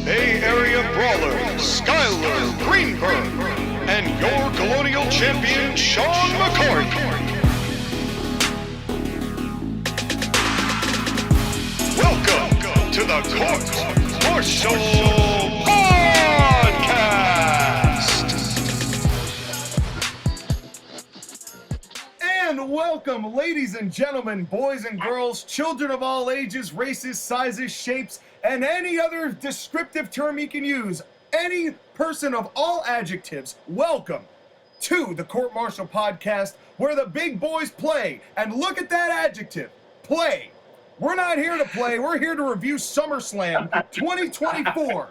Bay-Area Brawler Skyler Greenberg, and your Colonial Champion, Sean McCarty. Welcome to the Court Martial Podcast! And welcome, ladies and gentlemen, boys and girls, children of all ages, races, sizes, shapes, and any other descriptive term you can use. Any person of all adjectives, welcome to the Court Martial Podcast, where the big boys play. And look at that adjective, play. We're not here to play, we're here to review SummerSlam 2024.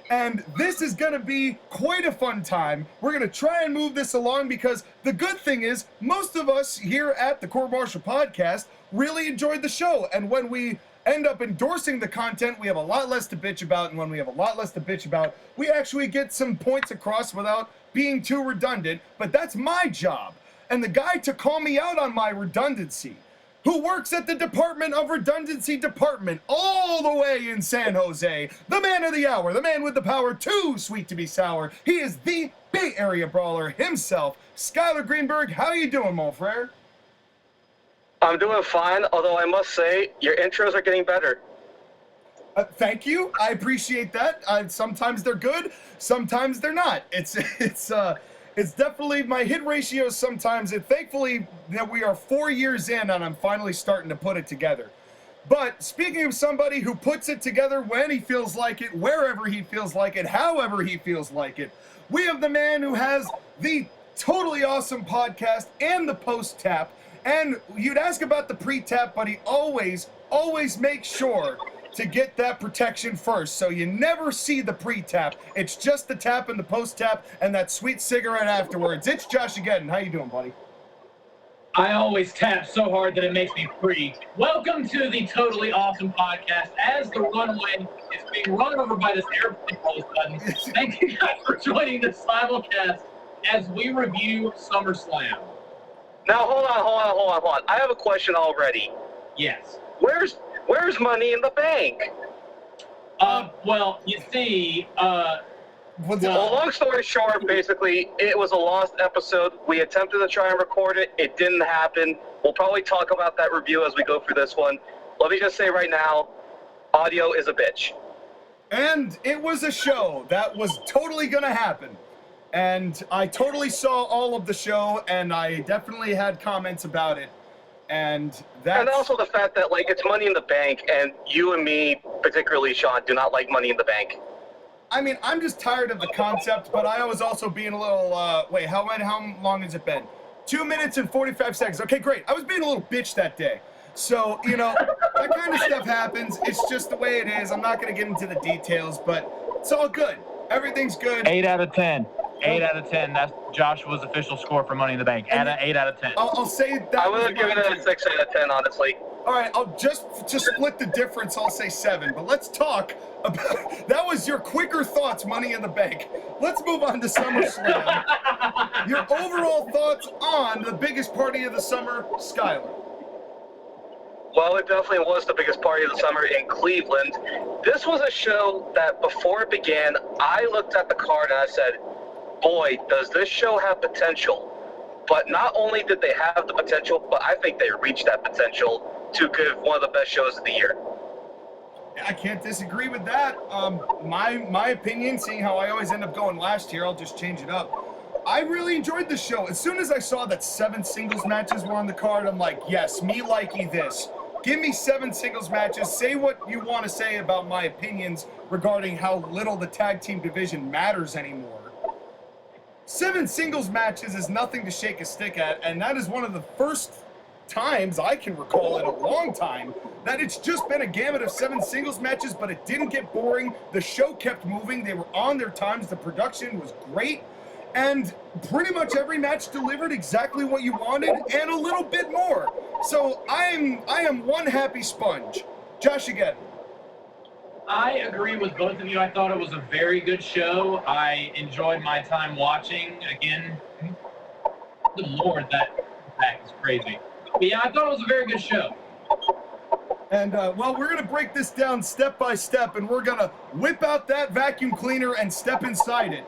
And this is going to be quite a fun time. We're going to try and move this along because the good thing is most of us here at the Court Martial Podcast really enjoyed the show. And when we end up endorsing the content, we have a lot less to bitch about. And when we have a lot less to bitch about, we actually get some points across without being too redundant. But that's my job. And the guy to call me out on my redundancy, who works at the Department of Redundancy Department all the way in San Jose, the man of the hour, the man with the power too sweet to be sour. He is the Bay Area Brawler himself, Skyler Greenberg. How you doing, mon frere? I'm doing fine, although I must say, your intros are getting better. Thank you. I appreciate that. Sometimes they're good, sometimes they're not. It's definitely my hit ratio sometimes. And thankfully that we are 4 years in and I'm finally starting to put it together. But speaking of somebody who puts it together when he feels like it, wherever he feels like it, however he feels like it, we have the man who has the totally awesome podcast and the post-tap. And you'd ask about the pre-tap, but he always makes sure to get that protection first. So you never see the pre-tap. It's just the tap and the post-tap and that sweet cigarette afterwards. It's JoshAgeddon. How you doing, buddy? I always tap so hard that it makes me free. Welcome to the totally awesome podcast. As the runway is being run over by this airplane all of a sudden, thank you guys for joining the simulcast as we review SummerSlam. Now, hold on. I have a question already. Yes. Where's Money in the Bank? Well, you see, Well, long story short, basically, it was a lost episode. We attempted to try and record it. It didn't happen. We'll probably talk about that review as we go through this one. Let me just say right now, audio is a bitch. And it was a show that was totally going to happen. And I totally saw all of the show, and I definitely had comments about it. And also the fact that, like, it's Money in the Bank, and you and me, particularly Sean, do not like Money in the Bank. I mean, I'm just tired of the concept, but I was also being a little, wait, how long has it been? 2 minutes and 45 seconds. Okay, great. I was being a little bitch that day. So, you know, that kind of stuff happens. It's just the way it is. I'm not going to get into the details, but it's all good. Everything's good. 8 out of 10. 8 out of 10. That's Joshua's official score for Money in the Bank. At 8 out of 10. I'll say that. I would have given it a 6 out of 10, honestly. All right, I'll just to split the difference, I'll say 7. But let's talk about, that was your quicker thoughts, Money in the Bank. Let's move on to SummerSlam. Your overall thoughts on the biggest party of the summer, Skyler. Well, it definitely was the biggest party of the summer in Cleveland. This was a show that before it began, I looked at the card and I said, boy, does this show have potential. But not only did they have the potential, but I think they reached that potential to give one of the best shows of the year. I can't disagree with that. My opinion, seeing how I always end up going last year, I'll just change it up. I really enjoyed the show. As soon as I saw that 7 singles matches were on the card, I'm like, yes, me likey this. Give me 7 singles matches. Say what you want to say about my opinions regarding how little the tag team division matters anymore. 7 singles matches is nothing to shake a stick at, and that is one of the first times I can recall in a long time that it's just been a gamut of 7 singles matches, but it didn't get boring. The show kept moving. They were on their times. The production was great, and pretty much every match delivered exactly what you wanted and a little bit more. So I am one happy sponge. JoshAgeddon. I agree with both of you. I thought it was a very good show. I enjoyed my time watching. Again, good Lord, that is crazy. But yeah, I thought it was a very good show. And, well, we're going to break this down step by step, and we're going to whip out that vacuum cleaner and step inside it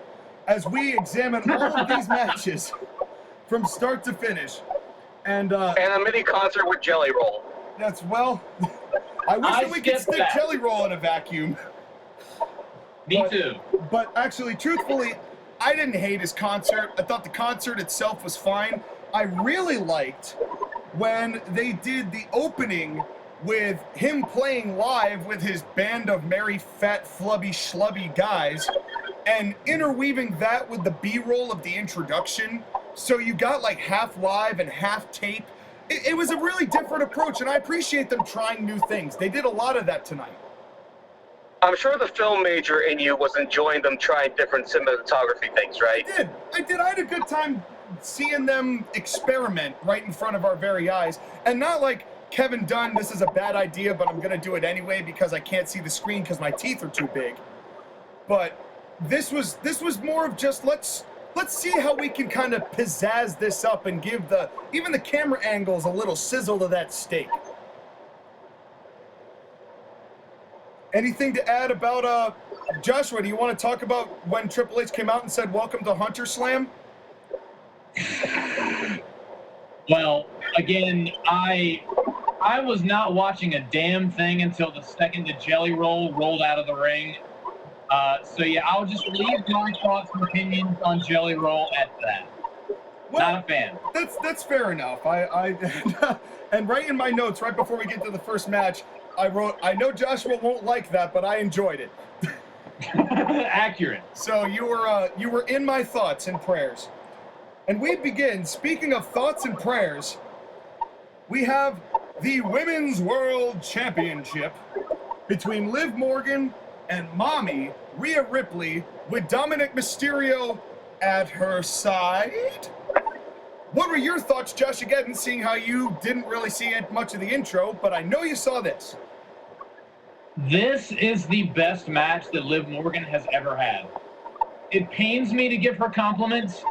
as we examine all of these matches from start to finish. And a mini concert with Jelly Roll. That's, well, I wish that we could stick Jelly Roll in a vacuum. Me too. But actually, truthfully, I didn't hate his concert. I thought the concert itself was fine. I really liked when they did the opening with him playing live with his band of merry, fat, flubby, schlubby guys, and interweaving that with the B-roll of the introduction. So you got like half live and half tape. It was a really different approach, and I appreciate them trying new things. They did a lot of that tonight. I'm sure the film major in you was enjoying them trying different cinematography things, right? I did. I had a good time seeing them experiment right in front of our very eyes. And not like, Kevin Dunn, this is a bad idea, but I'm going to do it anyway because I can't see the screen because my teeth are too big. But this was more of just let's see how we can kind of pizzazz this up and give even the camera angles a little sizzle to that steak. Anything to add about Joshua? Do you want to talk about when Triple H came out and said welcome to Hunter Slam? Well, again, I was not watching a damn thing until the second the Jelly Roll rolled out of the ring. So yeah, I'll just leave my thoughts and opinions on Jelly Roll at that. Well, not a fan. That's fair enough. I and right in my notes, right before we get to the first match, I wrote, I know Joshua won't like that, but I enjoyed it. Accurate. So you were in my thoughts and prayers. And we begin, speaking of thoughts and prayers, we have the Women's World Championship between Liv Morgan and Mommy Rhea Ripley with Dominic Mysterio at her side. What were your thoughts, JoshAgeddon, seeing how you didn't really see much of the intro, but I know you saw this? This is the best match that Liv Morgan has ever had. It pains me to give her compliments,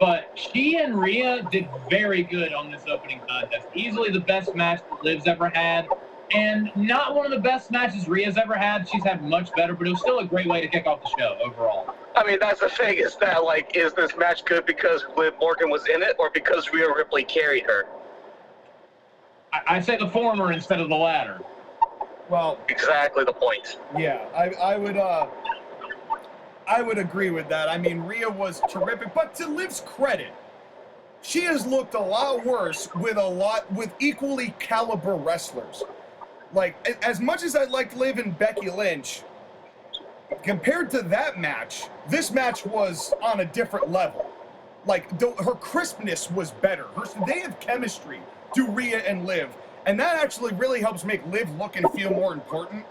but she and Rhea did very good on this opening contest. Easily the best match that Liv's ever had, and not one of the best matches Rhea's ever had. She's had much better, but it was still a great way to kick off the show overall. I mean, that's the thing, is that, like, is this match good because Liv Morgan was in it, or because Rhea Ripley carried her? I say the former instead of the latter. Well, exactly the point. Yeah, I would agree with that. I mean, Rhea was terrific, but to Liv's credit, she has looked a lot worse with equally caliber wrestlers. Like, as much as I liked Liv and Becky Lynch, compared to that match, this match was on a different level. Like, her crispness was better. They have chemistry, do Rhea and Liv, and that actually really helps make Liv look and feel more important.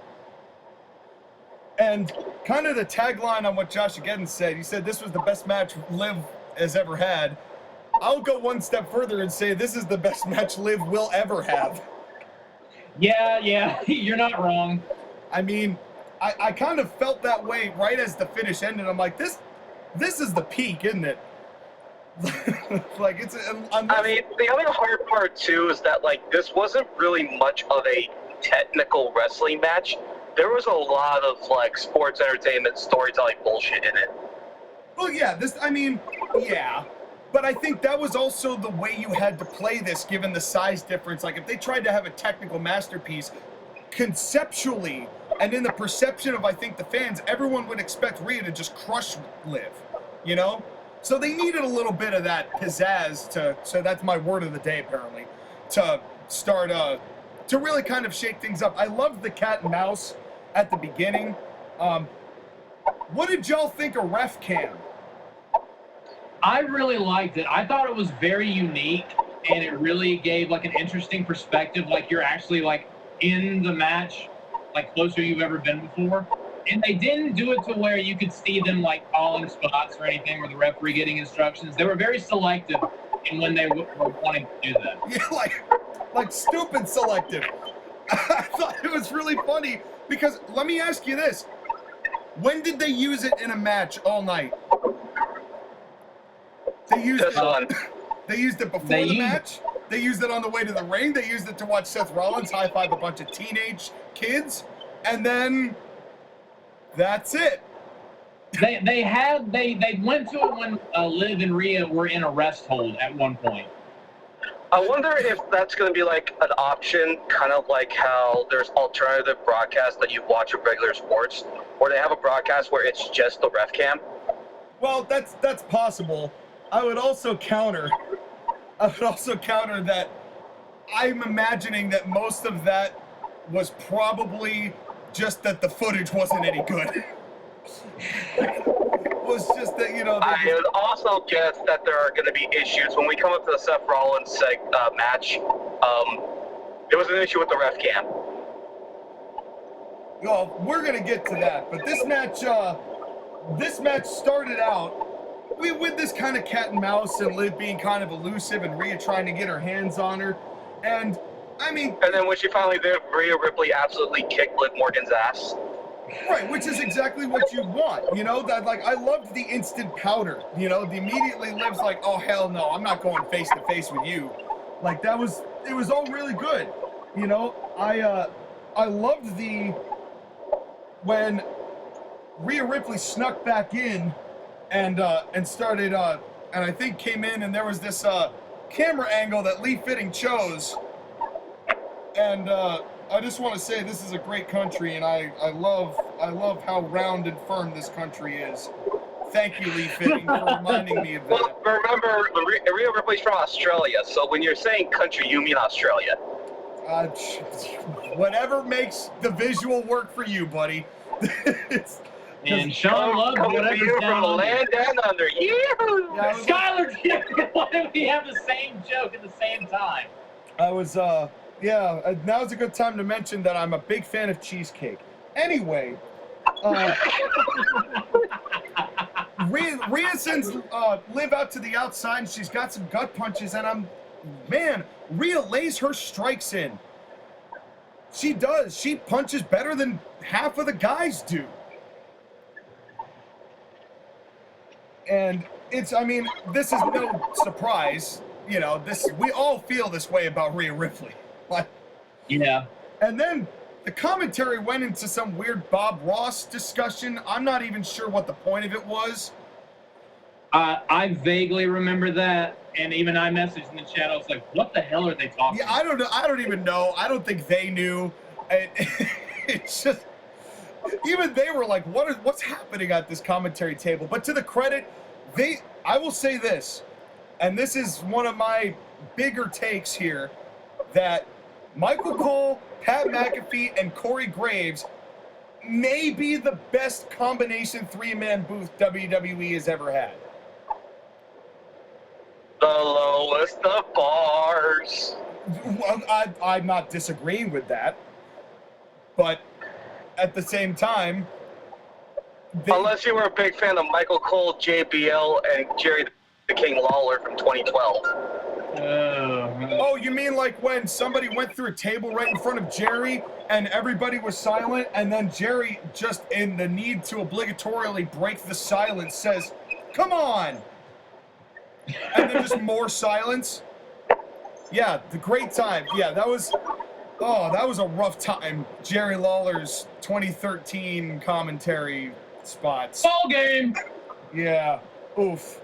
And kind of the tagline on what JoshAgeddon said, he said this was the best match Liv has ever had. I'll go one step further and say this is the best match Liv will ever have. Yeah, you're not wrong. I mean, I kind of felt that way right as the finish ended. I'm like, this is the peak, isn't it? Like, it's... I mean, the other hard part, too, is that, like, this wasn't really much of a technical wrestling match. There was a lot of, like, sports entertainment storytelling bullshit in it. Well, yeah, yeah. But I think that was also the way you had to play this, given the size difference. Like, if they tried to have a technical masterpiece, conceptually, and in the perception of, I think, the fans, everyone would expect Rhea to just crush Liv, you know? So they needed a little bit of that pizzazz so that's my word of the day, apparently, to start, to really kind of shake things up. I loved the cat and mouse at the beginning. What did y'all think of Ref Cam? I really liked it. I thought it was very unique, and it really gave, like, an interesting perspective, like you're actually, like, in the match, like, closer you've ever been before. And they didn't do it to where you could see them, like, calling spots or anything, or the referee getting instructions. They were very selective in when they were wanting to do that. Yeah, like stupid selective. I thought it was really funny, because let me ask you this. When did they use it in a match all night? They used it before the match? They used it on the way to the ring. They used it to watch Seth Rollins high-five a bunch of teenage kids. And then that's it. They went to it when Liv and Rhea were in a rest hold at one point. I wonder if that's going to be like an option, kind of like how there's alternative broadcasts that you watch of regular sports, where they have a broadcast where it's just the ref cam. Well, that's possible. I would also counter that I'm imagining that most of that was probably just that the footage wasn't any good. Was just that, I would also guess that there are going to be issues when we come up to the Seth Rollins match. There was an issue with the ref cam. Well, we're going to get to that, but this match started out with this kind of cat and mouse and Liv being kind of elusive and Rhea trying to get her hands on her, and I mean... And then when she finally did, Rhea Ripley absolutely kicked Liv Morgan's ass. Right, which is exactly what you want, that, like, I loved the instant powder, the immediately Liv's like, oh, hell no, I'm not going face to face with you. Like, it was all really good, I loved when Rhea Ripley snuck back in and started, and I think came in and there was this, camera angle that Lee Fitting chose, and, I just want to say this is a great country, and I love how round and firm this country is. Thank you, Lee Fitting, for reminding me of that. Well, remember, Rhea Ripley's from Australia, so when you're saying country, you mean Australia. Whatever makes the visual work for you, buddy. And Sean loves whatever's down from the land down under. Yeah, Skyler, why do we have the same joke at the same time? Yeah, now's a good time to mention that I'm a big fan of cheesecake. Anyway, Rhea sends Liv out to the outside, and she's got some gut punches, and Rhea lays her strikes in. She does. She punches better than half of the guys do. And this is no surprise. We all feel this way about Rhea Ripley. Yeah. And then the commentary went into some weird Bob Ross discussion. I'm not even sure what the point of it was. I vaguely remember that, and even I messaged in the chat. I was like, "What the hell are they talking?" Yeah, I don't know. I don't even know. I don't think they knew. It's just even they were like, "What's happening at this commentary table?" But to the credit, I will say this, and this is one of my bigger takes here, that Michael Cole, Pat McAfee, and Corey Graves may be the best combination three-man booth WWE has ever had. The lowest of bars. Well, I'm not disagreeing with that, but at the same time... Unless you were a big fan of Michael Cole, JBL, and Jerry the King Lawler from 2012. Oh, you mean like when somebody went through a table right in front of Jerry and everybody was silent, and then Jerry, just in the need to obligatorily break the silence, says, "Come on!" And then just more silence? Yeah, the great time. Yeah, that was a rough time. Jerry Lawler's 2013 commentary spots. Ball game! Yeah. Oof.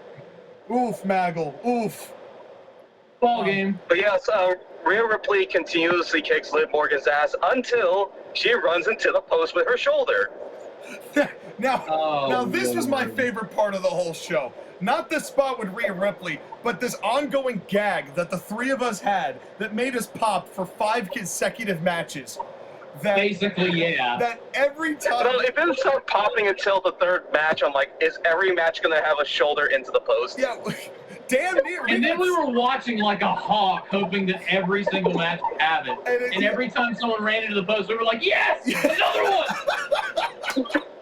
Oof, Maggle. Oof. Ball game. But yes, Rhea Ripley continuously kicks Liv Morgan's ass until she runs into the post with her shoulder. Now this was my favorite part of the whole show. Not the spot with Rhea Ripley, but this ongoing gag that the three of us had that made us pop for 5 consecutive matches. Basically, yeah. That every time... No, it didn't start popping until the third match. I'm like, is every match going to have a shoulder into the post? Yeah, damn near. And then we were watching like a hawk, hoping that every single match would have it. And every time someone ran into the post, we were like, yes! Another one!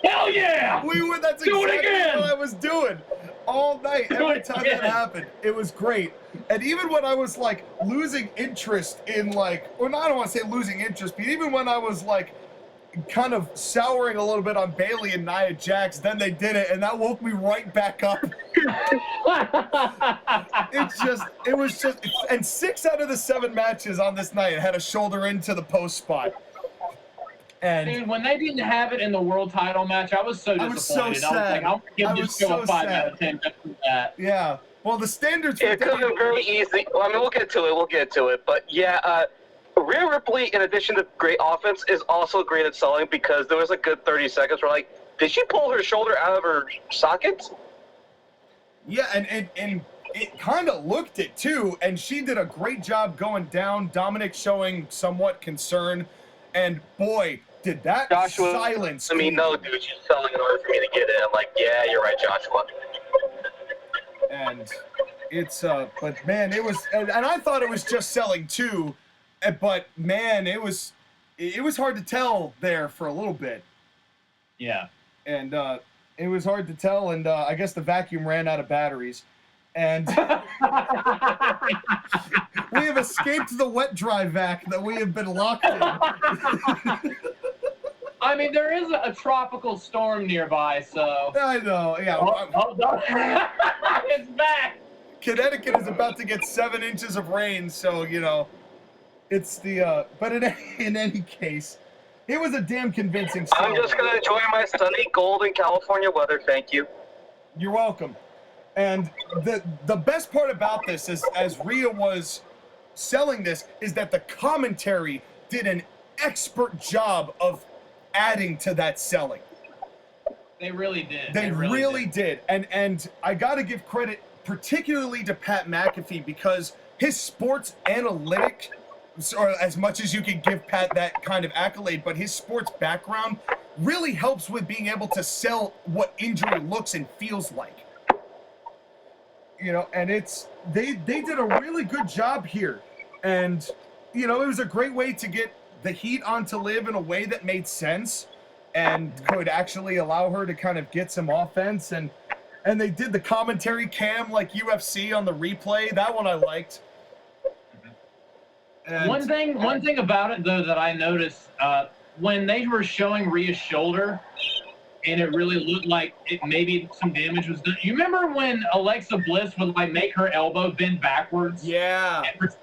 Hell yeah! That's exactly what I was doing. All night, every time that happened. It was great. And even when I was like losing interest in I don't want to say losing interest, but even when I was like kind of souring a little bit on Bayley and Nia Jax. Then they did it, and that woke me right back up. It was just, and 6 out of the 7 matches on this night had a shoulder into the post spot. And dude, when they didn't have it in the world title match, I was so disappointed. I was so sad. I was like, I'll give this show a 5 out of 10 just for that. Yeah. Well, the standards. It could have been very easy. Well, I mean, we'll get to it. But yeah, Rhea Ripley, in addition to great offense, is also great at selling because there was a good 30 seconds where, like, did she pull her shoulder out of her socket? Yeah, and it kind of looked it too, and she did a great job going down. Dominic showing somewhat concern, and boy, did that Joshua, silence. I mean, no, dude, she's selling in order for me to get in. I'm like, yeah, you're right, Joshua. And it's but man, it was, and I thought it was just selling too, but man, it was hard to tell there for a little bit. Yeah. And it was hard to tell, and I guess the vacuum ran out of batteries, and we have escaped the wet dry vac that we have been locked in. I mean, there is a tropical storm nearby, so. I know, yeah. No. It's back. Connecticut is about to get 7 inches of rain, so you know, it's the. But in any case, it was a damn convincing sell. I'm just gonna enjoy my sunny golden California weather. Thank you. You're welcome. And the best part about this is, as Rhea was selling this, is that the commentary did an expert job of adding to that selling. They really did. They really did. And I got to give credit particularly to Pat McAfee, because his sports analytic, or as much as you can give Pat that kind of accolade, but his sports background really helps with being able to sell what injury looks and feels like. You know, and they did a really good job here. And, you know, it was a great way to get the heat onto Liv in a way that made sense and could actually allow her to kind of get some offense. And they did the commentary cam like UFC on the replay. That one I liked. And one thing about it, though, that I noticed, when they were showing Rhea's shoulder, and it really looked like maybe some damage was done. You remember when Alexa Bliss would like make her elbow bend backwards? Yeah. And her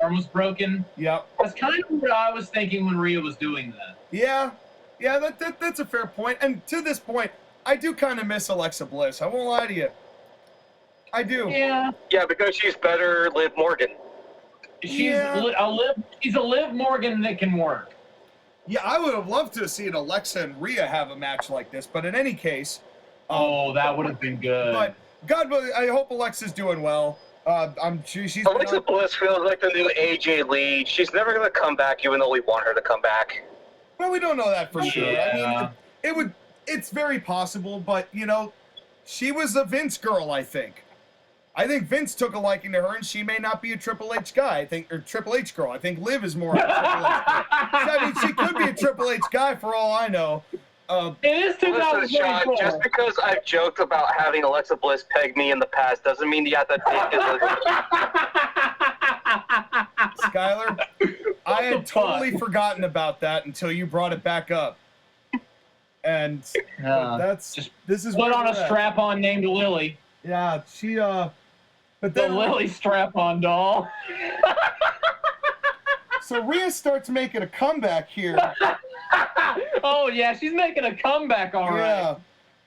arm was broken? Yep. That's kind of what I was thinking when Rhea was doing that. Yeah. Yeah, that's a fair point. And to this point, I do kind of miss Alexa Bliss. I won't lie to you. I do. Yeah. Yeah, because she's better Liv Morgan. She's a Liv Morgan that can work. Yeah, I would have loved to have seen Alexa and Rhea have a match like this, but in any case... that would have been good. But, God, I hope Alexa's doing well. I'm sure she's... Alexa Bliss feels like the new AJ Lee. She's never going to come back, even though we want her to come back. Well, we don't know that for sure. Yeah. I mean, it's very possible, but, you know, she was a Vince girl, I think. I think Vince took a liking to her, and she may not be a Triple H guy. Or Triple H girl. I think Liv is more of a Triple H girl. I mean, she could be a Triple H guy for all I know. It is 2024. Listen, Sean, just because I've joked about having Alexa Bliss peg me in the past doesn't mean you have to take it. Skyler, I had totally forgotten about that until you brought it back up. And this is put on a strap-on named Lily. Yeah, she but The then Lily strap-on doll. So Rhea starts making a comeback here. Oh yeah, she's making a comeback, all right. Yeah.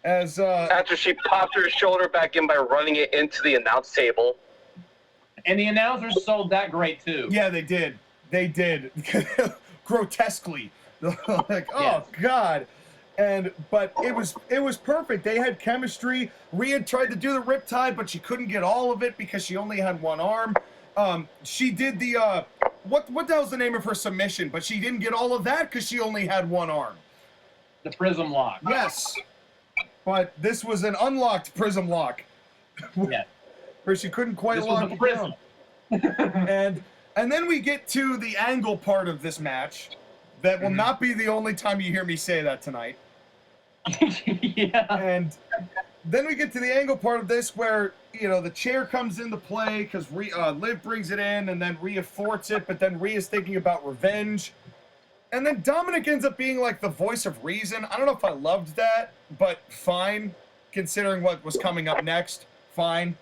As After she popped her shoulder back in by running it into the announce table. And the announcers sold that great too. Yeah, they did. They did. Grotesquely. Like, oh Yes. God. But it was perfect. They had chemistry. Rhea tried to do the riptide, but she couldn't get all of it because she only had one arm. She did the what the hell's the name of her submission? But she didn't get all of that because she only had one arm. The prism lock. Yes. But this was an unlocked prism lock. Yeah. Where she couldn't quite This lock was a it prism. down. And then we get to the angle part of this match. That will not be the only time you hear me say that tonight. Yeah. And then we get to the angle part of this where, you know, the chair comes into play because Liv brings it in and then Rhea forts it, but then Rhea's thinking about revenge. And then Dominic ends up being like the voice of reason. I don't know if I loved that, but fine, considering what was coming up next. Fine.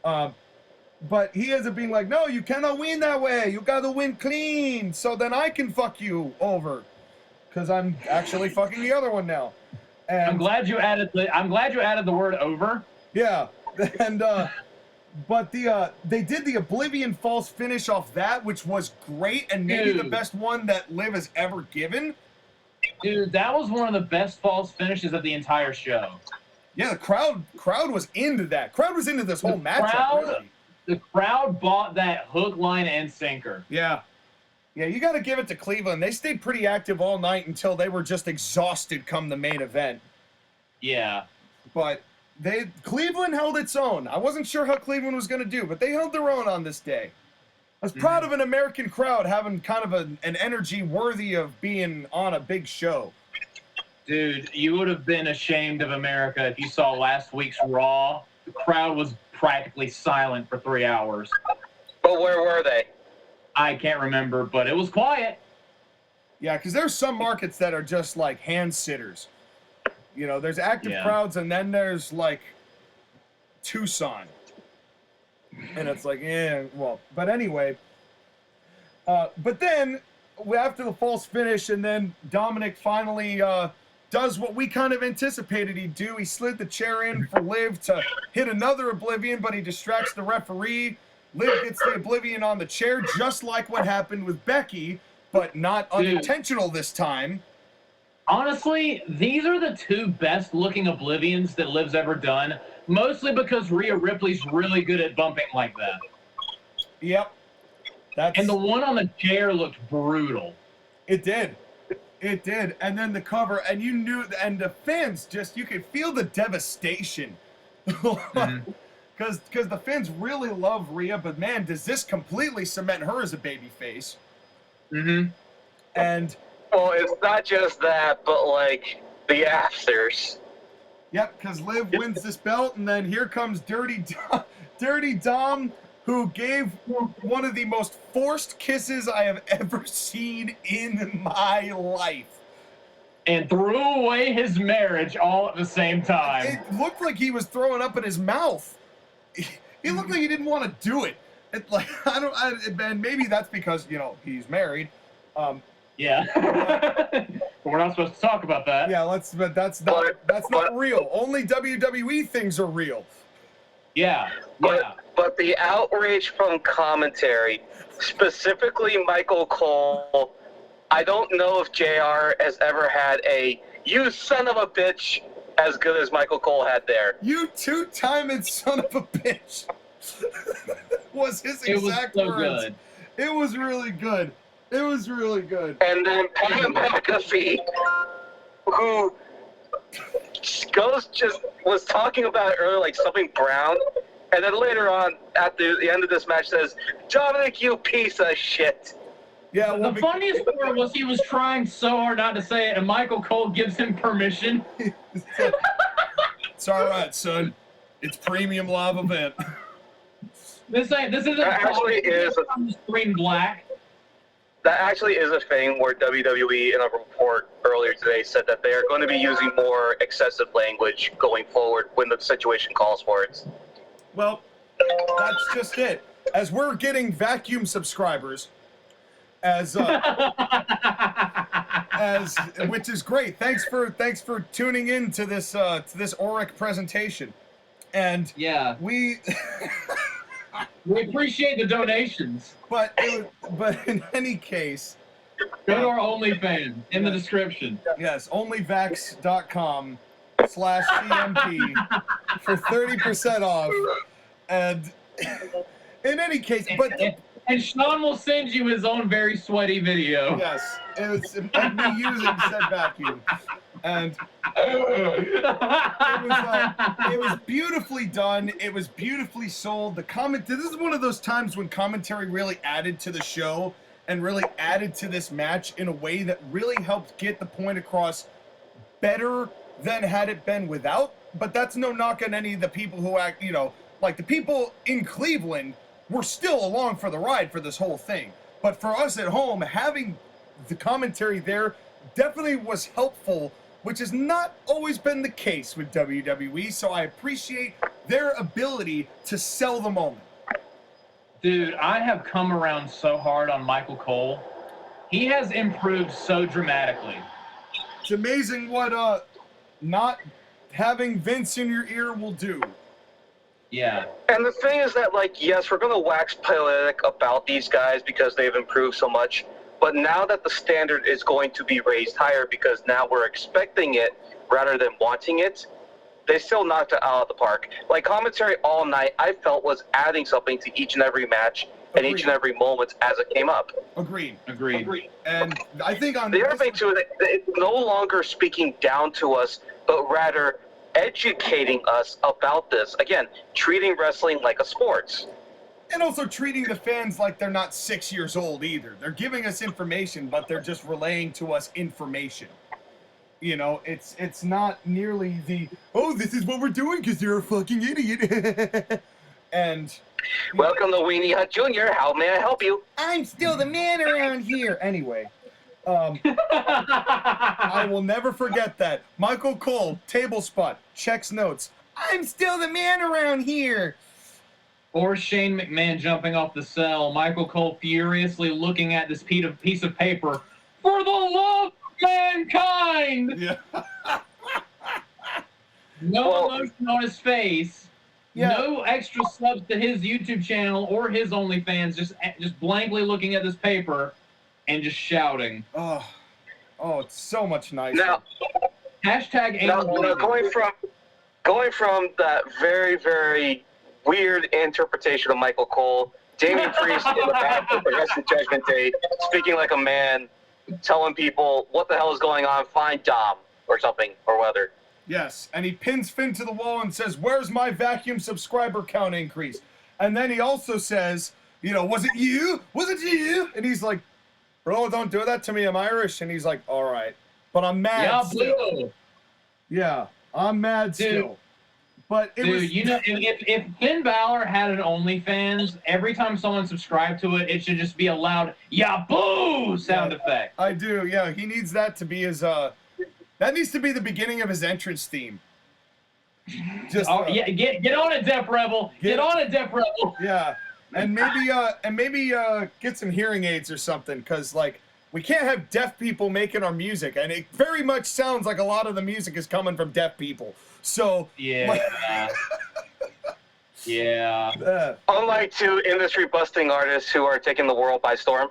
But he ends up being like, no, you cannot win that way. You gotta win clean, so then I can fuck you over. Because I'm actually fucking the other one now. And I'm glad you added the word over. yeah. And but they did the Oblivion false finish off that, which was great and maybe the best one that Liv has ever given. Dude, that was one of the best false finishes of the entire show. Yeah, the crowd was into that. Crowd was into this whole matchup. Really. The crowd bought that hook, line, and sinker. Yeah. Yeah, you got to give it to Cleveland. They stayed pretty active all night until they were just exhausted come the main event. Yeah. But Cleveland held its own. I wasn't sure how Cleveland was going to do, but they held their own on this day. I was proud of an American crowd having kind of an energy worthy of being on a big show. Dude, you would have been ashamed of America if you saw last week's Raw. The crowd was practically silent for 3 hours. But where were they? I can't remember, but it was quiet. Yeah, because there's some markets that are just like hand sitters. You know, there's active crowds, and then there's like Tucson. And it's like, yeah, well, but anyway. But then, after the false finish, and then Dominic finally does what we kind of anticipated he'd do. He slid the chair in for Liv to hit another Oblivion, but he distracts the referee. Liv gets the Oblivion on the chair, just like what happened with Becky, but not unintentional this time. Honestly, these are the two best-looking Oblivions that Liv's ever done, mostly because Rhea Ripley's really good at bumping like that. Yep. And the one on the chair looked brutal. It did. It did. And then the cover, and you knew, and the fans just, you could feel the devastation. Because the fans really love Rhea, but man, does this completely cement her as a babyface. Mm-hmm. And well, it's not just that, but like the afters. Yep, because Liv wins this belt, and then here comes Dirty Dom, who gave one of the most forced kisses I have ever seen in my life. And threw away his marriage all at the same time. It looked like he was throwing up in his mouth. He looked like he didn't want to do it. And maybe that's because, you know, he's married. Yeah. But we're not supposed to talk about that. Yeah, but that's not real. Only WWE things are real. Yeah. But the outrage from commentary, specifically Michael Cole, I don't know if JR has ever had a "you son of a bitch" as good as Michael Cole had there. You two-timing son of a bitch was his exact words. Good. It was really good. It was really good. And then Pam McAfee, who was talking about it earlier, like something brown, and then later on, at the end of this match, says, "Dominic, you piece of shit." Yeah. Well, the funniest part was he was trying so hard not to say it, and Michael Cole gives him permission. It's all right, son. It's premium live event. This isn't actually is on the screen black. That actually is a thing where WWE, in a report earlier today, said that they are going to be using more excessive language going forward when the situation calls for it. Well, that's just it. As we're getting vacuum subscribers, which is great. Thanks for tuning in to this Auric presentation. And yeah, we appreciate the donations. But in any case, go to our OnlyFans in the description. Yes, onlyvax.com/CMP for 30% off. And in any case, and Sean will send you his own very sweaty video. Yes, it was me using said vacuum. And it was beautifully done. It was beautifully sold. This is one of those times when commentary really added to the show and really added to this match in a way that really helped get the point across better than had it been without. But that's no knock on any of the people who act, you know, like the people in Cleveland were still along for the ride for this whole thing. But for us at home, having the commentary there definitely was helpful, which has not always been the case with WWE, so I appreciate their ability to sell the moment. Dude, I have come around so hard on Michael Cole. He has improved so dramatically. It's amazing what not having Vince in your ear will do. Yeah. And the thing is that, like, yes, we're going to wax poetic about these guys because they've improved so much, but now that the standard is going to be raised higher because now we're expecting it rather than wanting it, they still knocked it out of the park. Like, commentary all night, I felt was adding something to each and every match and each and every moment as it came up. Agreed. And I think on the other thing, too, is that it's no longer speaking down to us, but rather educating us about this. Again, treating wrestling like a sport. And also treating the fans like they're not 6 years old either. They're giving us information, but they're just relaying to us information. You know, it's not nearly the, oh, this is what we're doing because you're a fucking idiot. And welcome to Weenie Hut Jr. How may I help you? I'm still the man around here. Anyway, I will never forget that. Michael Cole, table spot, checks notes. I'm still the man around here. Or Shane McMahon jumping off the cell, Michael Cole furiously looking at this piece of paper. For the love of mankind! Yeah. No emotion on his face. Yeah. No extra subs to his YouTube channel or his OnlyFans. Just blankly looking at this paper and just shouting. Oh, it's so much nicer. Now, Hashtag going from that very, very weird interpretation of Michael Cole, Damian Priest in the back of the Wrestling Judgment Day, speaking like a man, telling people what the hell is going on, find Dom or something, or whether. Yes, and he pins Finn to the wall and says, where's my vacuum subscriber count increase? And then he also says, you know, was it you? Was it you? And he's like, bro, don't do that to me, I'm Irish. And he's like, all right, but I'm mad still. Yeah, I'm mad still. But it was... you know, if Finn Balor had an OnlyFans, every time someone subscribed to it, it should just be a loud, yeah, boo sound effect. I do, yeah. He needs that to be his, that needs to be the beginning of his entrance theme. Just, yeah, get on it, Def Rebel. Get on it, Def Rebel. Yeah, and maybe get some hearing aids or something, because, like, we can't have deaf people making our music, and it very much sounds like a lot of the music is coming from deaf people. So yeah, yeah. Unlike two industry-busting artists who are taking the world by storm.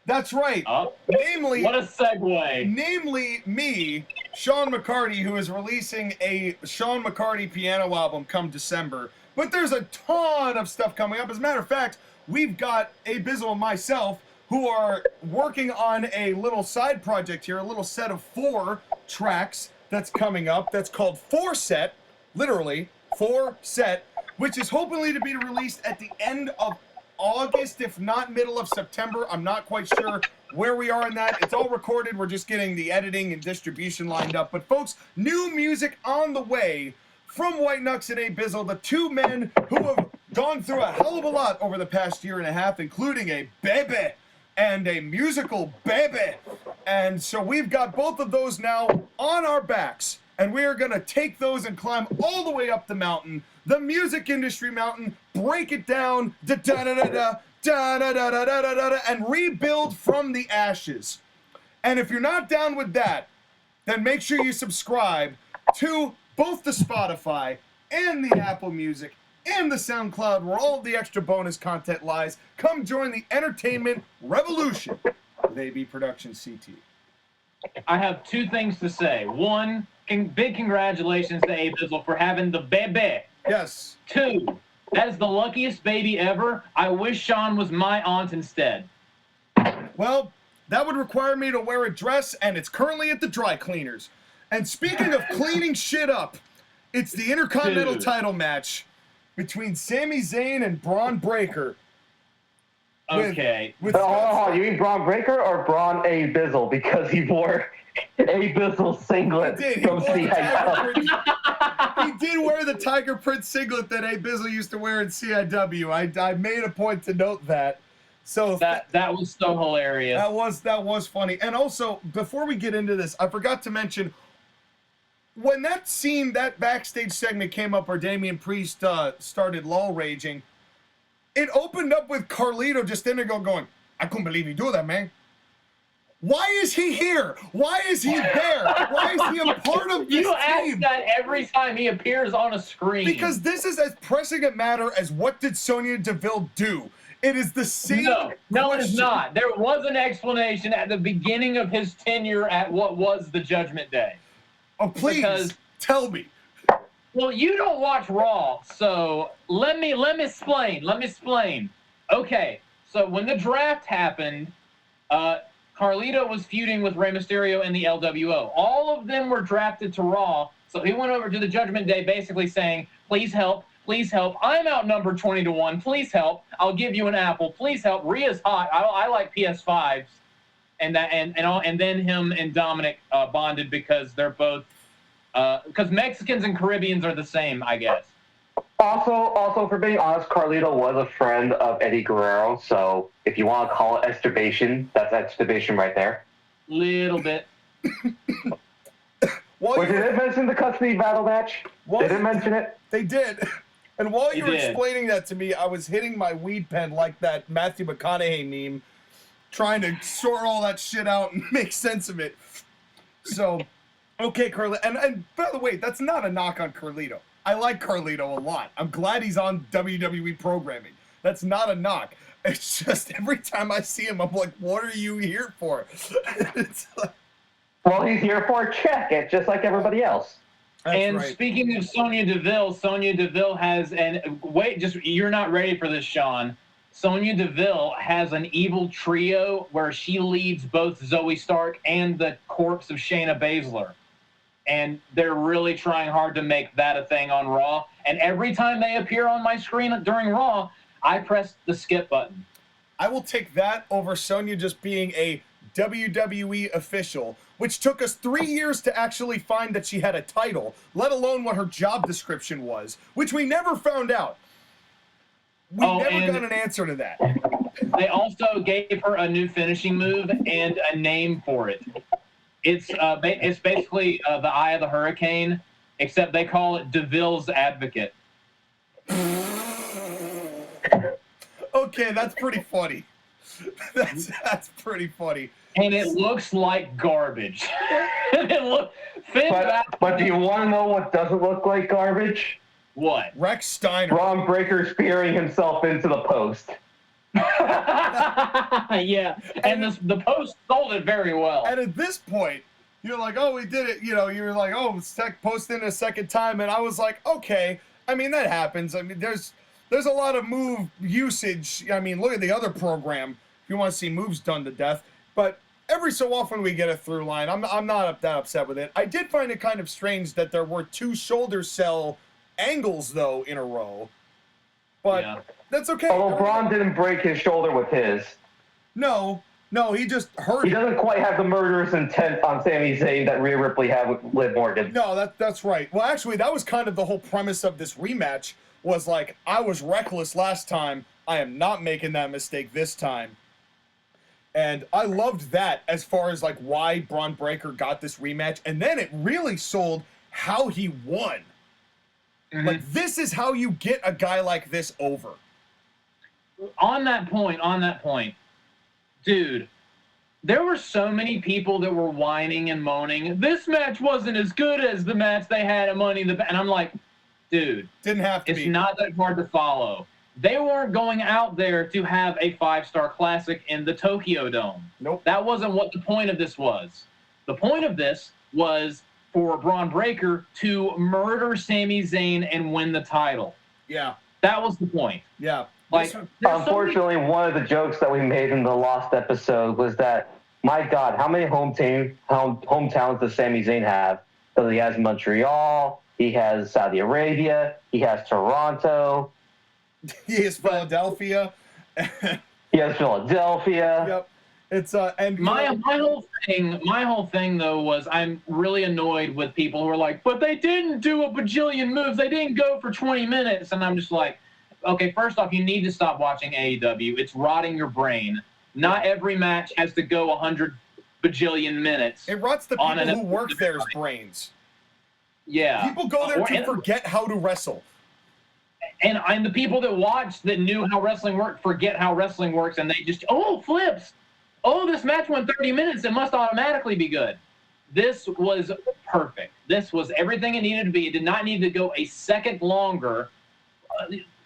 That's right. Namely, what a segue. Namely, me, Sean McCarty, who is releasing a Sean McCarty piano album come December. But there's a ton of stuff coming up. As a matter of fact, we've got Abizzle and myself who are working on a little side project here, a little set of 4 tracks that's coming up. That's called 4 Set, literally 4 Set, which is hopefully to be released at the end of August, if not middle of September. I'm not quite sure where we are in that. It's all recorded. We're just getting the editing and distribution lined up. But folks, new music on the way from White Knux and Abizzle, the 2 men who have gone through a hell of a lot over the past year and a half, including a baby and a musical baby. And so we've got both of those now on our backs, and we are going to take those and climb all the way up the mountain, the music industry mountain, break it down, da-da-da-da-da, da-da-da-da-da-da-da, and rebuild from the ashes. And if you're not down with that, then make sure you subscribe to both the Spotify and the Apple Music and the SoundCloud, where all of the extra bonus content lies. Come join the entertainment revolution with AB Productions CT. I have 2 things to say. 1, big congratulations to Abizzle for having the baby. Yes. 2, that is the luckiest baby ever. I wish Sean was my aunt instead. Well, that would require me to wear a dress, and it's currently at the dry cleaners. And speaking of cleaning shit up, it's the Intercontinental title match between Sami Zayn and Braun Breaker. Okay. Hold on. You mean Braun Breaker or Braun Abizzle? Because he wore Abizzle singlet from CIW. He did wear the tiger print singlet that Abizzle used to wear in CIW. I made a point to note that. So that was so hilarious. That was funny. And also, before we get into this, I forgot to mention when that backstage segment came up where Damian Priest started LOL raging, it opened up with Carlito just in there going, I couldn't believe you do that, man. Why is he here? Why is he there? Why is he a part of this You team? ask that every time he appears on a screen. Because this is as pressing a matter as what did Sonya Deville do? It is the same No, it's not. There was an explanation at the beginning of his tenure at what was the Judgment Day. Oh, please, tell me. Well, you don't watch Raw, so let me explain. Okay, so when the draft happened, Carlito was feuding with Rey Mysterio and the LWO. All of them were drafted to Raw, so he went over to the Judgment Day basically saying, please help, I'm outnumbered 20-1, please help, I'll give you an apple, please help, Rhea's hot, I like PS5s. And then him and Dominic bonded because they're both, because Mexicans and Caribbeans are the same, I guess. Also, for being honest, Carlito was a friend of Eddie Guerrero, so if you want to call it extubation, that's extubation right there. Little bit. Did they mention the custody battle match? They didn't mention it? They did. And while you were explaining that to me, I was hitting my weed pen like that Matthew McConaughey meme, trying to sort all that shit out and make sense of it. So, okay, Carlito. And by the way, that's not a knock on Carlito. I like Carlito a lot. I'm glad he's on WWE programming. That's not a knock. It's just every time I see him, I'm like, what are you here for? It's like, well, he's here for a check. It's just like everybody else. And speaking of Sonya Deville has you're not ready for this, Sean. Sonya Deville has an evil trio where she leads both Zoe Stark and the corpse of Shayna Baszler. And they're really trying hard to make that a thing on Raw. And every time they appear on my screen during Raw, I press the skip button. I will take that over Sonya just being a WWE official, which took us 3 years to actually find that she had a title, let alone what her job description was, which we never found out. We never got an answer to that. They also gave her a new finishing move and a name for it. It's basically the Eye of the Hurricane, except they call it DeVille's Advocate. Okay, that's pretty funny. That's pretty funny. And it looks like garbage. But do you want to know what doesn't look like garbage? What? Rex Steiner. Braun Breaker spearing himself into the post. Yeah, and the post sold it very well. And at this point, you're like, oh, we did it. You know, you're like, oh, post in a second time. And I was like, okay. I mean, that happens. I mean, there's a lot of move usage. I mean, look at the other program if you want to see moves done to death. But every so often we get a through line. I'm not that upset with it. I did find it kind of strange that there were 2 shoulder cell angles, though, in a row. But that's okay. Although Braun didn't break his shoulder with his. No, he just hurt. He doesn't quite have the murderous intent on Sami Zayn that Rhea Ripley had with Liv Morgan. No, that's right. Well, actually, that was kind of the whole premise of this rematch, was like, I was reckless last time. I am not making that mistake this time. And I loved that as far as like why Braun Breaker got this rematch. And then it really sold how he won. Mm-hmm. Like, this is how you get a guy like this over. On that point, dude, there were so many people that were whining and moaning. This match wasn't as good as the match they had at Money in the Bank. And I'm like, dude, didn't have to be. It's not that hard to follow. They weren't going out there to have a 5-star classic in the Tokyo Dome. Nope. That wasn't what the point of this was. The point of this was for Braun Breaker to murder Sami Zayn and win the title. Yeah. That was the point. Yeah. Like, unfortunately, one of the jokes that we made in the Lost episode was that, my God, how many hometowns does Sami Zayn have? So he has Montreal, he has Saudi Arabia, he has Toronto. He has Philadelphia. He has Philadelphia. Yep. It's and my whole thing though was I'm really annoyed with people who are like, but they didn't do a bajillion moves. They didn't go for 20 minutes, and I'm just like, okay, first off, you need to stop watching AEW. It's rotting your brain. Not every match has to go 100 bajillion minutes. It rots the people who work there's brains. Yeah. People go there to forget how to wrestle. And the people that watched that knew how wrestling worked forget how wrestling works, and they just, flips. Oh, this match went 30 minutes. It must automatically be good. This was perfect. This was everything it needed to be. It did not need to go a second longer.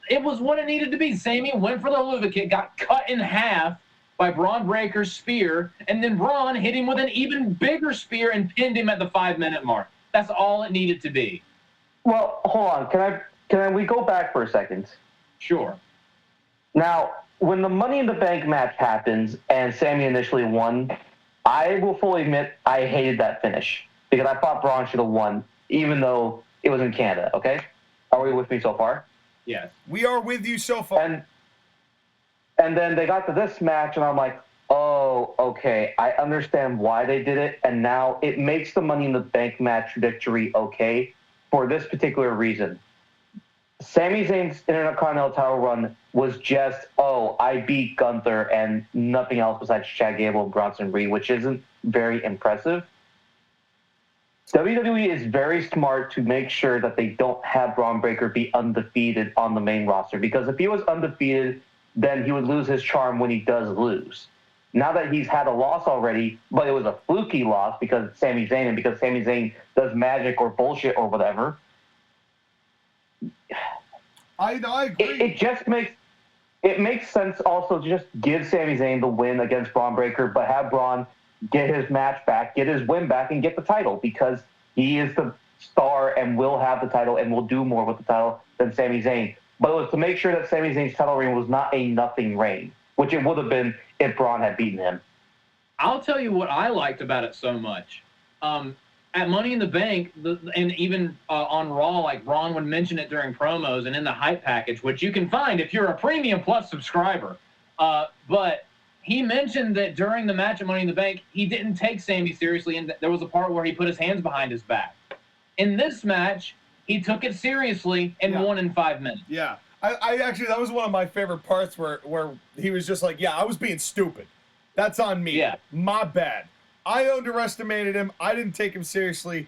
It was what it needed to be. Sami went for the Luva kick, got cut in half by Braun Breaker's spear, and then Braun hit him with an even bigger spear and pinned him at the 5-minute mark. That's all it needed to be. Well, hold on. Can we go back for a second? Sure. Now, when the Money in the Bank match happens and Sami initially won, I will fully admit I hated that finish because I thought Braun should have won, even though it was in Canada, okay? Are we with me so far? Yes. We are with you so far. And then they got to this match, and I'm like, oh, okay, I understand why they did it, and now it makes the Money in the Bank match victory okay for this particular reason. Sami Zayn's Intercontinental title run was just, I beat Gunther and nothing else besides Chad Gable and Bronson Reed, which isn't very impressive. WWE is very smart to make sure that they don't have Braun Breaker be undefeated on the main roster, because if he was undefeated, then he would lose his charm when he does lose. Now that he's had a loss already, but it was a fluky loss because it's Sami Zayn and because Sami Zayn does magic or bullshit or whatever, I agree. It just makes sense also to just give Sami Zayn the win against Braun Breaker, but have Braun get his match back, get his win back, and get the title, because he is the star and will have the title and will do more with the title than Sami Zayn. But it was to make sure that Sami Zayn's title reign was not a nothing reign, which it would have been if Braun had beaten him. I'll tell you what I liked about it so much. At Money in the Bank, and even on Raw, like Braun would mention it during promos and in the hype package, which you can find if you're a Premium Plus subscriber. But he mentioned that during the match at Money in the Bank, he didn't take Sami seriously, and there was a part where he put his hands behind his back. In this match, he took it seriously and won in 5 minutes. Yeah. I actually, that was one of my favorite parts where he was just like, I was being stupid. That's on me. Yeah. My bad. I underestimated him. I didn't take him seriously.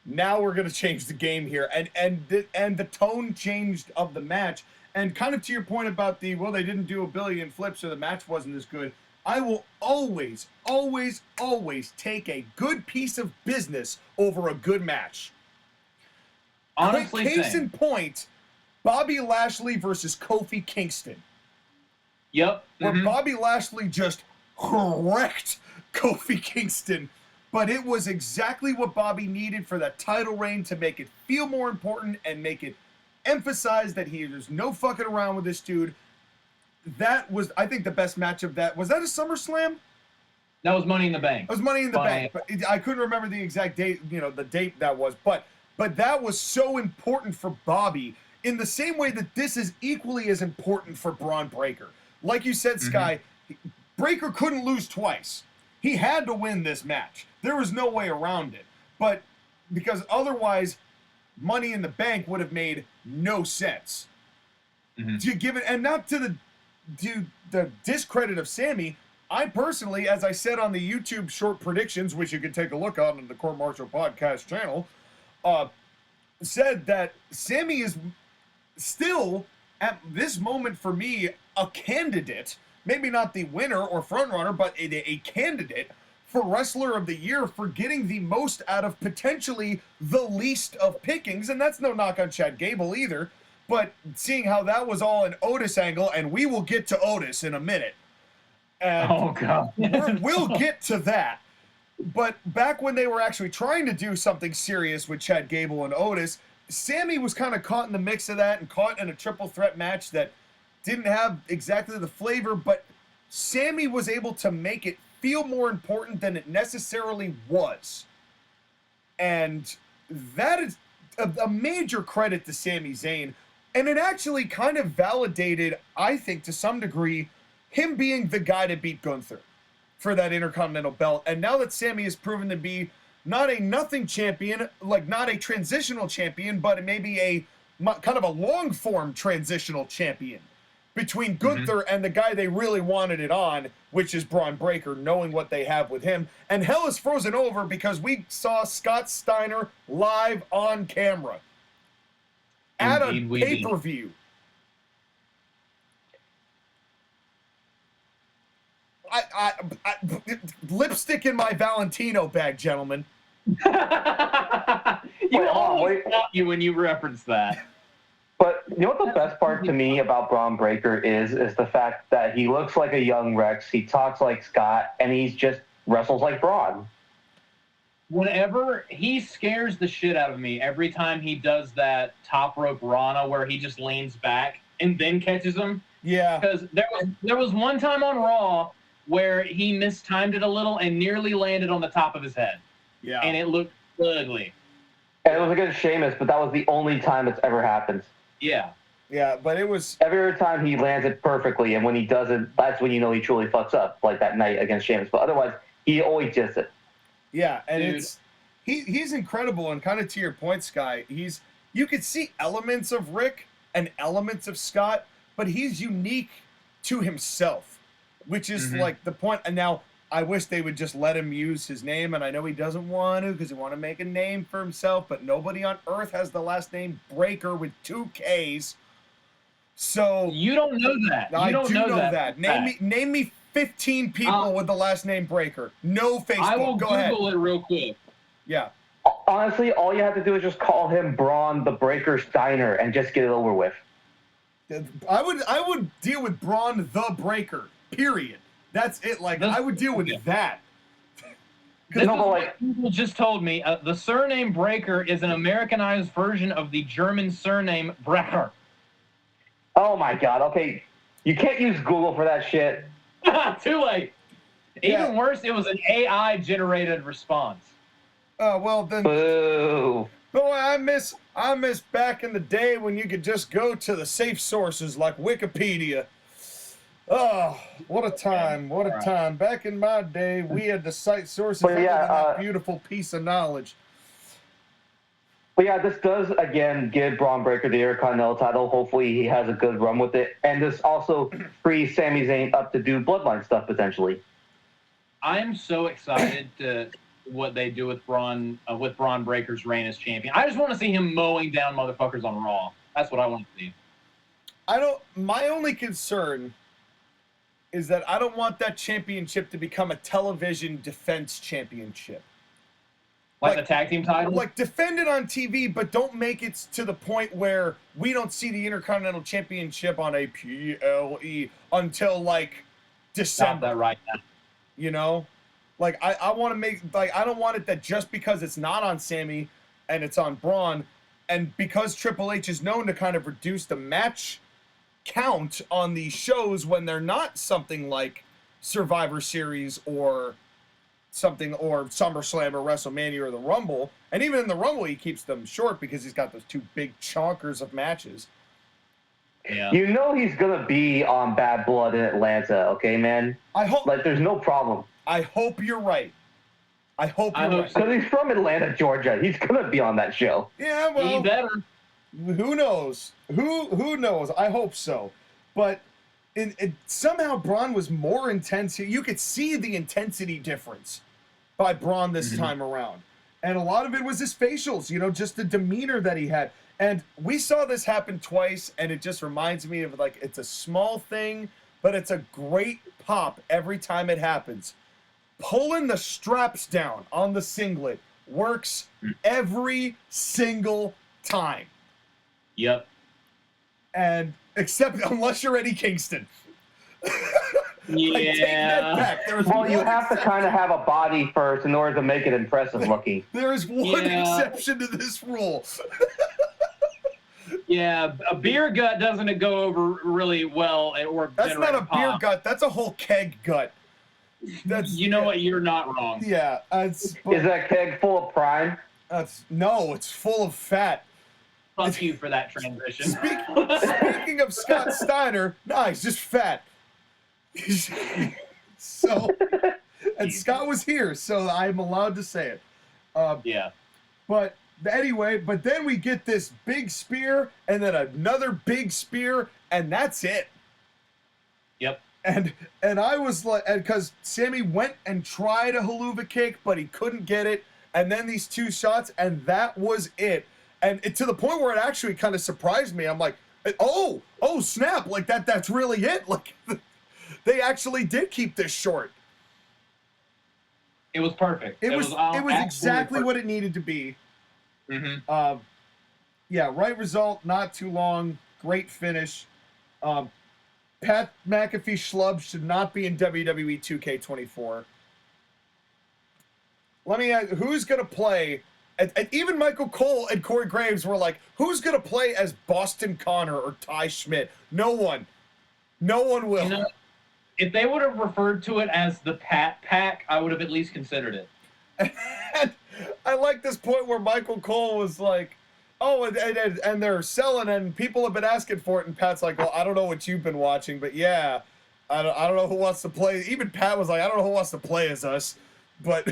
Now we're going to change the game here. And the tone changed of the match. And kind of to your point about they didn't do a billion flips, so the match wasn't as good. I will always, always, always take a good piece of business over a good match. Honestly, Case in point, Bobby Lashley versus Kofi Kingston. Yep. Where Bobby Lashley just wrecked Kofi Kingston, but it was exactly what Bobby needed for that title reign to make it feel more important and make it emphasize that there's no fucking around with this dude. That was, I think, the best match of that. Was that a SummerSlam? That was Money in the Bank. It was Money in the Bank. But I couldn't remember the exact date, the date that was. But that was so important for Bobby in the same way that this is equally as important for Braun Breaker. Like you said, Sky, Breaker couldn't lose twice. He had to win this match. There was no way around it. But because otherwise, Money in the Bank would have made no sense. To give it, and not to the discredit of Sami, I personally, as I said on the YouTube short predictions, which you can take a look on the Court Martial Podcast channel, said that Sami is still, at this moment for me, a candidate, maybe not the winner or frontrunner, but a candidate for Wrestler of the Year for getting the most out of potentially the least of pickings. And that's no knock on Chad Gable either. But seeing how that was all an Otis angle, and we will get to Otis in a minute. And oh, God. We'll get to that. But back when they were actually trying to do something serious with Chad Gable and Otis, Sami was kind of caught in the mix of that and caught in a triple threat match that didn't have exactly the flavor, but Sami was able to make it feel more important than it necessarily was. And that is a major credit to Sami Zayn. And it actually kind of validated, I think, to some degree, him being the guy to beat Gunther for that Intercontinental belt. And now that Sami has proven to be not a nothing champion, like not a transitional champion, but maybe a kind of a long-form transitional champion between Gunther and the guy they really wanted it on, which is Braun Breaker, knowing what they have with him. And hell is frozen over because we saw Scott Steiner live on camera at a pay-per-view. I lipstick in my Valentino bag, gentlemen. You always stop you when you reference that. But you know what the best part to me about Braun Breaker is the fact that he looks like a young Rex, he talks like Scott, and he's just wrestles like Braun. Whenever he scares the shit out of me every time he does that top rope Rana where he just leans back and then catches him. Yeah. Because there was one time on Raw where he mistimed it a little and nearly landed on the top of his head. Yeah. And it looked ugly. And it was against Sheamus, but that was the only time it's ever happened. Yeah. Yeah, but it was... Every time he lands it perfectly, and when he doesn't, that's when you know he truly fucks up, like that night against Sheamus. But otherwise, he always just it. Yeah, and Dude. it's... He's incredible, and kind of to your point, Sky, you could see elements of Rick and elements of Scott, but he's unique to himself, which is like the point. And now, I wish they would just let him use his name, and I know he doesn't want to because he want to make a name for himself, but nobody on Earth has the last name Breaker with 2 Ks. So You don't know that. You I don't do know that. fact. Name me 15 people with the last name Breaker. No Facebook. I will Go Google ahead. it real quick. Yeah. Honestly, all you have to do is just call him Braun the Breaker Steiner and just get it over with. I would deal with Braun the Breaker. Period. That's it. Like I would deal with that. This No, is but what like- people just told me. The surname Breaker is an Americanized version of the German surname Brecher. Oh my god, okay. You can't use Google for that shit. Too late. Yeah. Even worse, it was an AI-generated response. Well then, Boo. boy, I miss back in the day when you could just go to the safe sources like Wikipedia. Oh, what a time! What a time! Back in my day, we had to cite sources But other yeah, than that beautiful piece of knowledge. But yeah, this does, again, give Braun Breaker the Intercontinental title. Hopefully he has a good run with it. And this also frees Sami Zayn up to do Bloodline stuff, potentially. I'm so excited to what they do with Braun Breaker's reign as champion. I just want to see him mowing down motherfuckers on Raw. That's what I want to see. My only concern is that I don't want that championship to become a television defense championship. Like the tag team title? Like, defend it on TV, but don't make it to the point where we don't see the Intercontinental Championship on a PLE until, like, December. Stop that right now. You know? Like, I want to make, like, I don't want it that just because it's not on Sammy and it's on Braun, and because Triple H is known to kind of reduce the match count on these shows when they're not something like Survivor Series or something, or SummerSlam or WrestleMania or the Rumble. And even in the Rumble, he keeps them short because he's got those 2 big chonkers of matches. Yeah. You know he's going to be on Bad Blood in Atlanta, okay, man? I hope. Like, there's no problem. I hope you're right. I hope you're right. Because he's from Atlanta, Georgia. He's going to be on that show. Yeah, He well, better. who knows? Who knows? I hope so. But somehow Braun was more intense. You could see the intensity difference by Braun this time around. And a lot of it was his facials, you know, just the demeanor that he had. And we saw this happen twice, and it just reminds me of, like, it's a small thing, but it's a great pop every time it happens. Pulling the straps down on the singlet works every single time. Yep. And except unless you're Eddie Kingston. Yeah. I take that back. There is Well, you one have to exception. kind of have a body first in order to make it impressive looking. There is one Yeah. exception to this rule. Yeah, a beer gut doesn't go over really well, or That's generate not a beer pop. gut. That's a whole keg gut. That's You know what? You're not wrong. Yeah, Is that keg full of prime? no, it's full of fat. Fuck you for that transition. Speaking of Scott Steiner, nah, he's just fat. So, and Scott was here, so I'm allowed to say it. Yeah. But Anyway, but then we get this big spear and then another big spear, and that's it. Yep. And I was like, because Sammy went and tried a haluva kick, but he couldn't get it. And then these 2 shots, and that was it. And to the point where it actually kind of surprised me. I'm like, oh snap! Like that's really it. Like they actually did keep this short. It was perfect. It was exactly what it needed to be. Mm-hmm. Yeah, right result, not too long, great finish. Pat McAfee schlub should not be in WWE 2K24. Let me ask, who's going to play? And even Michael Cole and Corey Graves were like, who's going to play as Boston Connor or Ty Schmidt? No one. No one will. You know, if they would have referred to it as the Pat Pack, I would have at least considered it. And I like this point where Michael Cole was like, oh, and they're selling, and people have been asking for it, and Pat's like, well, I don't know what you've been watching, but yeah, I don't know who wants to play. Even Pat was like, I don't know who wants to play as us, but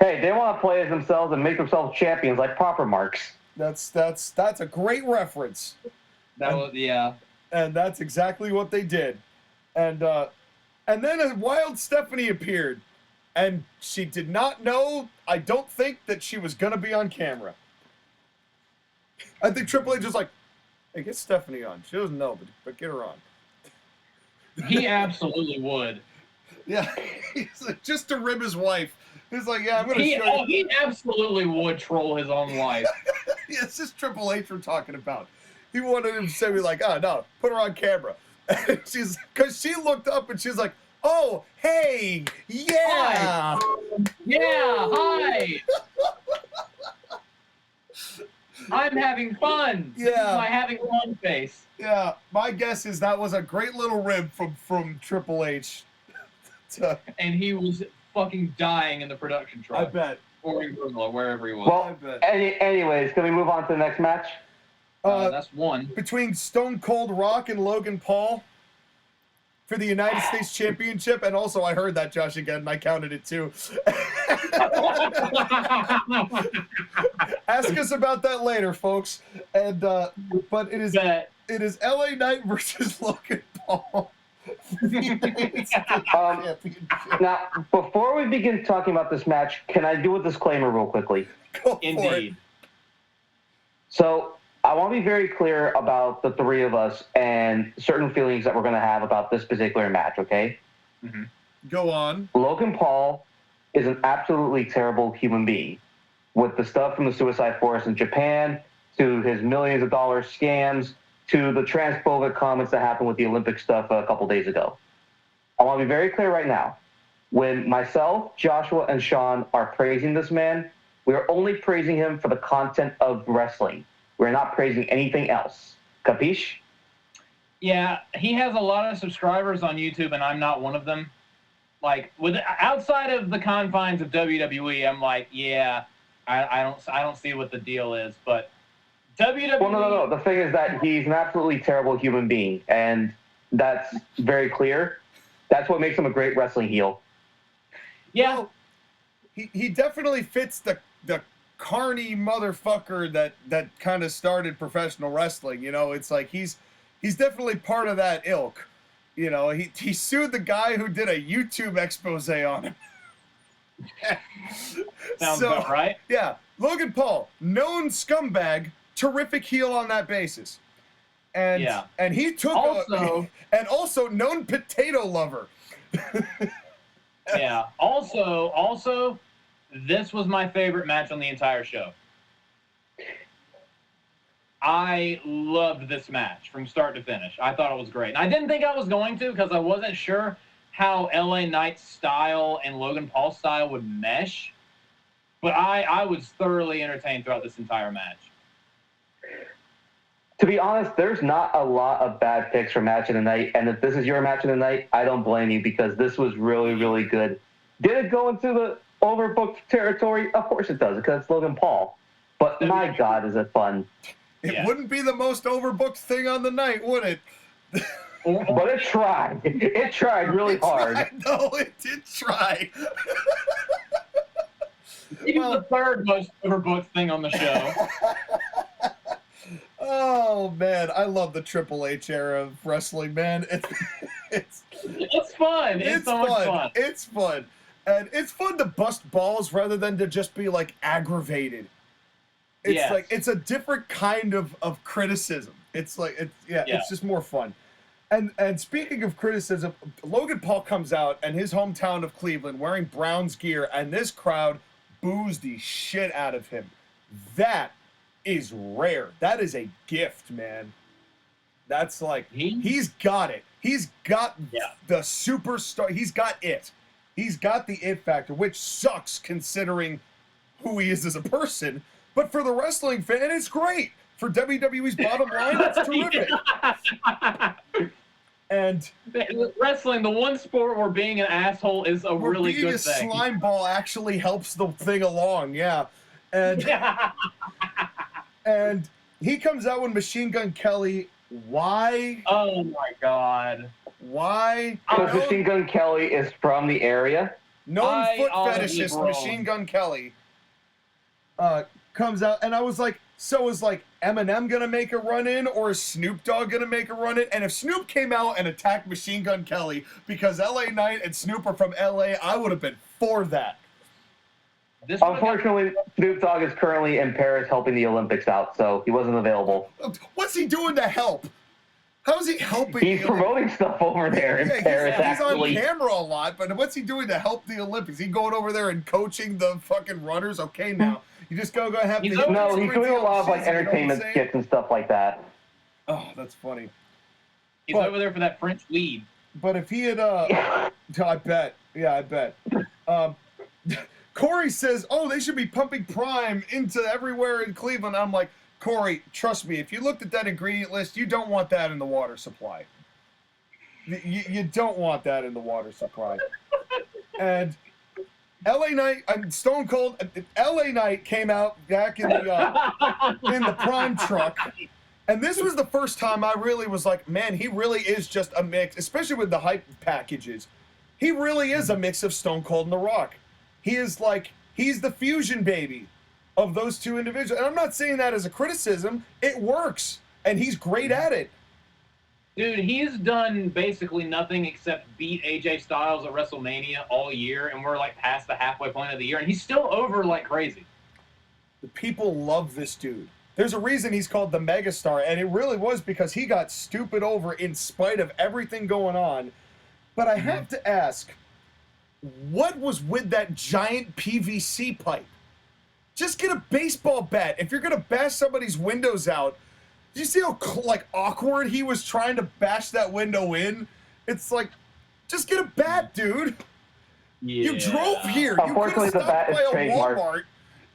hey, they want to play as themselves and make themselves champions like proper marks. That's a great reference. Yeah. And that's exactly what they did. And then a wild Stephanie appeared, and she did not know, I don't think, that she was gonna be on camera. I think Triple H was like, hey, get Stephanie on. She doesn't know, but get her on. He absolutely would. Yeah, he's like, just to rib his wife. He's like, yeah, I'm going to show you. He absolutely would troll his own wife. Yeah, it's just Triple H we're talking about. He wanted him to say, like, oh, no, put her on camera. Because she looked up and she's like, oh, hey, yeah. Hi. Yeah, hi. I'm having fun. Yeah. This is my having fun face. Yeah, my guess is that was a great little rib from Triple H. And he was fucking dying in the production truck. I bet. Or in Brooklyn, wherever he was. Well, I bet. anyways, can we move on to the next match? That's one. Between Stone Cold Rock and Logan Paul for the United States Championship, and also I heard that, Josh, again, and I counted it too. Ask us about that later, folks. And but it is LA Knight versus Logan Paul. Now, before we begin talking about this match, can I do a disclaimer real quickly? Go Indeed. for it. So, I want to be very clear about the three of us and certain feelings that we're going to have about this particular match, okay? Mm-hmm. Go on. Logan Paul is an absolutely terrible human being. With the stuff from the Suicide Forest in Japan, to his millions of dollars scams, to the transphobic comments that happened with the Olympic stuff a couple days ago. I want to be very clear right now. When myself, Joshua, and Sean are praising this man, we are only praising him for the content of wrestling. We're not praising anything else. Capiche? Yeah, he has a lot of subscribers on YouTube, and I'm not one of them. Like, outside of the confines of WWE, I'm like, yeah, I don't see what the deal is. But WWE. Well, no. The thing is that he's an absolutely terrible human being, and that's very clear. That's what makes him a great wrestling heel. Yeah, Well, he definitely fits the carny motherfucker that kind of started professional wrestling. You know, it's like he's definitely part of that ilk. You know, he sued the guy who did a YouTube expose on him. sounds about right. Yeah, Logan Paul, known scumbag, terrific heel on that basis. And Yeah. and he took and also known potato lover. Yeah. Also, this was my favorite match on the entire show. I loved this match from start to finish. I thought it was great. And I didn't think I was going to because I wasn't sure how LA Knight's style and Logan Paul's style would mesh. But I was thoroughly entertained throughout this entire match. To be honest, there's not a lot of bad picks for match of the night. And if this is your match of the night, I don't blame you because this was really, really good. Did it go into the overbooked territory? Of course it does because it's Logan Paul. But my God, is it fun. It wouldn't be the most overbooked thing on the night, would it? But it tried. It tried really hard. No, it did try. He's the third most overbooked thing on the show. Oh man, I love the Triple H era of wrestling, man. It's fun. It's so much fun. It's fun. And it's fun to bust balls rather than to just be like aggravated. It's like it's a different kind of criticism. It's like it's just more fun. And speaking of criticism, Logan Paul comes out in his hometown of Cleveland wearing Browns gear, and this crowd boos the shit out of him. That is rare. That is a gift, man. That's like he's got it. He's got the superstar. He's got it. He's got the it factor, which sucks considering who he is as a person. But for the wrestling fan, it's great. For WWE's bottom line, it's terrific. And wrestling, the one sport where being an asshole is a really good thing. Being a slime ball actually helps the thing along, And and he comes out with Machine Gun Kelly. Why? Oh my God. Why? Because Machine Gun Kelly is from the area. Known foot fetishist Machine Gun Kelly comes out, and I was like, so is like Eminem gonna make a run in, or is Snoop Dogg gonna make a run in? And if Snoop came out and attacked Machine Gun Kelly because LA Knight and Snoop are from LA, I would have been for that. Unfortunately, Snoop Dogg is currently in Paris helping the Olympics out, so he wasn't available. What's he doing to help? How is he helping? He's promoting stuff over there in Paris, he's on camera a lot, but what's he doing to help the Olympics? He going over there and coaching the fucking runners? Okay, now. You just go have he's doing a lot of like entertainment skits and stuff like that. Oh, that's funny. He's over there for that French weed. But if he had, I bet. Yeah, I bet. Corey says, oh, they should be pumping Prime into everywhere in Cleveland. I'm like, Corey, trust me, if you looked at that ingredient list, you don't want that in the water supply. You don't want that in the water supply. And LA Knight, Stone Cold, LA Knight came out back in the Prime truck. And this was the first time I really was like, man, he really is just a mix, especially with the hype packages. He really is a mix of Stone Cold and The Rock. He is like, he's the fusion baby of those two individuals. And I'm not saying that as a criticism. It works. And he's great at it. Dude, he's done basically nothing except beat AJ Styles at WrestleMania all year, and we're like past the halfway point of the year, and he's still over like crazy. The people love this dude. There's a reason he's called the megastar, and it really was because he got stupid over in spite of everything going on. But I have to ask, what was with that giant PVC pipe? Just get a baseball bat. If you're going to bash somebody's windows out, did you see how like awkward he was trying to bash that window in? It's like, just get a bat, dude. Yeah. You drove here. Unfortunately, the bat is trademarked. Walmart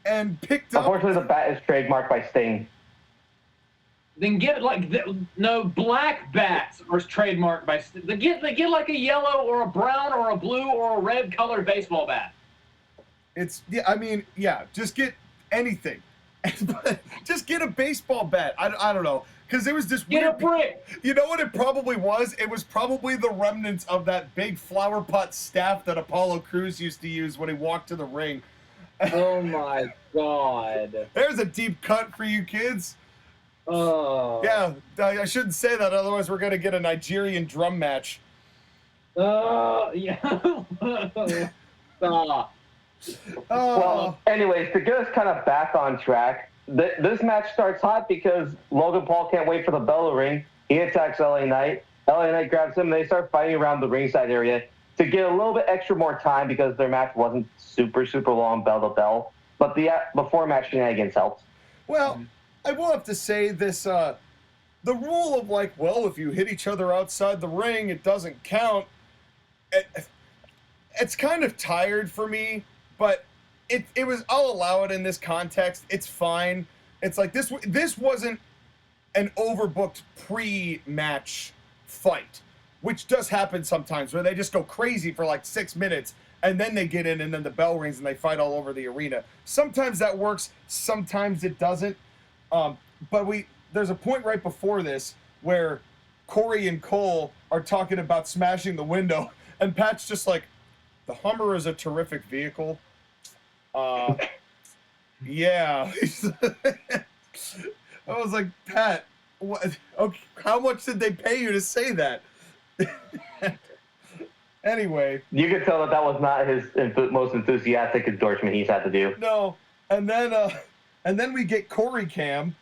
and picked up. Unfortunately, the bat is trademarked by Sting. Then get like black bats are trademarked by Sting. They get like a yellow or a brown or a blue or a red colored baseball bat. It's just get anything. Just get a baseball bat. I don't know. Because there was this weird... Get a brick! You know what it probably was? It was probably the remnants of that big flower pot staff that Apollo Crews used to use when he walked to the ring. Oh my God. There's a deep cut for you kids. Oh. Yeah, I shouldn't say that, otherwise we're going to get a Nigerian drum match. Yeah. Stop. Well, anyways, to get us kind of back on track, this match starts hot because Logan Paul can't wait for the bell to ring. He attacks LA Knight. LA Knight grabs him, and they start fighting around the ringside area to get a little bit extra more time because their match wasn't super, super long bell to bell. But the before-match shenanigans helped. Well, I will have to say this, the rule of like, well, if you hit each other outside the ring, it doesn't count. It's kind of tired for me. But it was, I'll allow it in this context. It's fine. It's like this wasn't an overbooked pre-match fight, which does happen sometimes where they just go crazy for like 6 minutes and then they get in and then the bell rings and they fight all over the arena. Sometimes that works. Sometimes it doesn't. But there's a point right before this where Corey and Cole are talking about smashing the window and Pat's just like, the Hummer is a terrific vehicle. Yeah. I was like, Pat, what? Okay, how much did they pay you to say that? Anyway. You could tell that was not his most enthusiastic endorsement he's had to do. No. And then we get Corey Cam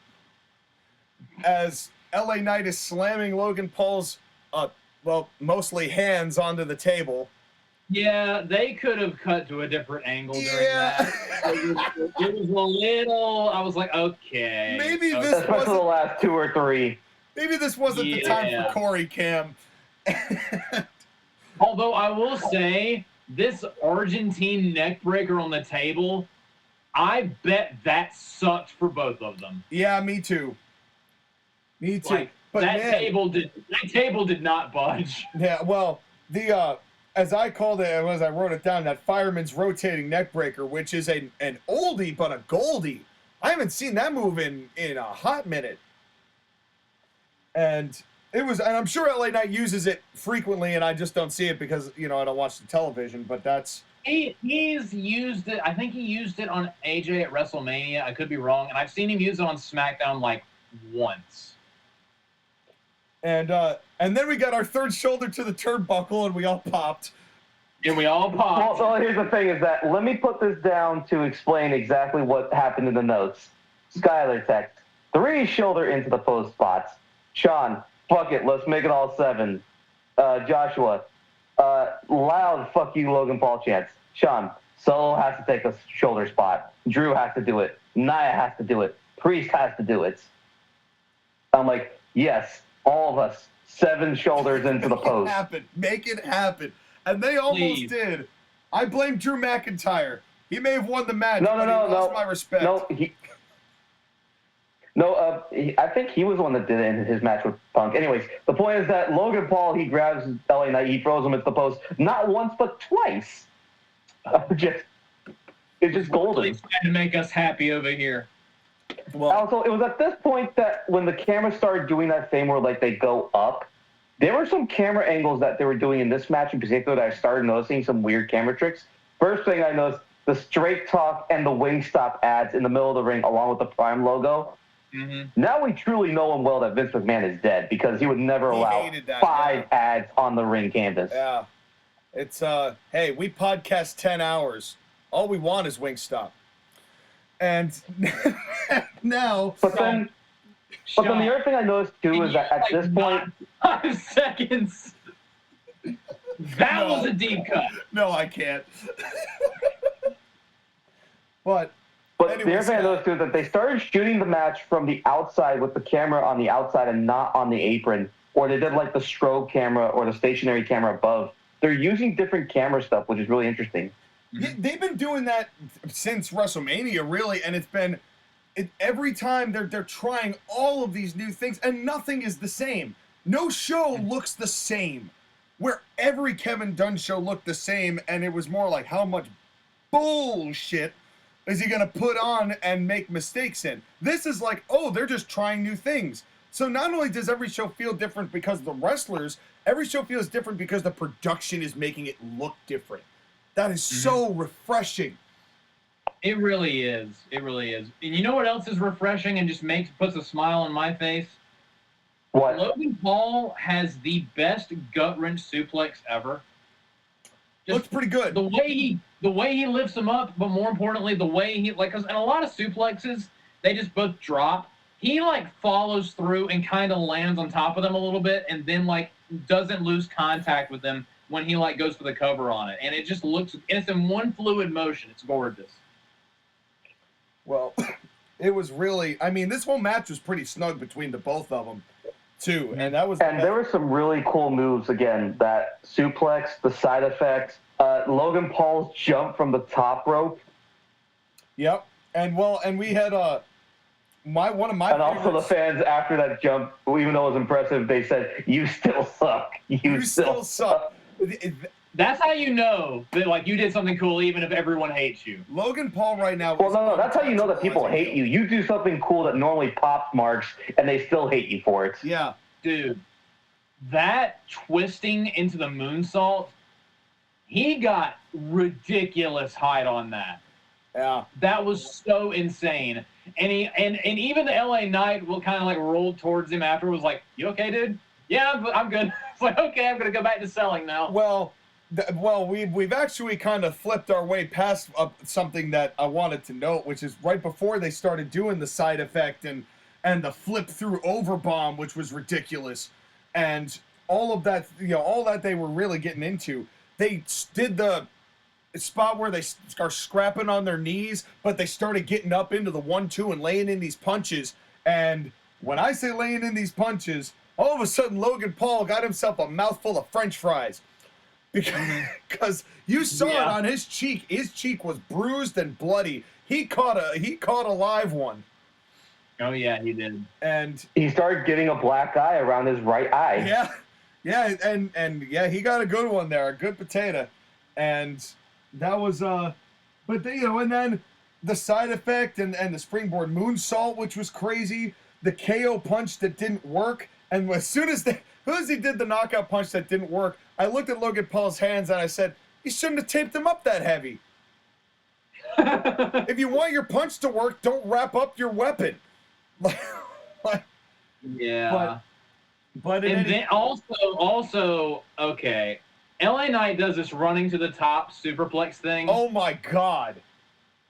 as LA Knight is slamming Logan Paul's, mostly hands onto the table. Yeah, they could have cut to a different angle during that. It was a little. I was like, okay. Maybe okay. this Especially the last 2 or 3. Maybe this wasn't the time for Corey Cam. Although I will say, this Argentine neckbreaker on the table, I bet that sucked for both of them. Yeah, me too. Me too. Like, but that man, table did not budge. Yeah, well, the as I called it, as I wrote it down, that fireman's rotating neckbreaker, which is an oldie but a goldie. I haven't seen that move in a hot minute. And I'm sure LA Knight uses it frequently, and I just don't see it because, I don't watch the television, but that's... He's used it, I think he used it on AJ at WrestleMania, I could be wrong, and I've seen him use it on SmackDown, once. And then we got our third shoulder to the turnbuckle, and we all popped. And we all popped. Well, here's the thing is that, let me put this down to explain exactly what happened in the notes. Skyler text, 3 shoulder into the post spots. Sean, fuck it, let's make it all 7. Joshua, loud fuck you Logan Paul chants. Sean, Solo has to take a shoulder spot. Drew has to do it. Nia has to do it. Priest has to do it. I'm like, yes, all of us, 7 shoulders into the post. Make it happen. And they almost did. I blame Drew McIntyre. He may have won the match, but he lost my respect. I think he was the one that did it in his match with Punk. Anyways, the point is that Logan Paul, he grabs LA Knight, he throws him into the post, not once but twice. It's just golden. He's trying to make us happy over here. Well, also, it was at this point that when the camera started doing that thing where they go up, there were some camera angles that they were doing in this match in particular that I started noticing some weird camera tricks. First thing I noticed, the Straight Talk and the Wingstop ads in the middle of the ring along with the Prime logo. Mm-hmm. Now we truly know him well that Vince McMahon is dead because he would never allow 5 ads on the ring canvas. Yeah. It's, hey, we podcast 10 hours. All we want is Wingstop. And now... But then the other thing I noticed, too, is that at this point... 5 seconds! That was a deep cut. No, I can't. But anyways, the other thing I noticed, too, is that they started shooting the match from the outside with the camera on the outside and not on the apron. Or they did, the strobe camera or the stationary camera above. They're using different camera stuff, which is really interesting. Yeah, they've been doing that since WrestleMania, really, and it's been every time they're trying all of these new things, and nothing is the same. No show looks the same. Where every Kevin Dunn show looked the same, and it was more like how much bullshit is he gonna put on and make mistakes in? This is like, they're just trying new things. So not only does every show feel different because of the wrestlers, every show feels different because the production is making it look different. That is so refreshing. It really is. It really is. And you know what else is refreshing and just puts a smile on my face? What? Logan Paul has the best gut wrench suplex ever. Looks pretty good. The way he lifts him up, but more importantly, the way he cause in a lot of suplexes, they just both drop. He follows through and kind of lands on top of them a little bit, and then doesn't lose contact with them when he goes for the cover on it, and it just looks. It's in one fluid motion. It's gorgeous. Well, it was really. I mean, this whole match was pretty snug between the both of them, too, and that was. And there were some really cool moves again. That suplex, the side effects, Logan Paul's jump from the top rope. Yep, and we had one of my and also the fans after that jump, even though it was impressive, they said, "You still suck. You still suck." That's how you know that you did something cool, even if everyone hates you. Logan Paul right now. Well, no, that's how you know that people hate you. You do something cool that normally pops marks, and they still hate you for it. Yeah, dude, that twisting into the moonsault, he got ridiculous height on that. Yeah. That was so insane. And even the LA Knight will kind of like rolled towards him after, was like, "You okay, dude?" "Yeah, I'm good." It's like, okay, I'm gonna go back to selling now. Well, we've actually kind of flipped our way past something that I wanted to note, which is right before they started doing the side effect and the flip through overbomb, which was ridiculous, and all of that, all that they were really getting into. They did the spot where they are scrapping on their knees, but they started getting up into the 1-2 and laying in these punches. And when I say laying in these punches, all of a sudden Logan Paul got himself a mouthful of French fries. Because you saw it on his cheek. His cheek was bruised and bloody. He caught a live one. Oh yeah, he did. And he started getting a black eye around his right eye. Yeah, and he got a good one there, a good potato. And that was but they, and then the side effect and the springboard moonsault, which was crazy, the KO punch that didn't work, and as soon as he did the knockout punch that didn't work, I looked at Logan Paul's hands and I said, "You shouldn't have taped them up that heavy. If you want your punch to work, don't wrap up your weapon." Yeah. But and then also, okay, LA Knight does this running to the top superplex thing. Oh my God.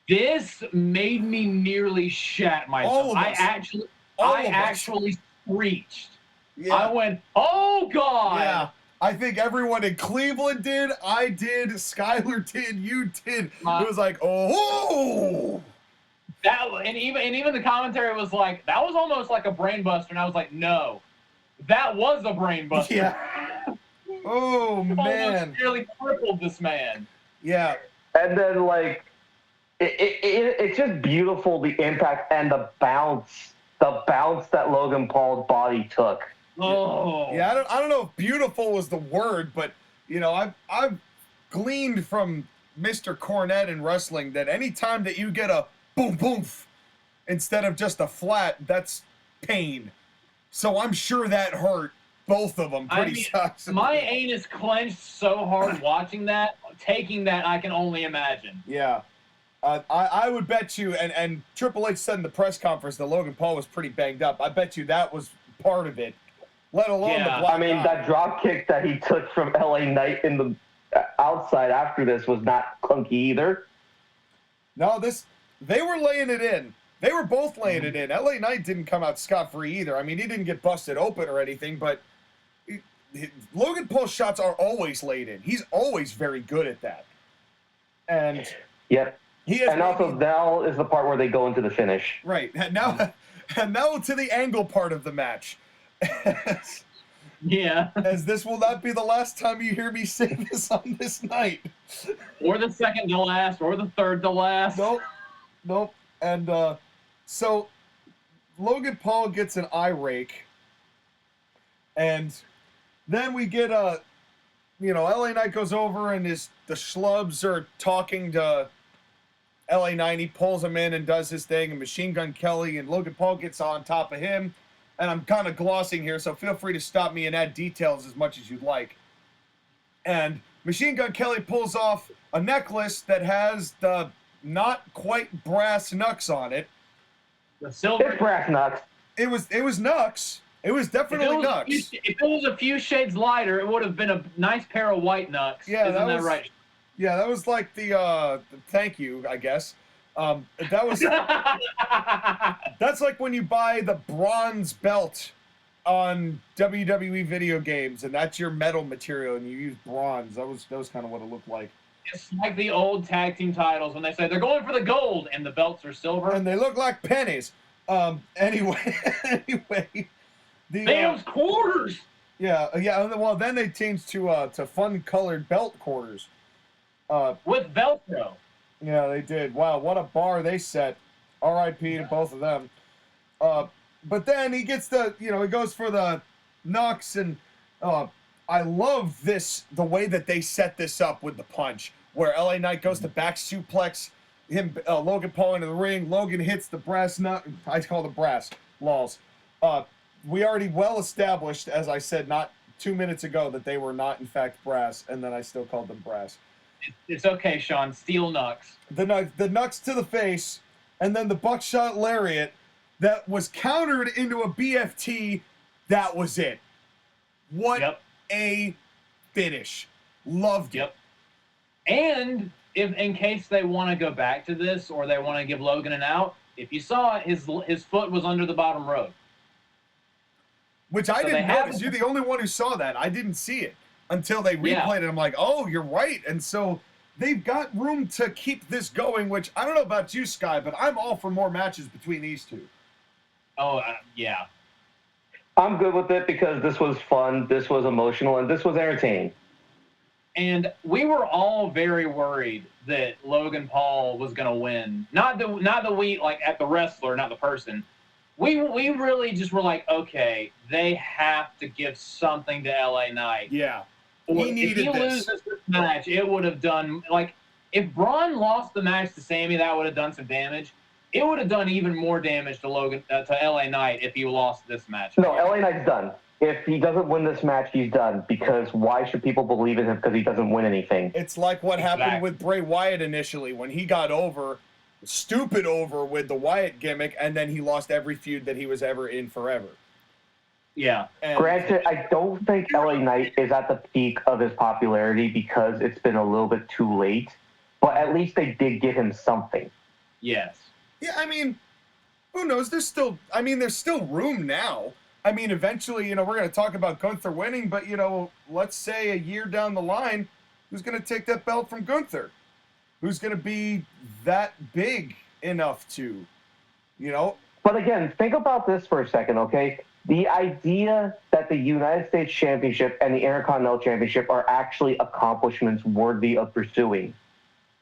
This made me nearly shat myself. I actually screeched. Yeah. I went, "Oh God." Yeah. I think everyone in Cleveland did. I did. Skyler did. You did. It was like, oh. And even the commentary was like, that was almost like a brain buster, and I was like, no, that was a brain buster. Yeah. Oh man. Almost nearly crippled this man. Yeah. And then like, it's just beautiful, the impact and the bounce that Logan Paul's body took. Oh. Yeah, I don't know if beautiful was the word, but I've gleaned from Mr. Cornette in wrestling that any time that you get a boom boom instead of just a flat, that's pain. So I'm sure that hurt both of them pretty much. My anus clenched so hard watching that. Taking that, I can only imagine. Yeah. I would bet you, and Triple H said in the press conference that Logan Paul was pretty banged up. I bet you that was part of it, let alone the black eye. That drop kick that he took from LA Knight in the outside after this was not clunky either. No, they were laying it in. They were both laying it in. LA Knight didn't come out scot-free either. I mean, he didn't get busted open or anything, but Logan Paul's shots are always laid in. He's always very good at that. And yep. Also, now is the part where they go into the finish. Right. And now to the angle part of the match. Yeah. As this will not be the last time you hear me say this on this night. Or the second to last, or the third to last. Nope. And so Logan Paul gets an eye rake. And then we get LA Knight goes over and the schlubs are talking to LA Knight. He pulls him in and does his thing, and Machine Gun Kelly and Logan Paul gets on top of him. And I'm kind of glossing here, so feel free to stop me and add details as much as you'd like. And Machine Gun Kelly pulls off a necklace that has the not quite brass Knux on it. The silver. It's brass Knux. It was Knux. It was definitely Knux. If it was a few shades lighter, it would have been a nice pair of white Knux. Yeah, Isn't that right? Yeah, that was like the thank you, I guess. That was that's like when you buy the bronze belt on WWE video games, and that's your metal material, and you use bronze. That was kind of what it looked like. It's like the old tag team titles when they say they're going for the gold and the belts are silver, and they look like pennies. Anyway, those quarters. Yeah. Well, then they changed to fun-colored belt quarters. With Velcro. Yeah, they did. Wow, what a bar they set. R.I.P. to both of them. But then he gets he goes for the Knux, and I love the way that they set this up with the punch, where LA Knight goes to back suplex Logan Paul into the ring. Logan hits the brass nut. I call the brass. Lols. We already well established, as I said not 2 minutes ago, that they were not in fact brass, and then I still called them brass. It's okay, Sean. Steel Knux. The Knux to the face, and then the buckshot lariat that was countered into a BFT. That was it. What a finish. Loved it. And if in case they want to go back to this or they want to give Logan an out, if you saw it, his foot was under the bottom rope. Which I didn't notice. You're the only one who saw that. I didn't see it until they replayed it. I'm like, oh, you're right. And so they've got room to keep this going, which I don't know about you, Sky, but I'm all for more matches between these two. Oh, yeah. I'm good with it because this was fun, this was emotional, and this was entertaining. And we were all very worried that Logan Paul was going to win. Not that we, like, at the wrestler, not the person. We really just were like, okay, they have to give something to LA Knight. Yeah. If he loses this match, it would have done, like, if Braun lost the match to Sammy, that would have done some damage. It would have done even more damage to to LA Knight if he lost this match. No, LA Knight's done. If he doesn't win this match, he's done. Because why should people believe in him because he doesn't win anything? It's like what happened with Bray Wyatt initially when he got stupid over with the Wyatt gimmick, and then he lost every feud that he was ever in forever. Yeah. And granted, I don't think LA Knight is at the peak of his popularity because it's been a little bit too late. But at least they did give him something. Yes. Yeah, I mean, who knows? There's still room now. I mean, eventually, we're going to talk about Gunther winning, but, let's say a year down the line, who's going to take that belt from Gunther? Who's going to be that big enough to, But again, think about this for a second, okay? The idea that the United States Championship and the Intercontinental Championship are actually accomplishments worthy of pursuing.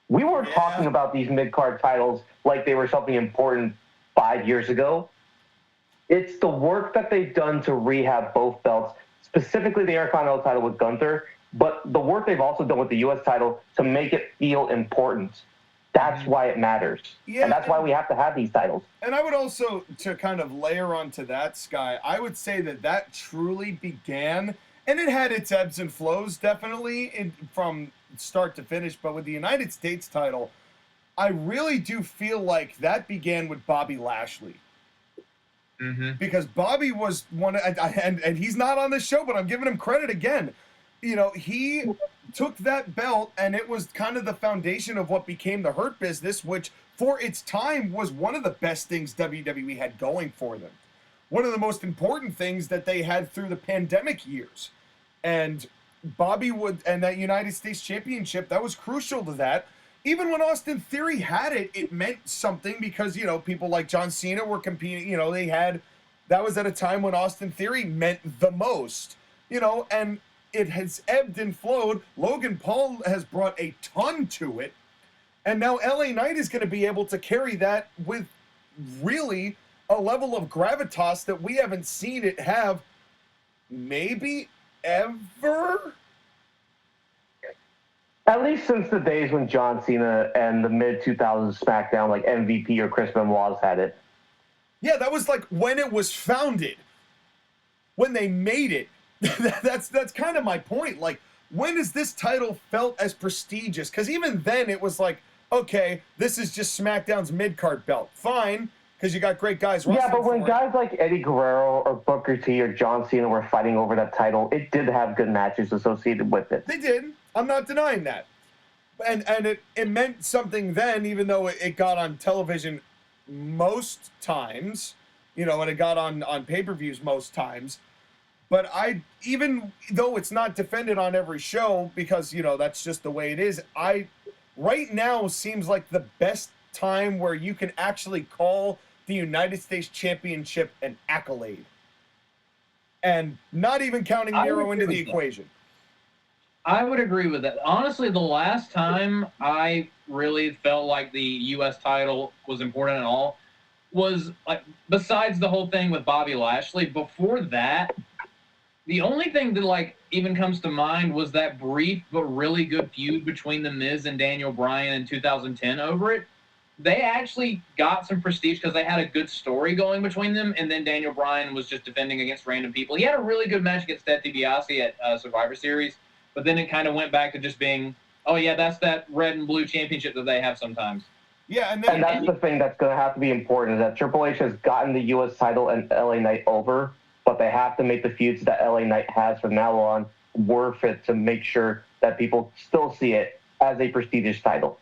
We weren't talking about these mid-card titles like they were something important 5 years ago. It's the work that they've done to rehab both belts, specifically the Intercontinental title with Gunther, but the work they've also done with the U.S. title to make it feel important. That's why it matters. Yeah, and that's why we have to have these titles. And I would also, to kind of layer onto that, Sky, I would say that truly began, and it had its ebbs and flows, definitely, from start to finish, but with the United States title, I really do feel like that began with Bobby Lashley. Mm-hmm. Because Bobby was one, and he's not on this show, but I'm giving him credit again. He took that belt, and it was kind of the foundation of what became the Hurt Business, which for its time was one of the best things WWE had going for them. One of the most important things that they had through the pandemic years. And Bobby and that United States Championship, that was crucial to that. Even when Austin Theory had it, it meant something because, people like John Cena were competing, that was at a time when Austin Theory meant the most, and it has ebbed and flowed. Logan Paul has brought a ton to it, and now LA Knight is going to be able to carry that with really a level of gravitas that we haven't seen it have maybe ever. At least since the days when John Cena and the mid-2000s SmackDown, like MVP or Chris Benoit's had it. Yeah, that was like when it was founded. When they made it. That's kind of my point. Like, when has this title felt as prestigious? Because even then it was like, okay, this is just SmackDown's mid-card belt. Fine, because you got great guys wrestling. Yeah, but when for guys like Eddie Guerrero or Booker T or John Cena were fighting over that title, it did have good matches associated with it. They did. I'm not denying that. And it meant something then, even though it got on television most times, and it got on pay-per-views most times. But even though it's not defended on every show, because, that's just the way it is, right now seems like the best time where you can actually call the United States Championship an accolade. And not even counting Miro into the equation. I would agree with that. Honestly, the last time I really felt like the U.S. title was important at all was, like, besides the whole thing with Bobby Lashley, before that, the only thing that, like, even comes to mind was that brief but really good feud between The Miz and Daniel Bryan in 2010 over it. They actually got some prestige because they had a good story going between them, and then Daniel Bryan was just defending against random people. He had a really good match against Ted DiBiase at Survivor Series, but then it kind of went back to just being Oh yeah, that's that red and blue championship that they have sometimes. Yeah, and then that's the thing that's going to have to be important, is that Triple H has gotten the U.S. title and LA Knight over, but they have to make the feuds that LA Knight has from now on worth it to make sure that people still see it as a prestigious title.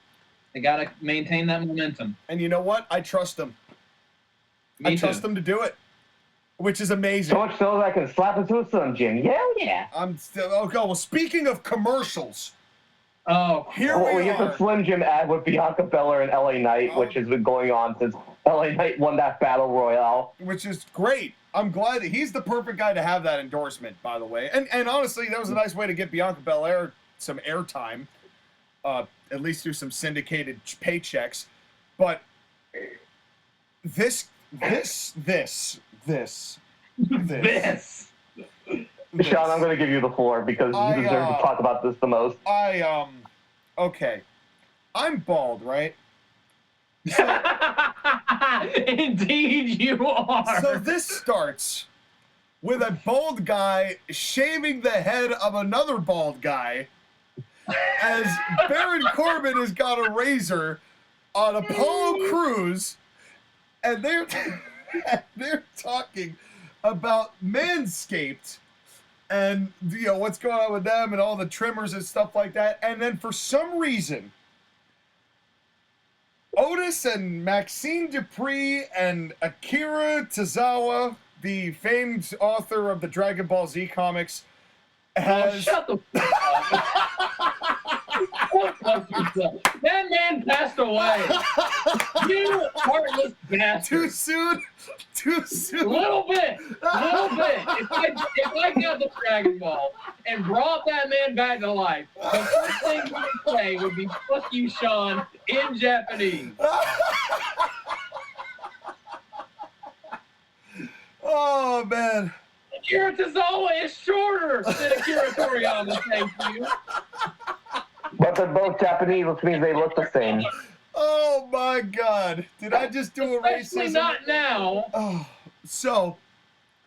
They got to maintain that momentum. And you know what? I trust them. Me I trust too. them to do it, which is amazing. So much so that I can slap into a Slim Jim. Yeah. I'm still okay. Well, speaking of commercials, Oh, here Well, we we get the are. Slim Jim ad with Bianca Belair and LA Knight, which has been going on since LA Knight won that battle royale. Which is great. I'm glad that he's the perfect guy to have that endorsement, by the way. And honestly, that was a nice way to get Bianca Belair some airtime, at least through some syndicated paychecks. But this. Sean, I'm going to give you the floor because you deserve to talk about this the most. Okay. I'm bald, right? indeed you are. So this starts with a bald guy shaving the head of another bald guy as Baron Corbin has got a razor on Apollo Crews, and they're talking about Manscaped and what's going on with them and all the trimmers and stuff like that. And then for some reason, Otis and Maxine Dupree and Akira Tozawa, the famed author of the Dragon Ball Z comics, has... Shut the fuck up. That man passed away. You heartless bastard. Too soon? Too soon? Little bit. If I got the Dragon Ball and brought that man back to life, the first thing you would say would be "fuck you, Sean" in Japanese. Oh, man. Akira Tozawa is shorter than Akira Toriyama, thank you. But they're both Japanese, which means they look the same. Oh, my God. Did I just do a Especially racism? not now. Oh, so...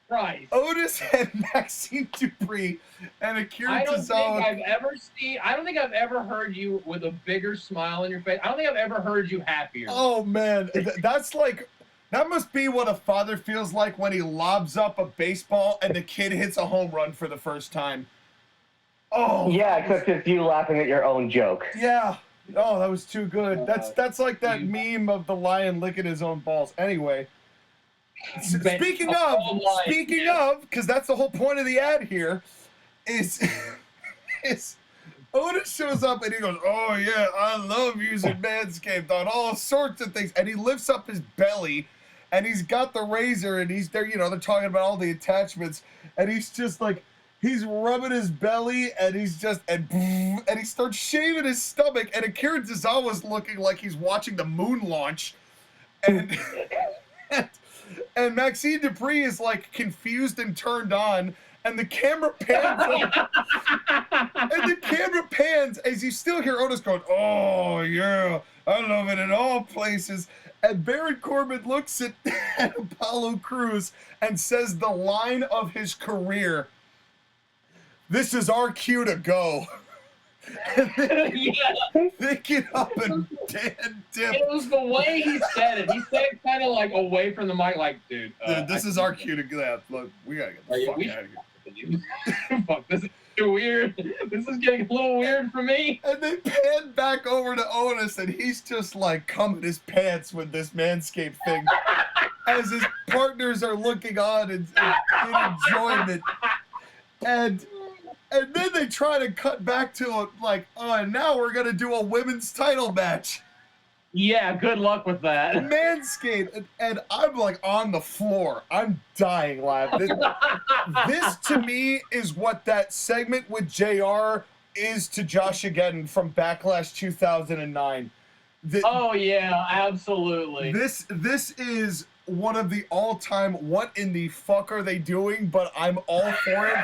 Christ. Otis and Maxine Dupree and Akira I don't Tozawa. think I've ever heard you with a bigger smile on your face. I don't think I've ever heard you happier. Oh, man. That's like... That must be what a father feels like when he lobs up a baseball and the kid hits a home run for the first time. Oh. Yeah, except it's you laughing at your own joke. Yeah. Oh, that was too good. That's like that meme of the lion licking his own balls. Anyway. Speaking of, because that's the whole point of the ad here, is Otis shows up and he goes, "Oh yeah, I love using Manscaped on all sorts of things," and he lifts up his belly, and he's got the razor, and he's there. They're talking about all the attachments, and he's just like, he's rubbing his belly, and he's just and he starts shaving his stomach, and Akira Tozawa's looking like he's watching the moon launch, and. And Maxine Dupree is like confused and turned on, and the camera pans, as you still hear Otis going, "Oh yeah, I love it in all places." And Baron Corbin looks at Apollo Crews and says the line of his career, "This is our cue to go." They get up and dip. It was the way he said it. He said it kind of like away from the mic, like, dude, this is our cue to go. Look, we gotta get the fuck out of here. Fuck, this is too weird. This is getting a little weird for me. And they pan back over to Otis, and he's just like coming his pants with this Manscaped thing as his partners are looking on in enjoyment. And then they try to cut back to it like, "Oh, now we're going to do a women's title match." Yeah, good luck with that. Manscaped. And I'm like on the floor. I'm dying laughing. This to me is what that segment with JR is to JoshAgeddon from Backlash 2009. Oh, yeah, absolutely. This is one of the all-time, what in the fuck are they doing? But I'm all for it.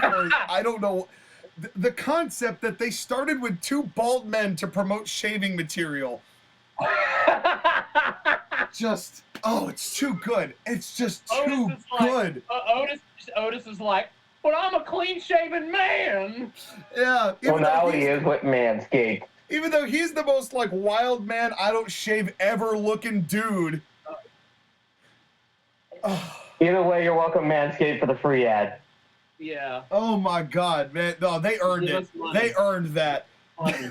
I don't know. The concept that they started with two bald men to promote shaving material. Just, it's too good. It's just too good. Otis is like, "But I'm a clean-shaven man." Yeah. Well, now he is with Manscaped. Even though he's the most like wild man, I don't shave ever looking dude. Either way, you're welcome, Manscaped, for the free ad. Yeah. Oh my God, man! No, they earned Give it. us money. They earned that. Funny.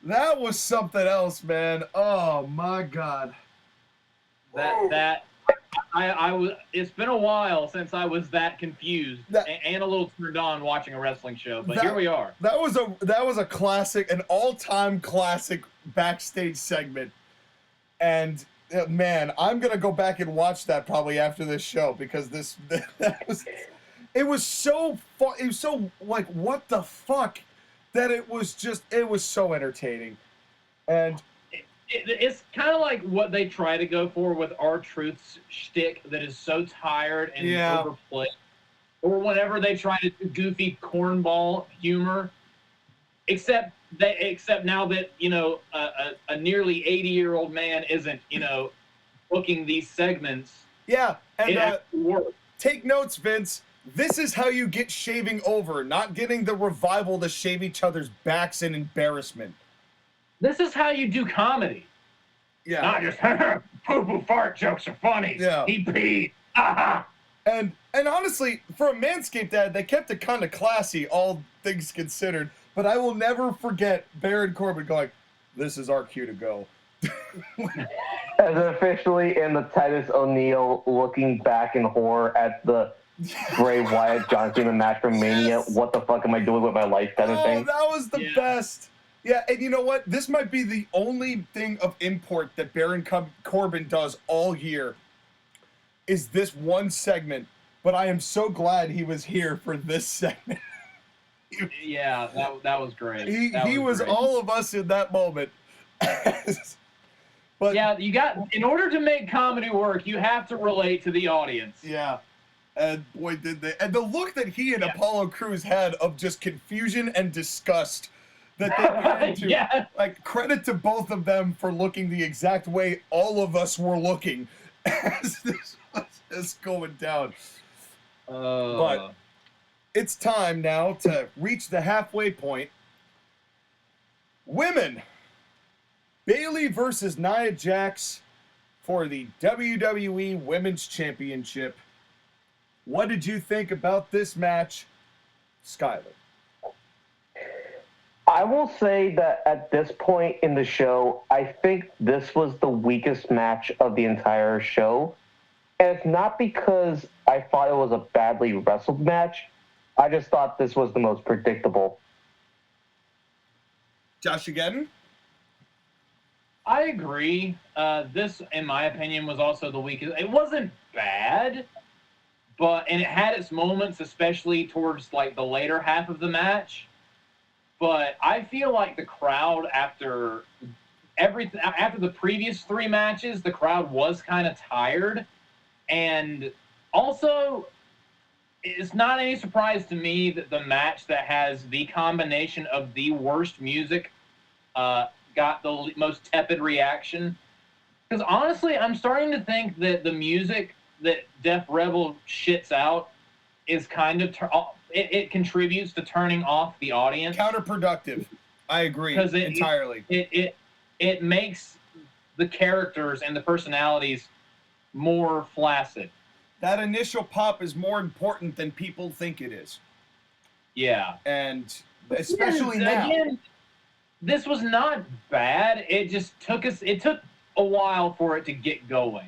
That was something else, man. Oh my God. I was. It's been a while since I was that confused and a little turned on watching a wrestling show, but here we are. That was a classic, an all-time classic backstage segment, and man, I'm gonna go back and watch that probably after this show because it was so fun. It was so like what the fuck that it was so entertaining, and. It's kind of like what they try to go for with R-Truth's shtick that is so tired and overplayed. Or whenever they try to do goofy cornball humor. Except now that, a nearly 80-year-old man isn't, booking these segments. Yeah, and it actually works. Take notes, Vince. This is how you get shaving over, not getting the revival to shave each other's backs in embarrassment. This is how you do comedy. Yeah. Not just poo-poo fart jokes are funny. Yeah. He peed. Ah. And honestly, for a Manscaped ad, they kept it kind of classy, all things considered. But I will never forget Baron Corbin going, "This is our cue to go." As officially in the Titus O'Neil looking back in horror at the Bray Wyatt John Cena match from Mania. Yes. What the fuck am I doing with my life kind of thing? That was the best. Yeah, and you know what? This might be the only thing of import that Baron Corbin does all year is this one segment, but I am so glad he was here for this segment. Yeah, that was great. He was great. all of us in that moment. But yeah, in order to make comedy work, you have to relate to the audience. Yeah. And boy, did they. And the look that he and Apollo Crews had of just confusion and disgust that they had to, like, credit to both of them for looking the exact way all of us were looking as this was going down. But it's time now to reach the halfway point. Women. Bayley versus Nia Jax for the WWE Women's Championship. What did you think about this match, Skyler? I will say that at this point in the show, I think this was the weakest match of the entire show. And it's not because I thought it was a badly wrestled match. I just thought this was the most predictable. JoshAgeddon? I agree. This, in my opinion, was also the weakest. It wasn't bad, and it had its moments, especially towards like the later half of the match. But I feel like the crowd after the previous three matches, the crowd was kind of tired. And also, it's not any surprise to me that the match that has the combination of the worst music got the most tepid reaction. Because honestly, I'm starting to think that the music that Def Rebel shits out is kind of it contributes to turning off the audience. Counterproductive. I agree entirely. It makes the characters and the personalities more flaccid. That initial pop is more important than people think it is. Yeah. And especially now. Again, this was not bad. It just took a while for it to get going.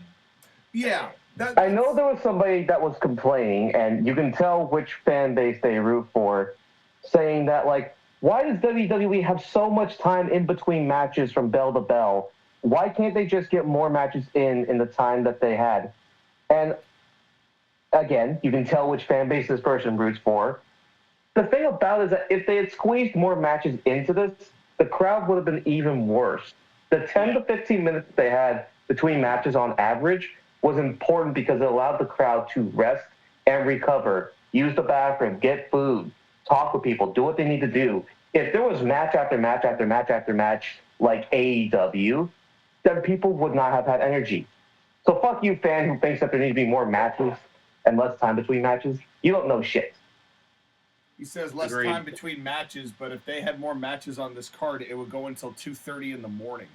Yeah. I know there was somebody that was complaining, and you can tell which fan base they root for, saying that, like, why does WWE have so much time in between matches from bell to bell? Why can't they just get more matches in the time that they had? And, again, you can tell which fan base this person roots for. The thing about it is that if they had squeezed more matches into this, the crowd would have been even worse. The 10 to 15 minutes they had between matches on average was important because it allowed the crowd to rest and recover, use the bathroom, get food, talk with people, do what they need to do. If there was match after match after match after match like AEW, then people would not have had energy. So fuck you, fan who thinks that there need to be more matches and less time between matches. You don't know shit. He says less Agreed. time between matches, but if they had more matches on this card, it would go until 2:30 in the morning.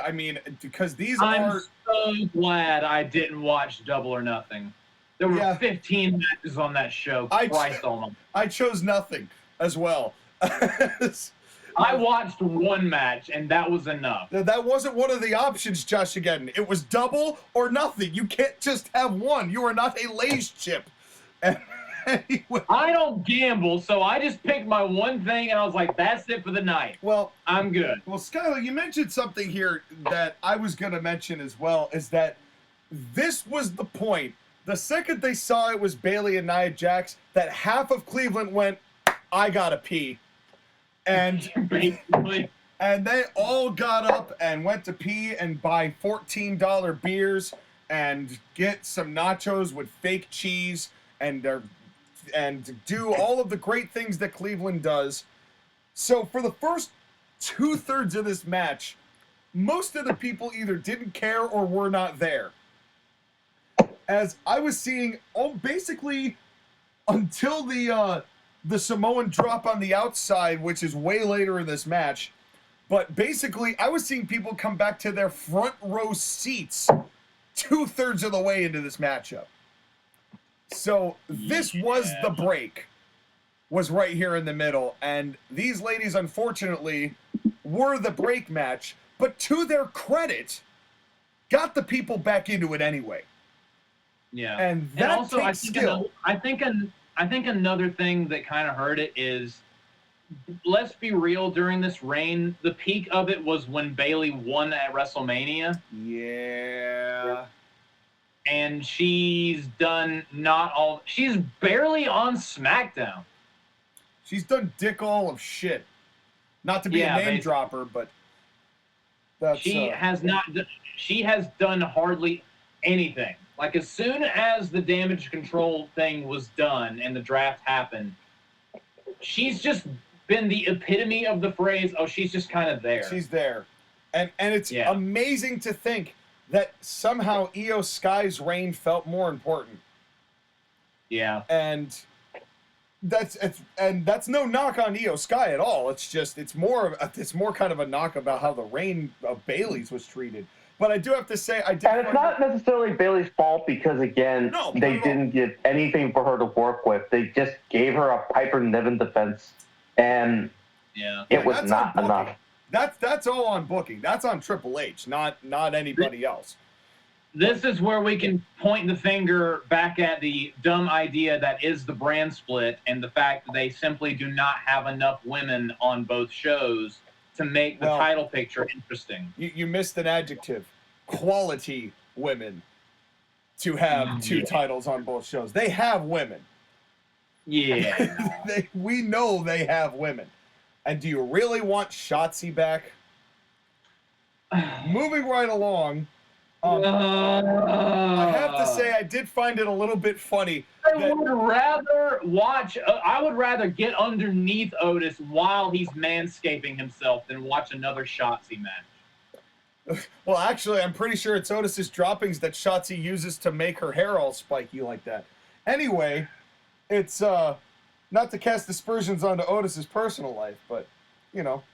I mean, because these I'm are... so glad I didn't watch Double or Nothing. There were 15 matches on that show. Christ on them. I chose nothing as well. I watched one match, and that was enough. That wasn't one of the options, JoshAgeddon. It was double or nothing. You can't just have one. You are not a Lay's chip. Anyway. I don't gamble, so I just picked my one thing, and I was like, that's it for the night. Well, I'm good. Well, Skyler, you mentioned something here that I was going to mention as well, is that this was the point. The second they saw it was Bayley and Nia Jax, that half of Cleveland went, I gotta pee. And basically, and they all got up and went to pee and buy $14 beers and get some nachos with fake cheese and do all of the great things that Cleveland does. So for the first 2/3 of this match, most of the people either didn't care or were not there. As I was seeing, basically until the Samoan drop on the outside, which is way later in this match. But basically, I was seeing people come back to their front row seats 2/3 of the way into this matchup. So this was the break, was right here in the middle. And these ladies, unfortunately, were the break match. But to their credit, got the people back into it anyway. Yeah. And that also, takes skill. I think another thing that kind of hurt it is, let's be real, during this reign, the peak of it was when Bayley won at WrestleMania. Yeah. And she's done she's barely on SmackDown. She's done dick all of shit. Not to be a name dropper, but that's, she has done hardly anything. Like, as soon as the damage control thing was done and the draft happened, she's just been the epitome of the phrase, oh, she's just kind of there. She's there. And it's amazing to think that somehow Io Sky's reign felt more important. Yeah. And that's no knock on Io Sky at all. It's more kind of a knock about how the reign of Bayley's was treated. But I do have to say, and it's not necessarily Bayley's fault because, again, they didn't get anything for her to work with. They just gave her a Piper Niven defense, and it was not enough. That's all on booking. That's on Triple H, not anybody else. This is where we can point the finger back at the dumb idea that is the brand split and the fact that they simply do not have enough women on both shows to make the title picture interesting. You missed an adjective. Quality women to have two titles on both shows. They have women. Yeah. We know they have women. And do you really want Shotzi back? Moving right along, I have to say I did find it a little bit funny. I would rather get underneath Otis while he's manscaping himself than watch another Shotzi match. Well, actually, I'm pretty sure it's Otis's droppings that Shotzi uses to make her hair all spiky like that. Anyway, it's not to cast aspersions onto Otis's personal life, but you know.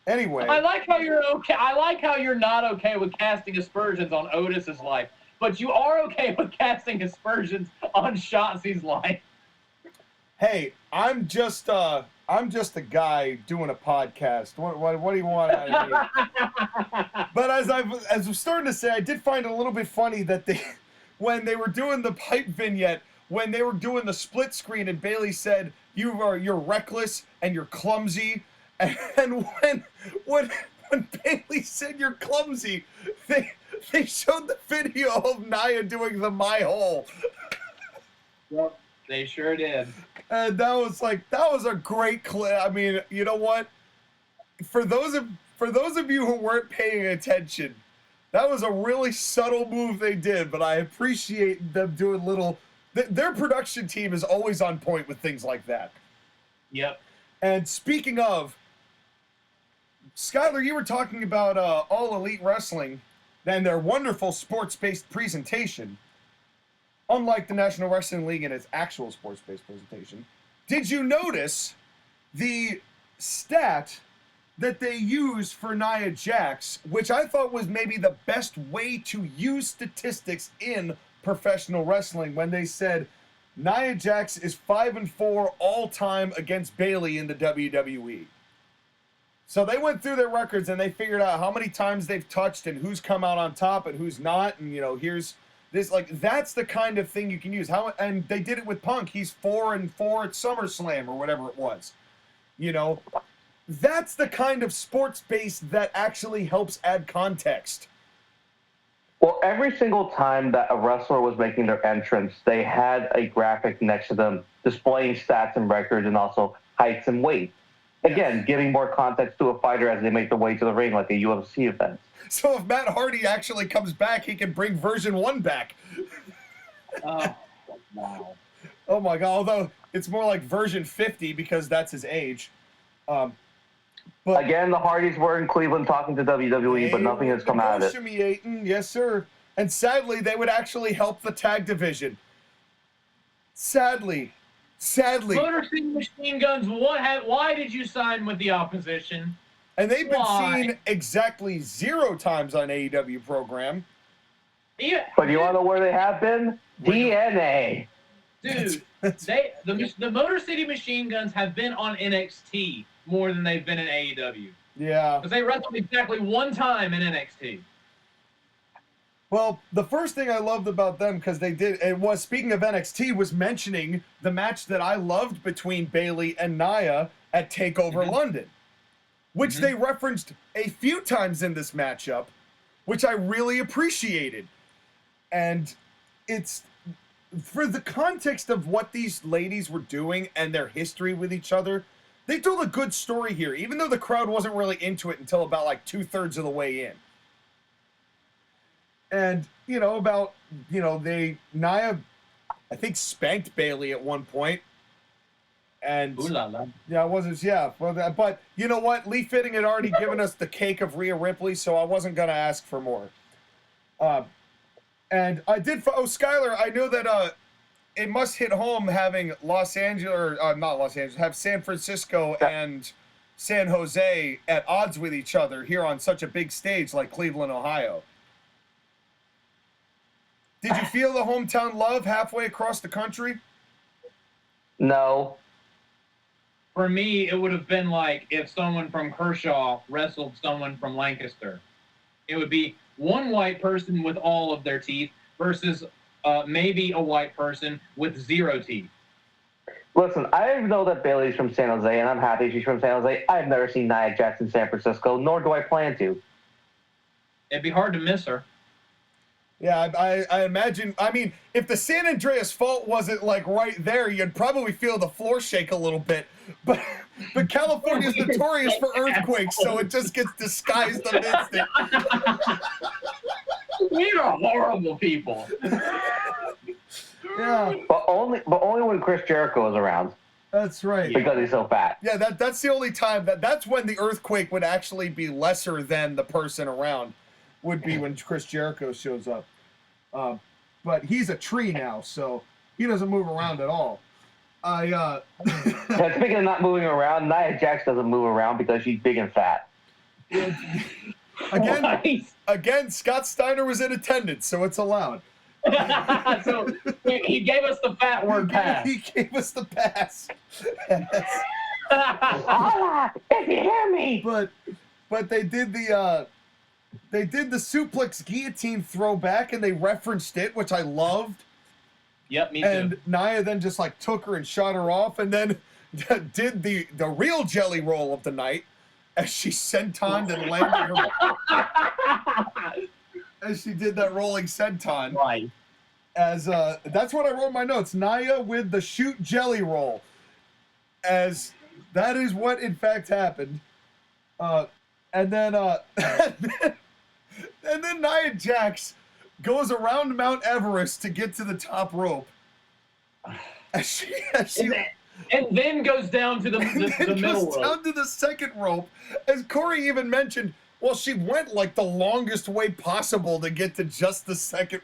Anyway, I like how you're okay. I like how you're not okay with casting aspersions on Otis's life, but you are okay with casting aspersions on Shotzi's life. Hey, I'm just a guy doing a podcast. What do you want out of me? But as I'm starting to say, I did find it a little bit funny that when they were doing the pipe vignette, when they were doing the split screen, and Bayley said, "You're reckless and you're clumsy," and when Bayley said you're clumsy, they showed the video of Nia doing the my hole. Yep, they sure did. And that was a great clip. I mean, you know what? For those of you who weren't paying attention, that was a really subtle move they did, but I appreciate them doing little. Their production team is always on point with things like that. Yep. And speaking of, Skyler, you were talking about All Elite Wrestling and their wonderful sports-based presentation. unlike the National Wrestling League in its actual sports-based presentation, did you notice the stat that they used for Nia Jax, which I thought was maybe the best way to use statistics in professional wrestling, when they said Nia Jax is 5-4 all-time against Bayley in the WWE. So they went through their records and they figured out how many times they've touched and who's come out on top and who's not, and here's this, like, that's the kind of thing you can use. And they did it with Punk. He's 4-4 at SummerSlam or whatever it was. That's the kind of sports base that actually helps add context. Well, every single time that a wrestler was making their entrance, they had a graphic next to them displaying stats and records and also heights and weight. Again, giving more context to a fighter as they make their way to the ring, like a UFC event. So if Matt Hardy actually comes back, he can bring version 1 back. Wow. Oh my God, although it's more like version 50 because that's his age. But again, the Hardys were in Cleveland talking to WWE, but nothing has come out of it. Yes, sir. And sadly, they would actually help the tag division. Sadly. Motor City Machine Guns, why did you sign with the opposition? And they've been seen exactly 0 times on AEW program. Yeah. But you want to know where they have been? DNA. Dude, the Motor City Machine Guns have been on NXT more than they've been in AEW. Yeah. Because they wrestled exactly 1 time in NXT. Well, the first thing I loved about them, because they did, it was, speaking of NXT, was mentioning the match that I loved between Bayley and Nia at TakeOver London, which they referenced a few times in this matchup, which I really appreciated. And it's, for the context of what these ladies were doing and their history with each other, they told a good story here, even though the crowd wasn't really into it until about like 2/3 of the way in. And, Nia, I think, spanked Bayley at one point. And, Ooh la la. yeah, it wasn't, yeah. But you know what? Lee Fitting had already given us the cake of Rhea Ripley, so I wasn't going to ask for more. And I did, Skyler, I know that it must hit home having have San Francisco and San Jose at odds with each other here on such a big stage like Cleveland, Ohio. Did you feel the hometown love halfway across the country? No. For me, it would have been like if someone from Kershaw wrestled someone from Lancaster. It would be one white person with all of their teeth versus maybe a white person with 0 teeth. Listen, I know that Bayley's from San Jose, and I'm happy she's from San Jose. I've never seen Nia Jax in San Francisco, nor do I plan to. It'd be hard to miss her. Yeah, I imagine, I mean, if the San Andreas fault wasn't, like, right there, you'd probably feel the floor shake a little bit. But California's notorious for earthquakes, so it just gets disguised amidst it. We are horrible people. Yeah. But only when Chris Jericho is around. That's right. Because he's so fat. Yeah, that's the only time, that's when the earthquake would actually be lesser than the person around. Would be when Chris Jericho shows up. But he's a tree now, so he doesn't move around at all. Speaking of not moving around, Nia Jax doesn't move around because she's big and fat. Again, Scott Steiner was in attendance, so it's allowed. So he gave us the fat word pass. He gave us the pass. Holla, if you hear me. But they did the suplex guillotine throwback, and they referenced it, which I loved. Yep, me too. And Nia then just like took her and shot her off, and then did the real jelly roll of the night as she sentoned and landed her. As she did that rolling senton. Right. As that's what I wrote in my notes. Nia with the shoot jelly roll. As that is what in fact happened. And then Nia Jax goes around Mount Everest to get to the top rope. And then goes down to the middle rope. Down to the second rope. As Corey even mentioned, well, she went like the longest way possible to get to just the second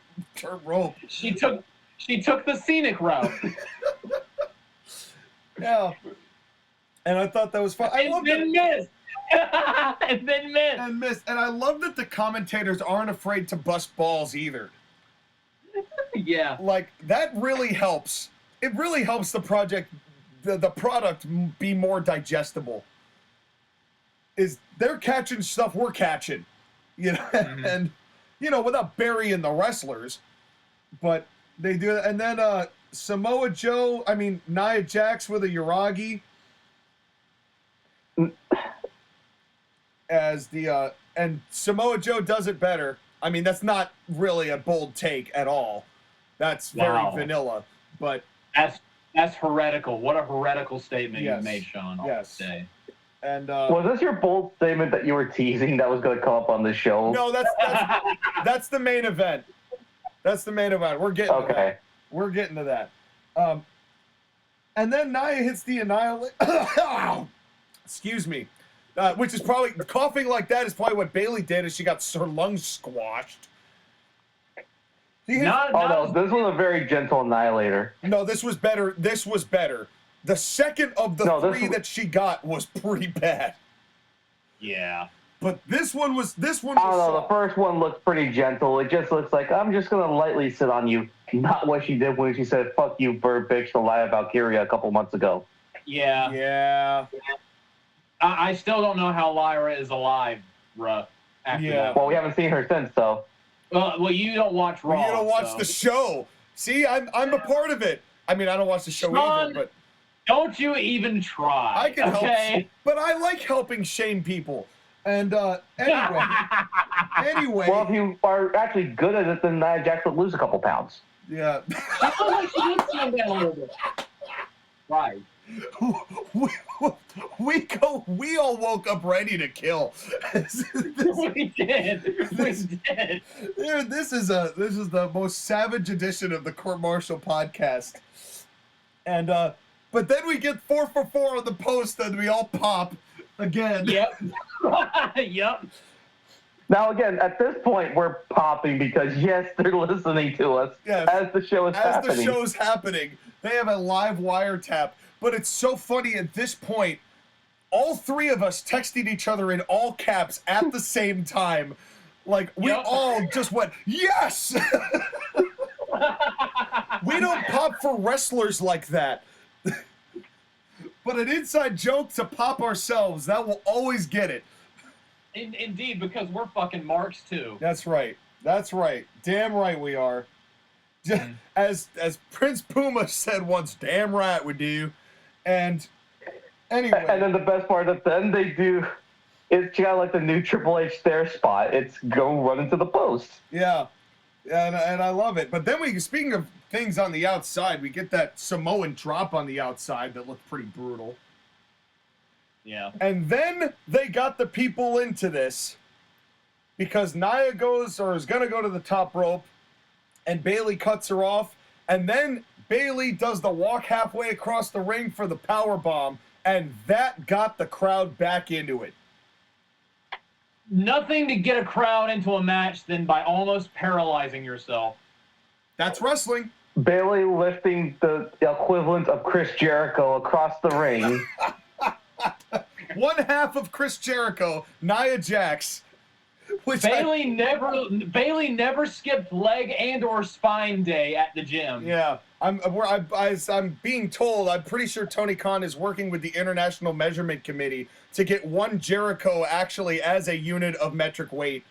rope. She took She took the scenic route. Yeah. And I thought that was fun. I love and missed. And then missed. And missed. And I love that the commentators aren't afraid to bust balls either. Yeah. Like, that really helps. It really helps the product be more digestible. Is they're catching stuff we're catching, you know, and you know, without burying the wrestlers, but they do. And then Nia Jax with a Uragi as the and Samoa Joe does it better. I mean, that's not really a bold take at all. That's very vanilla, but that's heretical. What a heretical statement yes, you made, Sean. Yes. Today. And was this your bold statement that you were teasing that was going to come up on the show? No, that's the main event. That's the main event. We're getting to that. We're getting to that. And then Nia hits the annihilate. Excuse me. Which is probably coughing like that is probably what Bayley did, as she got her lungs squashed. No, this was a very gentle annihilator. No, this was better. This was better. The second of the three that she got was pretty bad. Yeah. But this one was. I don't know. The first one looks pretty gentle. It just looks like I'm just gonna lightly sit on you. Not what she did when she said "fuck you, bird bitch" to Laya Valkyria a couple months ago. Yeah. Yeah. I still don't know how Lyra is alive, Ruh. Yeah. Well, we haven't seen her since, though. Well, you don't watch Raw. You don't watch the show. See, I'm a part of it. I mean, I don't watch the show either, but don't you even try. I can help, but I like helping shame people. And anyway. Well, if you are actually good at it, then Nia Jax would lose a couple pounds. Yeah. I feel like she did stand down a little bit. Right. We all woke up ready to kill. We did. Dude, this is the most savage edition of the Court Martial podcast. And but then we get 4 for 4 on the post and we all pop again. Yep. Yep. Now again, at this point we're popping because yes, they're listening to us as the show is happening. As the show's happening. They have a live wiretap. But it's so funny at this point, all three of us texted each other in all caps at the same time. Like, we all just went, yes! We don't pop for wrestlers like that. But an inside joke to pop ourselves, that will always get it. Indeed, because we're fucking marks too. That's right. That's right. Damn right we are. As Prince Puma said once, damn right we do. And anyway. And then the best part at the end they do, it's kind of like the new Triple H stare spot. It's go run into the post. Yeah. And I love it. But then speaking of things on the outside, we get that Samoan drop on the outside that looked pretty brutal. Yeah. And then they got the people into this because Nia is going to go to the top rope and Bayley cuts her off. And then Bayley does the walk halfway across the ring for the power bomb, and that got the crowd back into it. Nothing to get a crowd into a match than by almost paralyzing yourself. That's wrestling. Bayley lifting the equivalent of Chris Jericho across the ring. One half of Chris Jericho, Nia Jax. Bayley never skipped leg and or spine day at the gym. Yeah. I'm being told, I'm pretty sure Tony Khan is working with the International Measurement Committee to get one Jericho actually as a unit of metric weight.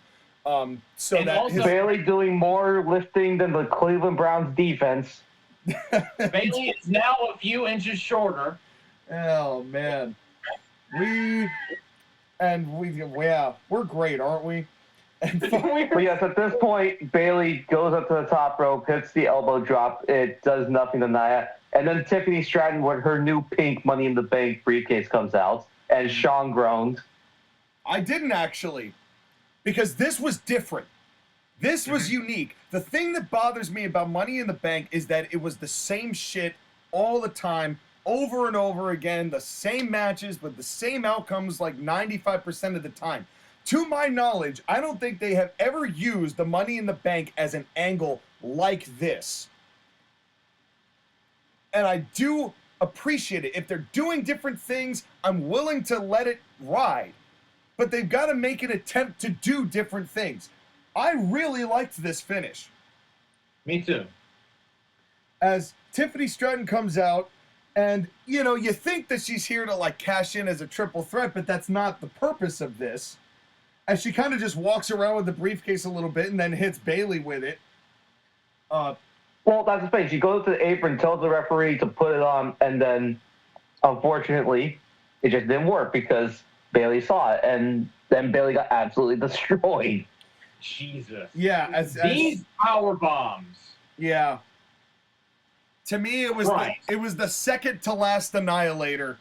Bayley doing more lifting than the Cleveland Browns defense. Bayley is now a few inches shorter. Oh man. We're great, aren't we? But yes, at this point, Bayley goes up to the top rope, hits the elbow drop. It does nothing to Nia. And then Tiffany Stratton with her new pink Money in the Bank briefcase comes out, and Sean groaned. I didn't actually, because this was different. This was unique. The thing that bothers me about Money in the Bank is that it was the same shit all the time, over and over again, the same matches with the same outcomes like 95% of the time. To my knowledge, I don't think they have ever used the Money in the Bank as an angle like this. And I do appreciate it. If they're doing different things, I'm willing to let it ride. But they've got to make an attempt to do different things. I really liked this finish. Me too. As Tiffany Stratton comes out, and, you know, you think that she's here to, like, cash in as a triple threat, but that's not the purpose of this. As she kind of just walks around with the briefcase a little bit and then hits Bayley with it. Well, that's the thing. She goes to the apron, tells the referee to put it on, and then, unfortunately, it just didn't work because Bayley saw it, and then Bayley got absolutely destroyed. Jesus. Yeah. These power bombs. Yeah. To me, it was the second to last Annihilator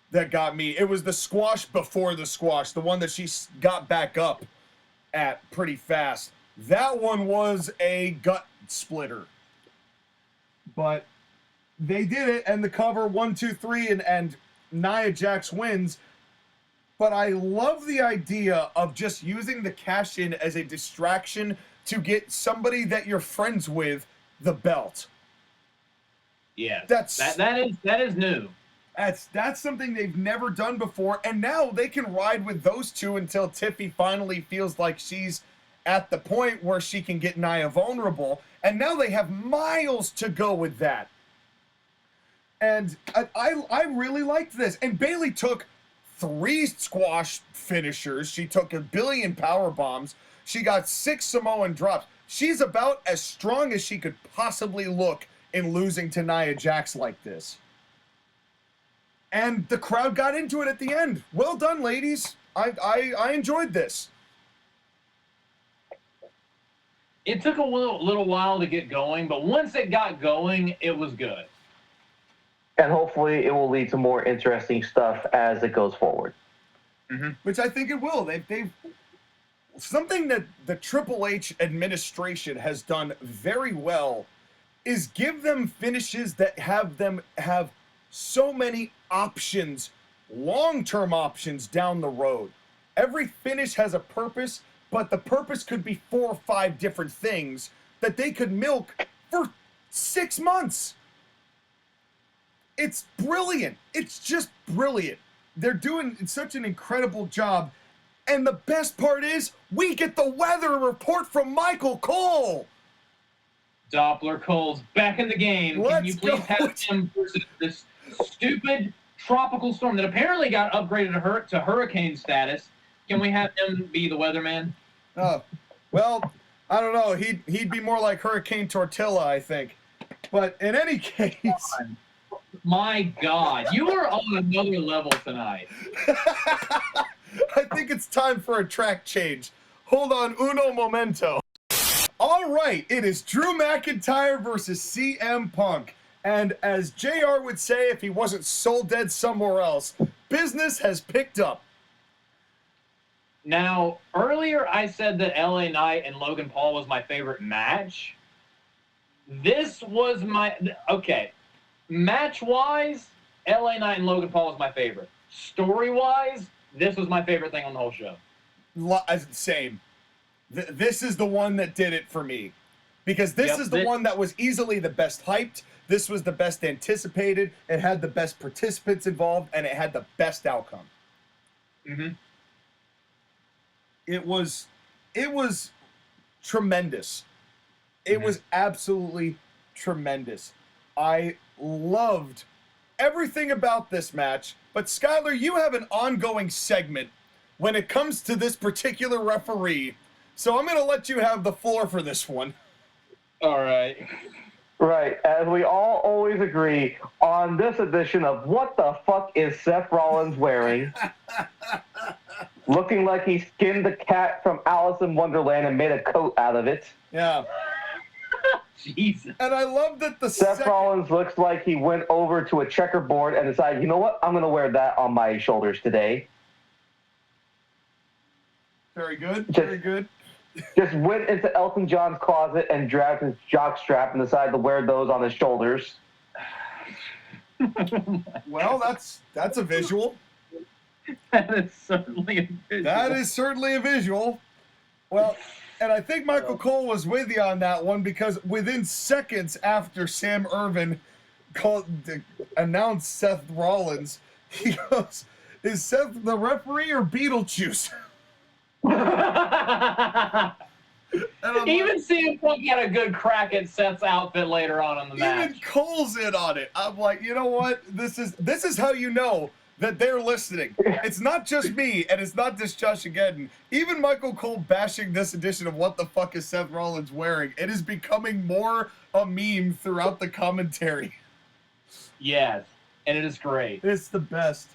that got me. It was the squash before the squash, the one that she got back up at pretty fast. That one was a gut splitter. But they did it, and the cover 1, 2, 3, and Nia Jax wins. But I love the idea of just using the cash-in as a distraction to get somebody that you're friends with the belt. Yeah, that is new. That's something they've never done before, and now they can ride with those two until Tiffy finally feels like she's at the point where she can get Nia vulnerable, and now they have miles to go with that. And I really liked this. And Bayley took 3 squash finishers. She took 1 billion power bombs. She got 6 Samoan drops. She's about as strong as she could possibly look in losing to Nia Jax like this. And the crowd got into it at the end. Well done, ladies. I enjoyed this. It took a little while to get going, but once it got going, it was good. And hopefully it will lead to more interesting stuff as it goes forward. Mm-hmm. Which I think it will. They've something that the Triple H administration has done very well is give them finishes that have them have so many options, long-term options down the road. Every finish has a purpose, but the purpose could be 4 or 5 different things that they could milk for 6 months. It's brilliant. It's just brilliant. They're doing such an incredible job. And the best part is we get the weather report from Michael Cole. Doppler Cole's back in the game. Can you please have him versus this stupid tropical storm that apparently got upgraded to hurricane status? Can we have him be the weatherman? Well, I don't know. He'd be more like Hurricane Tortilla, I think. But in any case, my God, you are on another level tonight. I think it's time for a track change. Hold on, uno momento. All right, it is Drew McIntyre versus CM Punk. And as JR would say if he wasn't soul dead somewhere else, business has picked up. Now, earlier I said that LA Knight and Logan Paul was my favorite match. This was okay. Match-wise, LA Knight and Logan Paul was my favorite. Story-wise, this was my favorite thing on the whole show. Same. This is the one that did it for me. Because this is the one that was easily the best hyped. This was the best anticipated. It had the best participants involved, and it had the best outcome. Mm-hmm. It was tremendous. It was absolutely tremendous. I loved everything about this match. But Skyler, you have an ongoing segment when it comes to this particular referee. So I'm going to let you have the floor for this one. All right. Right. As we all always agree, on this edition of What the Fuck is Seth Rollins Wearing? Looking like he skinned the cat from Alice in Wonderland and made a coat out of it. Yeah. Jesus. And I love that Seth Rollins looks like he went over to a checkerboard and decided, you know what, I'm going to wear that on my shoulders today. Very good. Very good. Just went into Elton John's closet and grabbed his jockstrap and decided to wear those on his shoulders. Well, that's a visual. That is certainly a visual. That is certainly a visual. Well, and I think Michael Cole was with you on that one because within seconds after Sam Irvin announced Seth Rollins. He goes, "Is Seth the referee or Beetlejuice?" Even CM Punk had a good crack at Seth's outfit later on in the match. Even Cole's in on it. I'm like, you know what? This is how you know that they're listening. It's not just me, and it's not just JoshAgeddon. Even Michael Cole bashing this edition of what the fuck is Seth Rollins wearing. It is becoming more a meme throughout the commentary. Yes, and it is great. It's the best.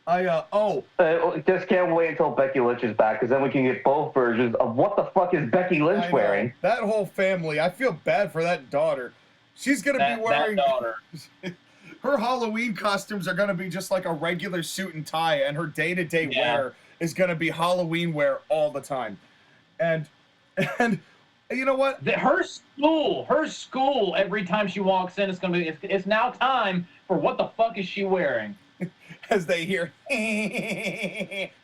Just can't wait until Becky Lynch is back, because then we can get both versions of what the fuck is Becky Lynch wearing. That whole family. I feel bad for that daughter. She's going to be wearing... That daughter. Her Halloween costumes are going to be just like a regular suit and tie, and her day-to-day wear is going to be Halloween wear all the time. And you know what? Her school, every time she walks in, it's going to be, it's now time for what the fuck is she wearing? As they hear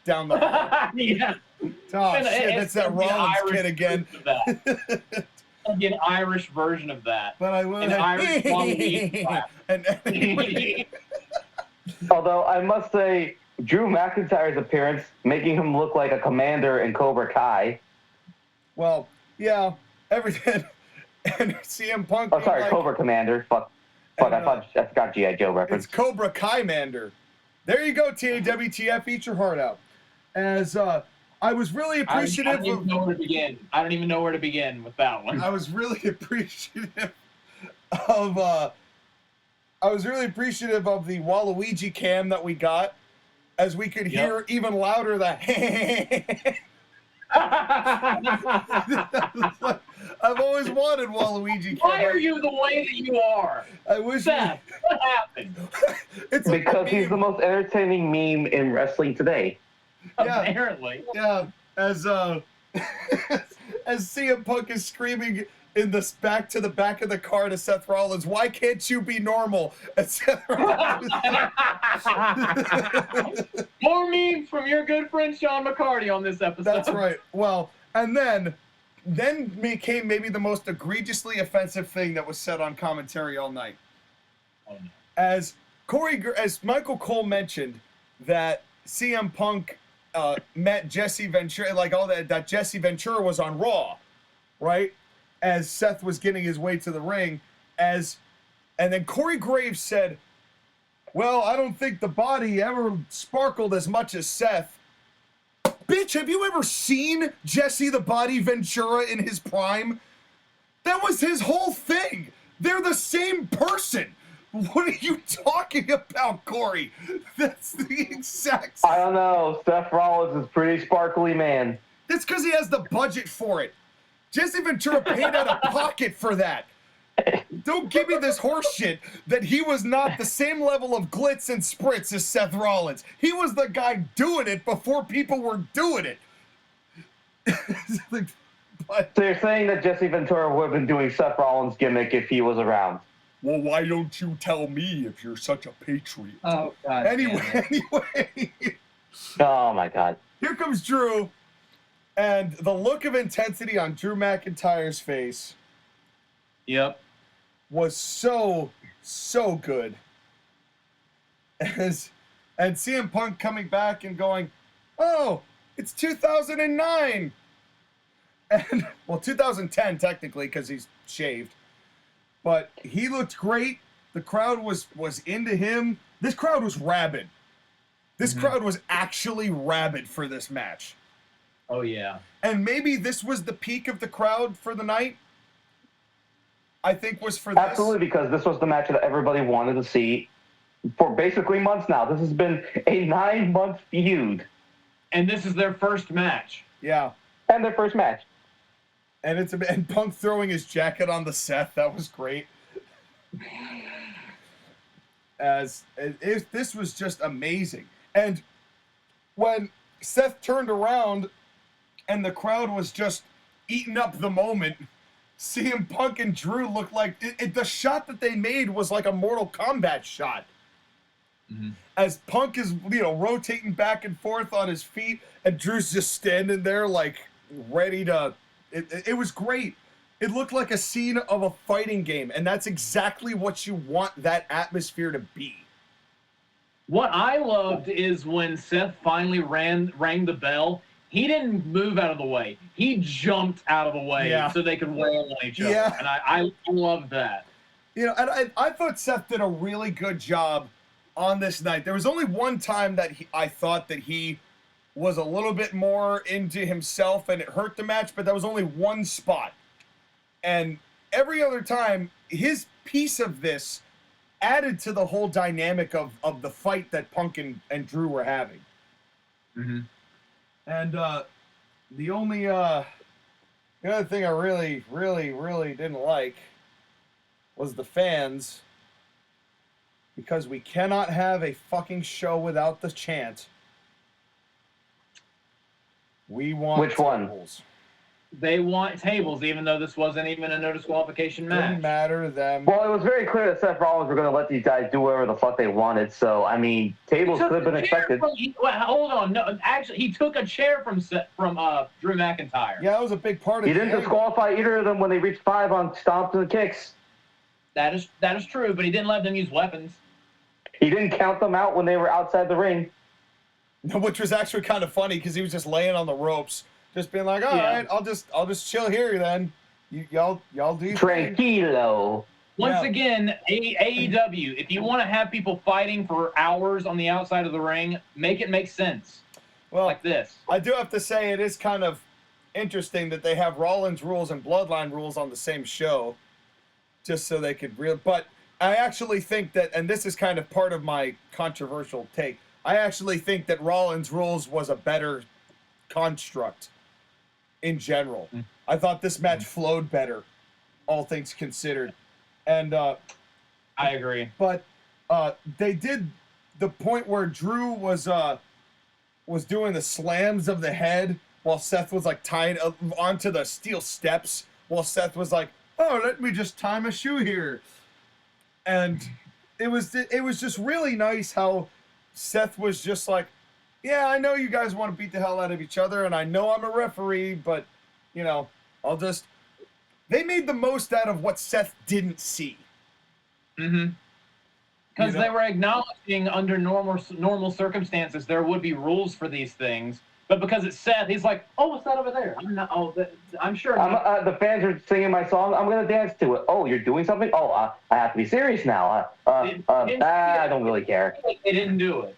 down the hall. Yeah. Oh, shit, that's that Rollins kid again. It'll be an Irish version of that. But I will. An Irish Halloween clap. Although I must say, Drew McIntyre's appearance making him look like a commander in Cobra Kai. Well, yeah, everything. And CM Punk. Oh, sorry, Cobra Commander. Fuck, I forgot G.I. Joe reference. It's Cobra Kai Mander. There you go, TAWTF. Eat your heart out. As I was really appreciative. I don't even know where to begin. I don't even know where to begin with that one. I was really appreciative of the Waluigi cam that we got, as we could hear even louder that I've always wanted Waluigi cam. Why are you the way that you are? I wish. Seth, what happened? It's because he's the most entertaining meme in wrestling today. Yeah. Apparently. Yeah, as CM Punk is screaming in the back to the back of the car to Seth Rollins, "Why can't you be normal?" And Seth Rollins. More memes from your good friend Sean McCarty on this episode. That's right. Well, and then became maybe the most egregiously offensive thing that was said on commentary all night. Oh, no. As Michael Cole mentioned that CM Punk met Jesse Ventura, like all that Jesse Ventura was on Raw, right? As Seth was getting his way to the ring, and then Corey Graves said, "Well, I don't think the body ever sparkled as much as Seth." Bitch, have you ever seen Jesse the Body Ventura in his prime? That was his whole thing. They're the same person. What are you talking about, Corey? That's the exact same. I don't know. Seth Rollins is a pretty sparkly man. That's because he has the budget for it. Jesse Ventura paid out of pocket for that. Don't give me this horse shit that he was not the same level of glitz and spritz as Seth Rollins. He was the guy doing it before people were doing it. So you're saying that Jesse Ventura would have been doing Seth Rollins' gimmick if he was around? Well, why don't you tell me if you're such a patriot? Oh, God. Anyway. Oh, my God. Here comes Drew, and the look of intensity on Drew McIntyre's face Yep. was so good. And CM Punk coming back and going, "Oh, it's 2009." And, well, 2010 technically, because he's shaved. But he looked great. The crowd was into him. This crowd was rabid. This crowd was actually rabid for this match. Oh, yeah. And maybe this was the peak of the crowd for the night. I think was for this. Absolutely, because this was the match that everybody wanted to see for basically months now. This has been a 9-month feud. And this is their first match. Yeah. And their first match. And Punk throwing his jacket on the Seth, that was great. This was just amazing. And when Seth turned around and the crowd was just eating up the moment, CM Punk and Drew looked like the shot that they made was like a Mortal Kombat shot. Mm-hmm. As Punk is, rotating back and forth on his feet, and Drew's just standing there like ready to. It was great. It looked like a scene of a fighting game, and that's exactly what you want that atmosphere to be. What I loved is when Seth finally rang the bell, he didn't move out of the way. He jumped out of the way so they could wail on each other. Yeah. And I love that. You know, and I thought Seth did a really good job on this night. There was only one time that I thought that he was a little bit more into himself and it hurt the match, but that was only one spot. And every other time, his piece of this added to the whole dynamic of the fight that Punk and Drew were having. Mm-hmm. And the other thing I really, really, really didn't like was the fans, because we cannot have a fucking show without the chant. We want Which one? tables. They want tables, even though this wasn't even a no disqualification match. Didn't matter to them. Well, it was very clear that Seth Rollins were going to let these guys do whatever the fuck they wanted. So, I mean, tables could have been expected. Hold on. No, actually, he took a chair from Drew McIntyre. Yeah, that was a big part of it. He didn't disqualify either of them when they reached 5 on stomps and kicks. That is true, but he didn't let them use weapons. He didn't count them out when they were outside the ring. Which was actually kind of funny because he was just laying on the ropes, just being like, all right, I'll just chill here then. Y'all do your thing." Tranquilo. Once again, AEW, if you want to have people fighting for hours on the outside of the ring, make it make sense. Well, like this. I do have to say it is kind of interesting that they have Rollins rules and Bloodline rules on the same show, just so they could but I actually think that, and this is kind of part of my controversial take, I actually think that Rollins rules was a better construct in general. I thought this match flowed better, all things considered. And I agree. But they did the point where Drew was doing the slams of the head while Seth was like tied onto the steel steps, while Seth was like, "Oh, let me just tie my shoe here." And it was just really nice how Seth was just like, "Yeah, I know you guys want to beat the hell out of each other, and I know I'm a referee, but, you know, I'll just..." They made the most out of what Seth didn't see. Mm-hmm. Because they were acknowledging under normal circumstances there would be rules for these things, but because it's Seth, he's like, "Oh, what's that over there? I'm sure." The fans are singing my song. I'm gonna dance to it. Oh, you're doing something? Oh, I have to be serious now. I don't really care. They didn't do it.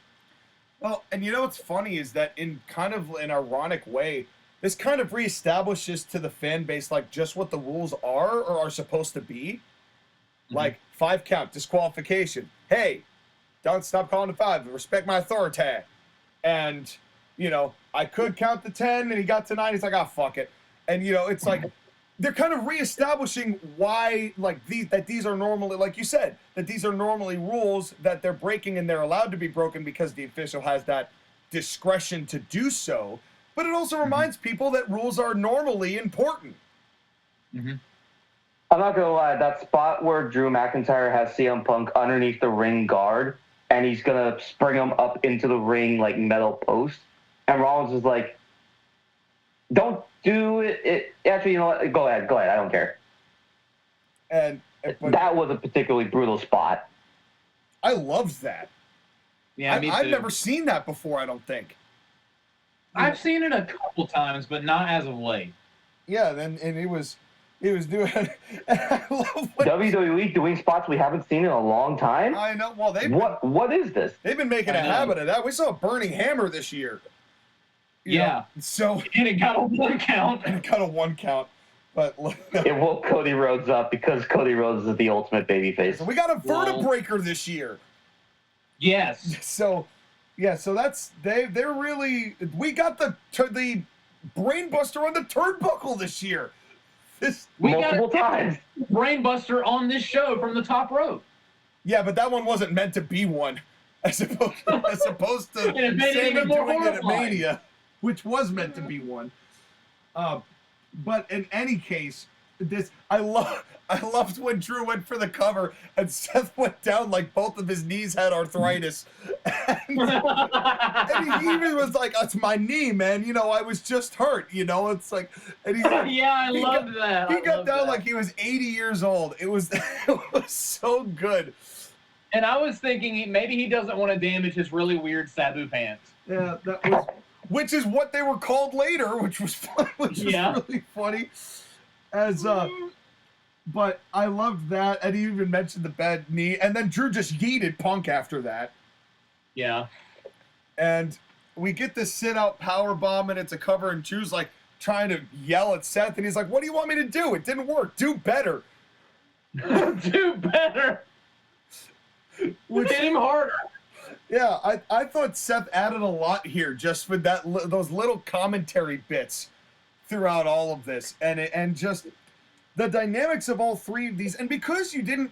Well, and you know what's funny is that in kind of an ironic way, this kind of reestablishes to the fan base like just what the rules are or are supposed to be. Mm-hmm. Like 5 count, disqualification. Hey, don't stop calling to 5. Respect my authority. And, you know, I could count to 10 and he got to 9. He's like, "Ah, fuck it." And, you know, it's like they're kind of reestablishing why, like, these are normally, like you said, that these are normally rules that they're breaking and they're allowed to be broken because the official has that discretion to do so. But it also reminds people that rules are normally important. Mm-hmm. I'm not gonna lie, that spot where Drew McIntyre has CM Punk underneath the ring guard and he's gonna spring him up into the ring like metal post, and Rollins is like, "Don't do it. Actually, you know what? Go ahead. I don't care." And that was a particularly brutal spot. I loved that. Yeah, me too. I've never seen that before, I don't think. I've seen it a couple times, but not as of late. Yeah, and he was doing. I love WWE doing spots we haven't seen in a long time. I know. Well, what is this? They've been making a habit of that. We saw Burning Hammer this year. You know? So and it got a 1 count. And it got a 1 count. But it woke Cody Rhodes up because Cody Rhodes is the ultimate babyface. So we got a vertebreaker this year. Yes. So that's they're really, we got the brainbuster on the turnbuckle this year. Multiple times. Brainbuster on this show from the top rope. Yeah, but that one wasn't meant to be one. As opposed to Sammy doing it at Mania, which was meant to be one. But in any case, I loved when Drew went for the cover and Seth went down like both of his knees had arthritis. And he even was like, "It's my knee, man. I was just hurt." It's like, and I loved that. He got down like he was 80 years old. It was so good. And I was thinking maybe he doesn't want to damage his really weird Sabu pants. Yeah, which is what they were called later, which was fun, which was really funny. But I loved that, and he even mentioned the bad knee, and then Drew just yeeted Punk after that. Yeah. And we get this sit-out power bomb, and it's a cover, and Drew's like trying to yell at Seth, and he's like, "What do you want me to do? It didn't work. Do better." Do better. Hit him harder. Yeah, I thought Seth added a lot here just with those little commentary bits throughout all of this, and just the dynamics of all three of these, and because you didn't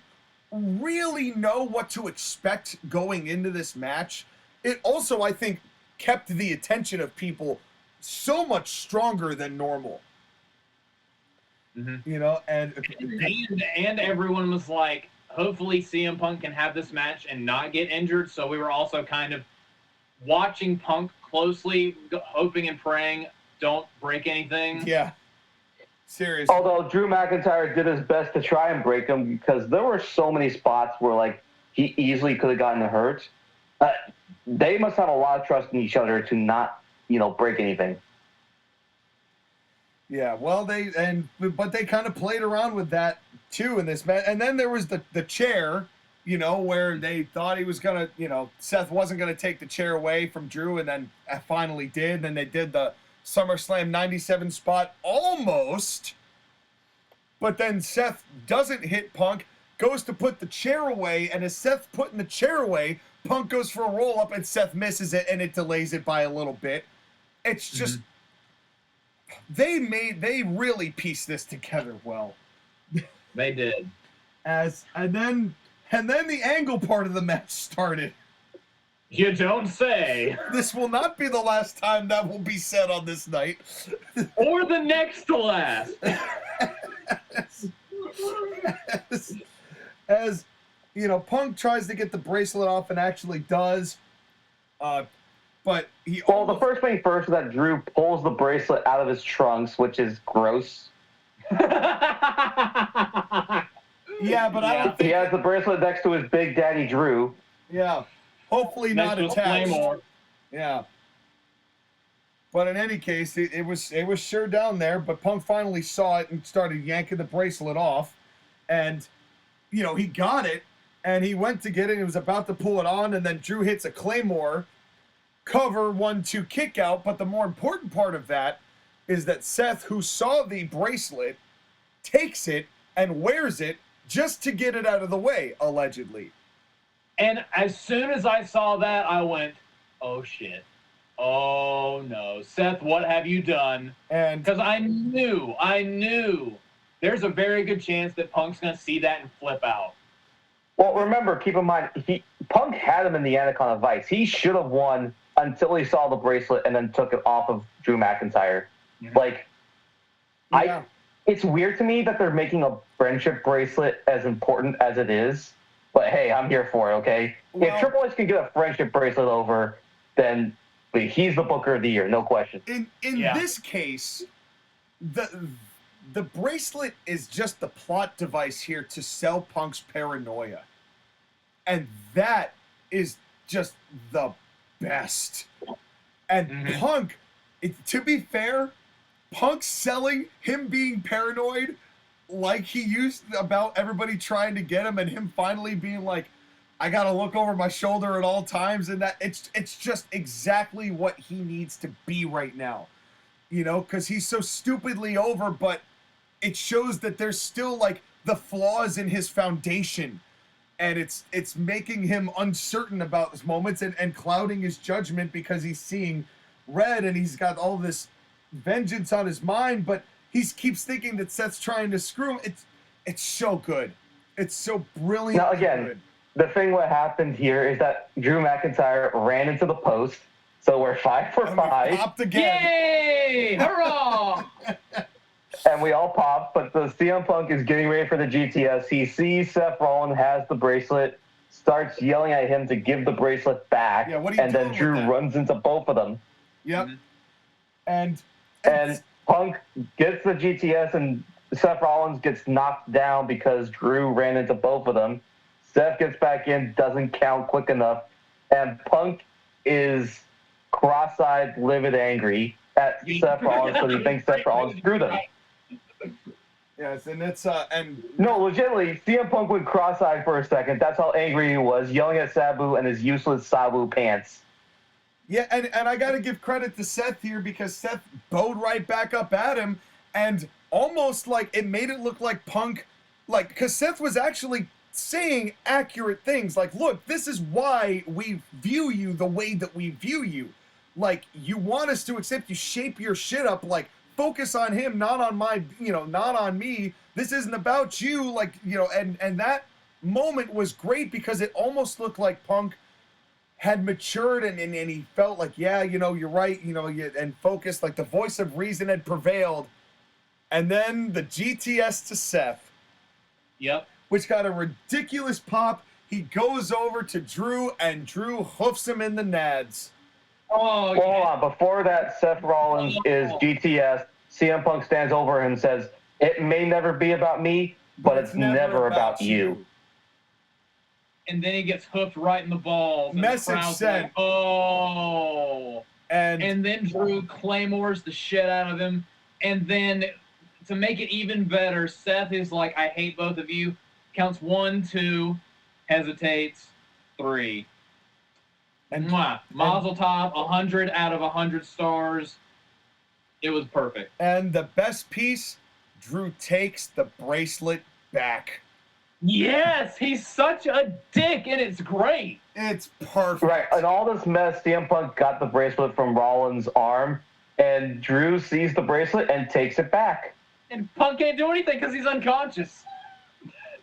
really know what to expect going into this match, it also, I think, kept the attention of people so much stronger than normal. Mm-hmm. And everyone was like, hopefully CM Punk can have this match and not get injured. So we were also kind of watching Punk closely, hoping and praying don't break anything. Yeah. Seriously. Although Drew McIntyre did his best to try and break him, because there were so many spots where like he easily could have gotten hurt. They must have a lot of trust in each other to not, break anything. Yeah, well, but they kind of played around with that too in this match. And then there was the chair, where they thought he was gonna, Seth wasn't gonna take the chair away from Drew, and then finally did. And then they did the SummerSlam 97 spot almost, but then Seth doesn't hit Punk, goes to put the chair away, and as Seth's putting the chair away, Punk goes for a roll up and Seth misses it, and it delays it by a little bit. It's just they really pieced this together well. They did. And then the angle part of the match started. You don't say. This will not be the last time that will be said on this night. Or the next to last. As Punk tries to get the bracelet off and actually does. But the first thing first is that Drew pulls the bracelet out of his trunks, which is gross. Yeah, but I don't think... He has the bracelet next to his Big Daddy Drew. Yeah. Hopefully not attached. Yeah. But in any case, it was sure down there, but Punk finally saw it and started yanking the bracelet off. And, he got it, and he went to get it, and he was about to pull it on, and then Drew hits a Claymore, cover, 1-2 kick out. But the more important part of that is that Seth, who saw the bracelet, takes it and wears it just to get it out of the way, allegedly. And as soon as I saw that, I went, "Oh shit! Oh no, Seth, what have you done?" And because I knew there's a very good chance that Punk's gonna see that and flip out. Well, remember, keep in mind, Punk had him in the Anaconda Vice. He should have won until he saw the bracelet and then took it off of Drew McIntyre. Yeah. It's weird to me that they're making a friendship bracelet as important as it is. But hey, I'm here for it, okay? Well, if Triple H can get a friendship bracelet over, then he's the Booker of the Year, no question. In this case, the bracelet is just the plot device here to sell Punk's paranoia. And that is just the best. And Punk, to be fair, Punk selling him being paranoid like he used about everybody trying to get him, and him finally being like, I gotta look over my shoulder at all times, and that it's just exactly what he needs to be right now, because he's so stupidly over, but it shows that there's still like the flaws in his foundation, and it's making him uncertain about his moments and clouding his judgment because he's seeing red and he's got all this vengeance on his mind, but he keeps thinking that Seth's trying to screw him. It's so good. It's so brilliant. Now, again, good. The thing what happened here is that Drew McIntyre ran into the post, so we're 5 for 5. Popped again. Yay! Hurrah! And we all pop, but the CM Punk is getting ready for the GTS. He sees Seth Rollins has the bracelet, starts yelling at him to give the bracelet back, Yeah, what are you and then doing Drew with that? runs into both of them. Yep. And Punk gets the GTS, and Seth Rollins gets knocked down because Drew ran into both of them. Seth gets back in, doesn't count quick enough, and Punk is cross-eyed, livid, angry at Seth Rollins because he thinks Seth Rollins screwed him. yes, and it's and No, legitimately, CM Punk went cross-eyed for a second. That's how angry he was, yelling at Sabu and his useless Sabu pants. yeah, and I got to give credit to Seth here because Seth bowed right back up at him, and almost like it made it look like Punk, like because Seth was actually saying accurate things, like, look, this is why we view you the way that we view you. Like, you want us to accept you, shape your shit up, like, focus on him, not on my, not on me. This isn't about you, like, and that moment was great because it almost looked like Punk had matured and he felt like, yeah, you're right, and focused, like the voice of reason had prevailed. And then the GTS to Seth. Yep. Which got a ridiculous pop. He goes over to Drew, and Drew hoofs him in the nads. Oh, Hold on. Before that, Seth Rollins is GTS. CM Punk stands over him and says, "It may never be about me, but it's never about you." And then he gets hooked right in the balls. And Message the crowd's sent. like, oh. And then Drew claymores the shit out of him. And then to make it even better, Seth is like, I hate both of you. Counts 1, 2, hesitates, 3. And Mazel Tov, 100 out of 100 stars. It was perfect. And the best piece, Drew takes the bracelet back. Yes, he's such a dick, and it's great. It's perfect. Right. In all this mess, CM Punk got the bracelet from Rollins' arm, and Drew sees the bracelet and takes it back. And Punk can't do anything because he's unconscious.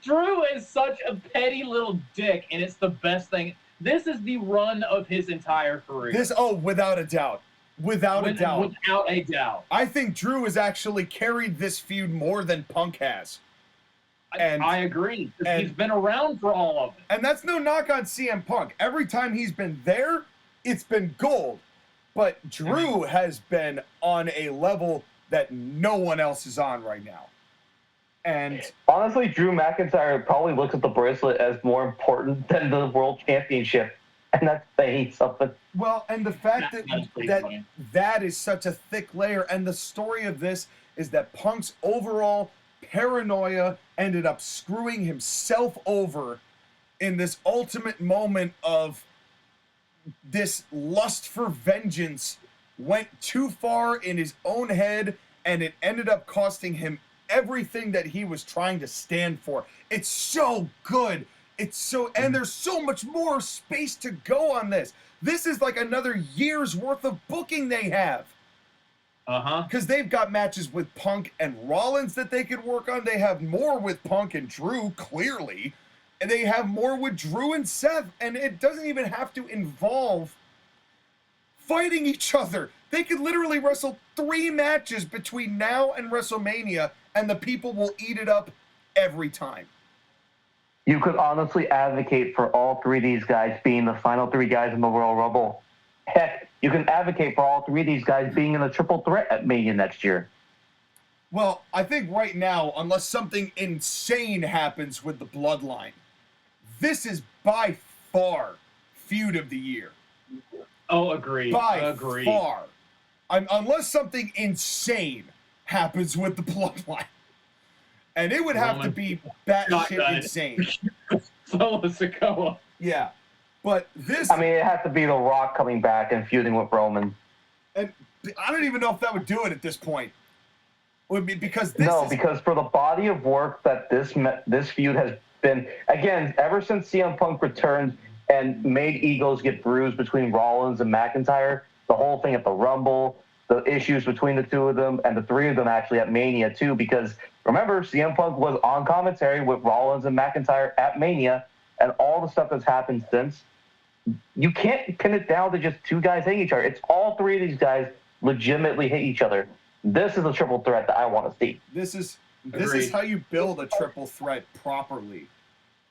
Drew is such a petty little dick, and it's the best thing. This is the run of his entire career. Without a doubt. Without a doubt. I think Drew has actually carried this feud more than Punk has. I agree. He's been around for all of it. And that's no knock on CM Punk. Every time he's been there, it's been gold. But Drew has been on a level that no one else is on right now. And honestly, Drew McIntyre probably looks at the bracelet as more important than the World Championship. And that's saying something. Well, and the fact that is such a thick layer. And the story of this is that Punk's overall paranoia ended up screwing himself over in this ultimate moment of this lust for vengeance went too far in his own head, and it ended up costing him everything that he was trying to stand for. It's so good. And there's so much more space to go on this. This is like another year's worth of booking they have. Because they've got matches with Punk and Rollins that they could work on. They have more with Punk and Drew, clearly. And they have more with Drew and Seth. And it doesn't even have to involve fighting each other. They could literally wrestle 3 matches between now and WrestleMania, and the people will eat it up every time. You could honestly advocate for all 3 of these guys being the final 3 guys in the Royal Rumble. Heck, you can advocate for all 3 of these guys being in a triple threat at Mania next year. Well, I think right now, unless something insane happens with the Bloodline, this is by far feud of the year. Oh, agreed. By far. Unless something insane happens with the Bloodline. And it would have to be batshit insane. Solo Sikoa. Yeah. But this... I mean, it has to be The Rock coming back and feuding with Roman. And I don't even know if that would do it at this point. Because because for the body of work that this feud has been... Again, ever since CM Punk returned and made egos get bruised between Rollins and McIntyre, the whole thing at the Rumble, the issues between the 2 of them, and the 3 of them actually at Mania too, because remember, CM Punk was on commentary with Rollins and McIntyre at Mania, and all the stuff that's happened since. You can't pin it down to just 2 guys hating each other. It's all 3 of these guys legitimately hate each other. This is a triple threat that I want to see. This is Agreed. how you build a triple threat properly.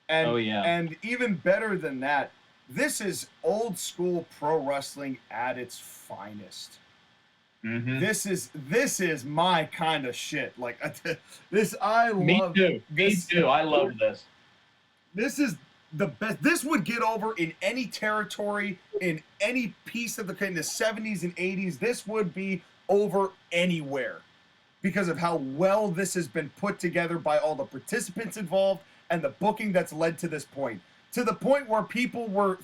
And, Oh, yeah. And even better than that, this is old school pro wrestling at its finest. Mm-hmm. This is my kind of shit. Like this, I love. Me too. I love this. This is the best. This would get over in any territory, in any piece of in the 70s and 80s. This would be over anywhere because of how well this has been put together by all the participants involved and the booking that's led to this point. To the point where people were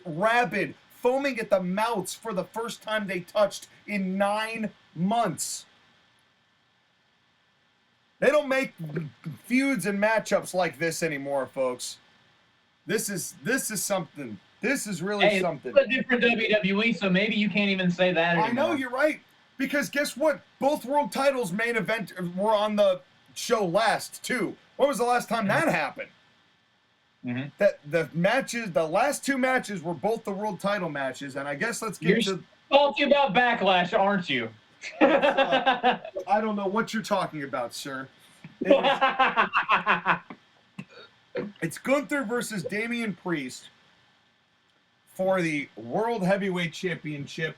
rabid, foaming at the mouths for the first time they touched in 9 months. They don't make feuds and matchups like this anymore, folks. This is something. This is really something. It's a different WWE, so maybe you can't even say that anymore. I know, you're right. Because guess what? Both world titles main event were on the show last, too. When was the last time that happened? Mm-hmm. That the last 2 matches were both the world title matches, and I guess let's get You're salty about Backlash, aren't you? I don't know what you're talking about, sir. It's Gunther versus Damian Priest for the World Heavyweight Championship,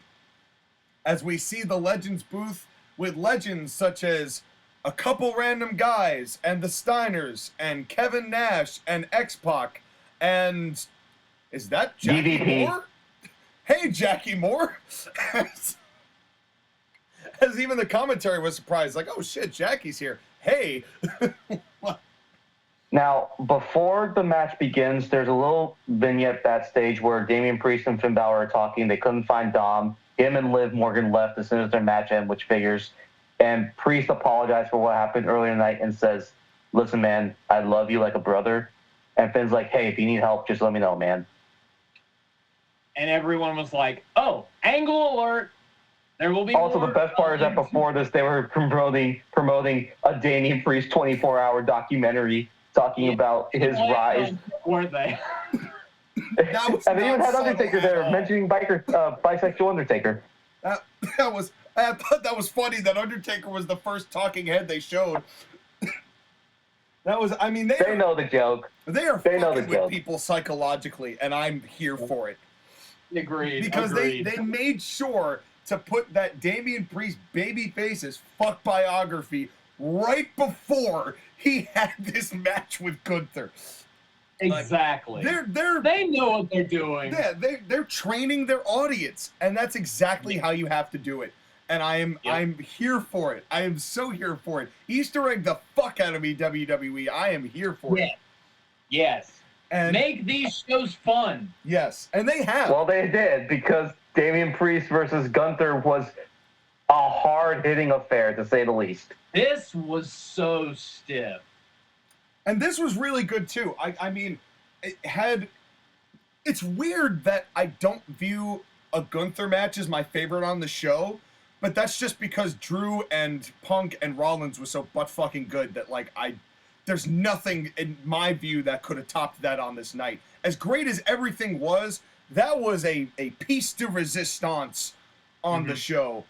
as we see the Legends booth with legends such as a couple random guys and the Steiners and Kevin Nash and X-Pac and is that Jackie DDP. Moore? Hey, Jackie Moore. As even the commentary was surprised, like, oh shit, Jackie's here. Hey. Now, before the match begins, there's a little vignette backstage where Damian Priest and Finn Balor are talking. They couldn't find Dom. Him and Liv Morgan left as soon as their match ended, which figures. And Priest apologized for what happened earlier in the night and says, listen, man, I love you like a brother. And Finn's like, hey, if you need help, just let me know, man. And everyone was like, oh, angle alert. There will be Also, more. the best part is that before this, they were promoting a Damian Priest 24-hour documentary talking about his rise. Weren't they? That was And they even not had Undertaker subtle there at all. mentioning bisexual Undertaker. I thought that was funny that Undertaker was the first talking head they showed. That was, I mean, They know the joke. they are they know the fucking with joke. people psychologically, and I'm here for it. Agreed. Because agreed. they made sure to put that Damian Priest babyface's fuck biography right before he had this match with Gunther. Exactly. They know what they're doing. Yeah, they're training their audience, and that's exactly how you have to do it. And I'm here for it. I am so here for it. Easter egg the fuck out of me, WWE. I am here for it. Yes. And Make these shows fun. yes, and they have. Well, they did, because Damian Priest versus Gunther was a hard-hitting affair, to say the least. This was so stiff. And this was really good too. I mean, it's weird that I don't view a Gunther match as my favorite on the show, but that's just because Drew and Punk and Rollins was so butt fucking good that there's nothing in my view that could have topped that on this night. As great as everything was, that was a piece de resistance on the show.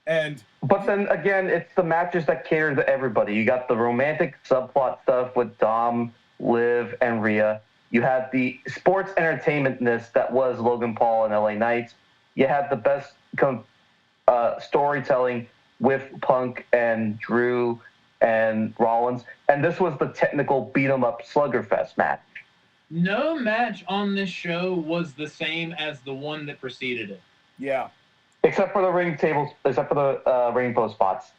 But then again, it's the matches that cater to everybody. You got the romantic subplot stuff with Dom, Liv, and Rhea. You had the sports entertainmentness that was Logan Paul and LA Knights. You had the best storytelling with Punk and Drew and Rollins. And this was the technical beat-em-up sluggerfest match. No match on this show was the same as the one that preceded it. Yeah. Except for the ring post spots.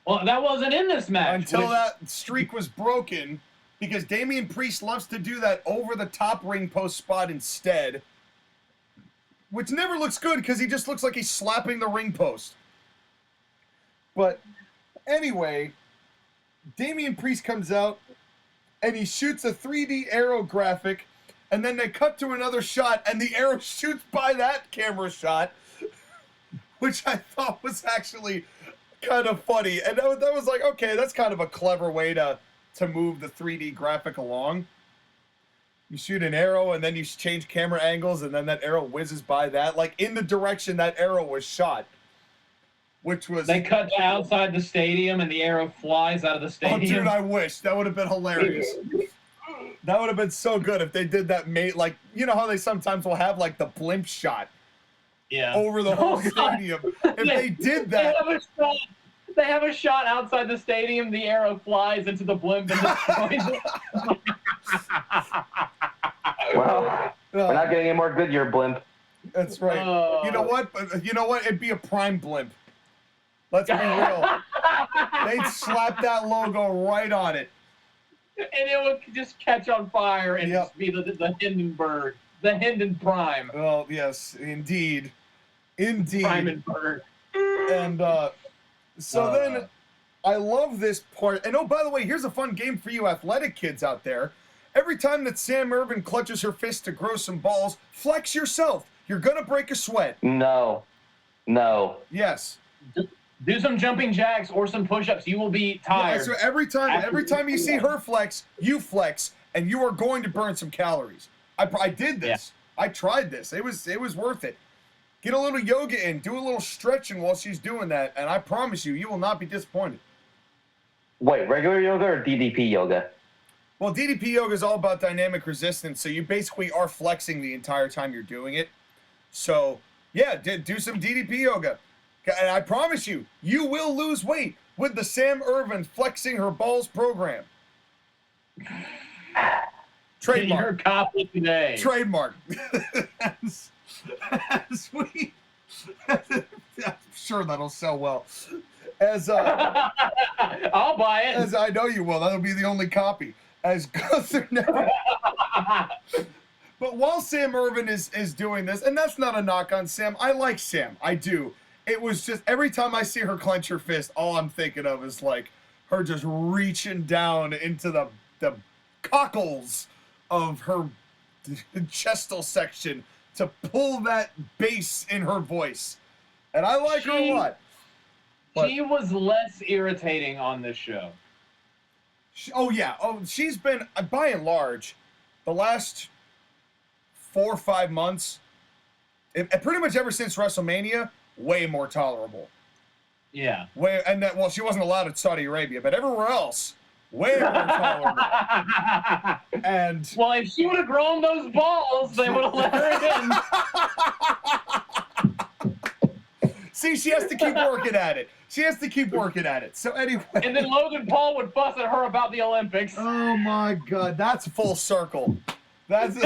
Well, that wasn't in this match. Until that streak was broken, because Damian Priest loves to do that over-the-top ring post spot instead, which never looks good because he just looks like he's slapping the ring post. But anyway, Damian Priest comes out, and he shoots a 3D arrow graphic, and then they cut to another shot, and the arrow shoots by that camera shot, which I thought was actually kind of funny. And that was like, okay, that's kind of a clever way to move the 3D graphic along. You shoot an arrow, and then you change camera angles, and then that arrow whizzes by that, like in the direction that arrow was shot. which was... They cut to outside the stadium and the arrow flies out of the Oh, stadium. dude, I wish. That would have been hilarious. That would have been so good if they did that, mate. Like, you know how they sometimes will have, like, the blimp shot over the whole stadium? If they did that... They have a shot outside the stadium, the arrow flies into the blimp and destroys it. Well, we're not getting any more Goodyear blimp. That's right. You know what? You know what? It'd be a prime blimp. Let's be real. They'd slap that logo right on it. And it would just catch on fire and just be the Hindenburg. The Hinden Prime. Oh, yes, indeed. Indeed. Primenberg. And so then I love this part. And oh, by the way, here's a fun game for you athletic kids out there. Every time that Sam Irvin clutches her fist to grow some balls, flex yourself. You're going to break a sweat. No. Yes. Do some jumping jacks or some push-ups. You will be tired. Yeah, so every time you see her flex, you flex, and you are going to burn some calories. I did this. Yeah. I tried this. It was worth it. Get a little yoga in. Do a little stretching while she's doing that, and I promise you will not be disappointed. Wait, regular yoga or DDP yoga? Well, DDP yoga is all about dynamic resistance, so you basically are flexing the entire time you're doing it. So, yeah, do some DDP yoga. And I promise you, you will lose weight with the Sam Irvin Flexing Her Balls program. Trademark. Your copy today. Trademark. I'm sure that'll sell well. I'll buy it. As I know you will. That'll be the only copy. As Gunther never. But while Sam Irvin is doing this, and that's not a knock on Sam. I like Sam. I do. It was just every time I see her clench her fist, all I'm thinking of is like her just reaching down into the cockles of her chestal section to pull that bass in her voice. And I like her a lot. But she was less irritating on this show. She's been, by and large, the last 4 or 5 months, pretty much ever since WrestleMania, way more tolerable. Yeah. She wasn't allowed in Saudi Arabia, but everywhere else, way more tolerable. And well, if she would have grown those balls, they would have let her in. See, she has to keep working at it. So anyway. And then Logan Paul would fuss at her about the Olympics. Oh my God, that's full circle. That's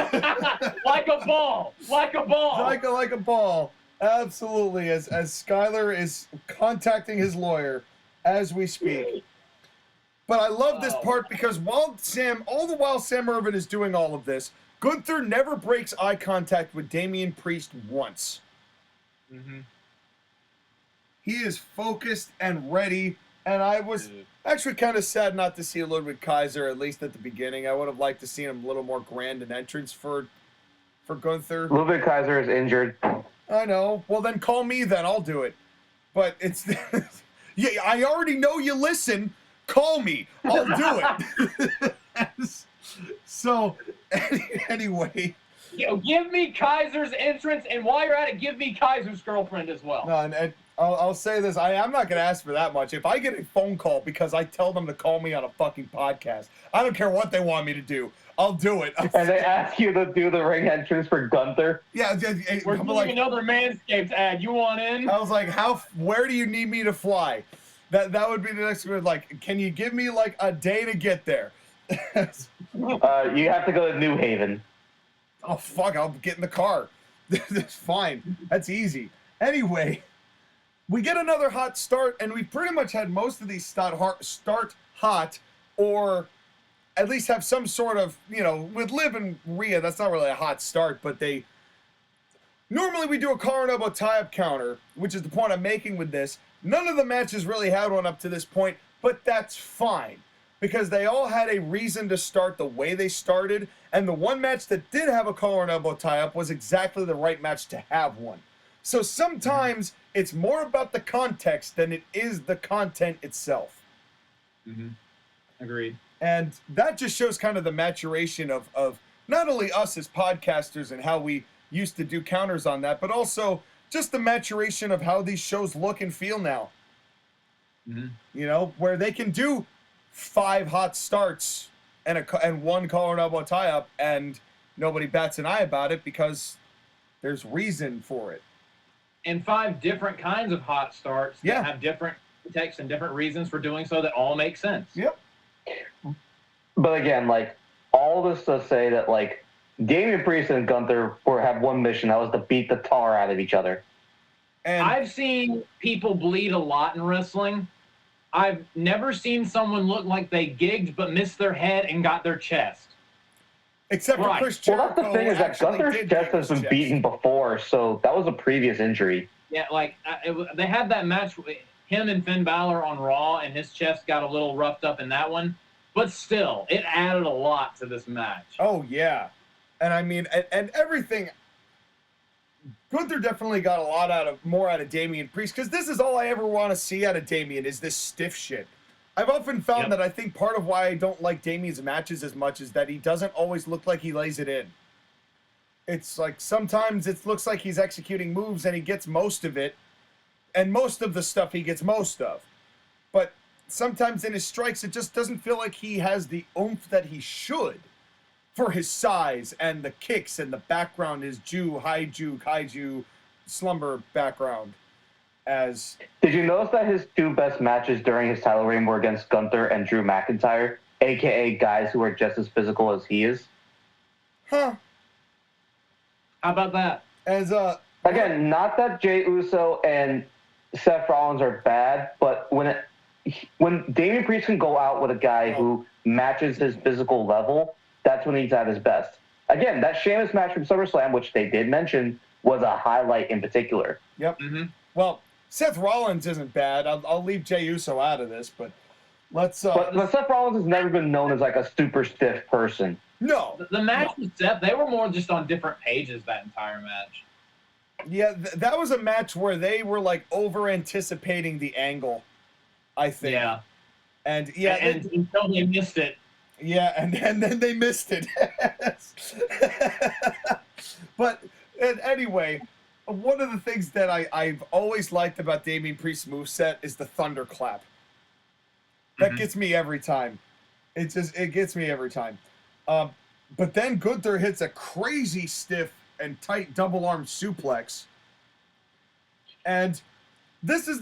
like a ball. Like a ball. Absolutely. As Skyler is contacting his lawyer as we speak. But I love this part because all the while Sam Irvin is doing all of this, Gunther never breaks eye contact with Damian Priest once. Mm-hmm. He is focused and ready, and I was actually kind of sad not to see Ludwig Kaiser, at least at the beginning. I would have liked to see him a little more grand in entrance for Gunther. Ludwig Kaiser is injured. I know. Well, then call me then. I'll do it. But it's... yeah, I already know you listen. Call me. I'll do it. So, anyway... give me Kaiser's entrance, and while you're at it, give me Kaiser's girlfriend as well. No, and I'll say this. I'm not going to ask for that much. If I get a phone call because I tell them to call me on a fucking podcast, I don't care what they want me to do. I'll do it. And they ask you to do the ring entrance for Gunther? Yeah. We're doing another Manscaped ad. You want in? I was like, where do you need me to fly? That would be the next word. Like, can you give me like a day to get there? You have to go to New Haven. Oh, fuck. I'll get in the car. That's fine. That's easy. Anyway, we get another hot start, and we pretty much had most of these start hot, or at least have some sort of, with Liv and Rhea, that's not really a hot start, but normally we do a collar and elbow tie-up counter, which is the point I'm making with this. None of the matches really had one up to this point, but that's fine, because they all had a reason to start the way they started, and the one match that did have a collar and elbow tie-up was exactly the right match to have one. So sometimes it's more about the context than it is the content itself. Mm-hmm. Agreed. And that just shows kind of the maturation of not only us as podcasters and how we used to do counters on that, but also just the maturation of how these shows look and feel now. Mhm. You know, where they can do 5 hot starts and 1 collar and elbow tie-up, and nobody bats an eye about it because there's reason for it. And 5 different kinds of hot starts Yeah. that have different context and different reasons for doing so that all make sense. Yep. But again, like, all this to say that, like, Damian Priest and Gunther had one mission. That was to beat the tar out of each other. And I've seen people bleed a lot in wrestling. I've never seen someone look like they gigged but missed their head and got their chest. except for Right. Chris Well, Jericho, that's the thing is that actually Gunther's did chest get has his been beaten before, so that was a previous injury. Yeah, like they had that match with him and Finn Balor on Raw, and his chest got a little roughed up in that one. But still, it added a lot to this match. Oh, yeah. And I mean, and everything. Gunther definitely got a lot more out of Damian Priest, because this is all I ever want to see out of Damian is this stiff shit. I've often found Yep. that I think part of why I don't like Damian's matches as much is that he doesn't always look like he lays it in. It's like sometimes it looks like he's executing moves and he gets most of it, and most of the stuff he gets most of. But sometimes in his strikes, it just doesn't feel like he has the oomph that he should for his size and the kicks and the background, his high kaiju, slumber background. As Did you notice that his 2 best matches during his title reign were against Gunther and Drew McIntyre, a.k.a. guys who are just as physical as he is? Huh. How about that? As Again, not that Jey Uso and Seth Rollins are bad, but when Damian Priest can go out with a guy who matches his physical level, that's when he's at his best. Again, that Sheamus match from SummerSlam, which they did mention, was a highlight in particular. Yep. Mm-hmm. Well, Seth Rollins isn't bad. I'll leave Jey Uso out of this, but let's. But Seth Rollins has never been known as like a super stiff person. No. The match with Seth, they were more just on different pages that entire match. Yeah, that was a match where they were like over anticipating the angle, I think. Yeah. And yeah, and until they missed it. yeah, and then they missed it. But anyway, one of the things that I've always liked about Damian Priest's moveset is the thunderclap. That gets me every time. It gets me every time. But then Gunther hits a crazy stiff and tight double arm suplex. And this is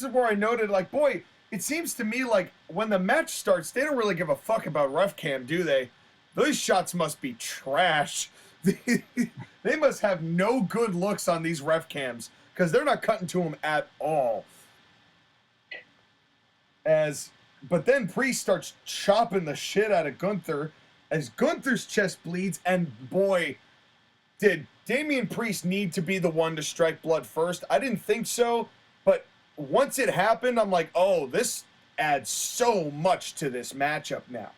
where I noted, like, boy, it seems to me like when the match starts, they don't really give a fuck about ref cam, do they? Those shots must be trash. They must have no good looks on these ref cams, because they're not cutting to them at all. But then Priest starts chopping the shit out of Gunther as Gunther's chest bleeds, and boy, did Damian Priest need to be the one to strike blood first. I didn't think so, but once it happened, I'm like, oh, this adds so much to this matchup now.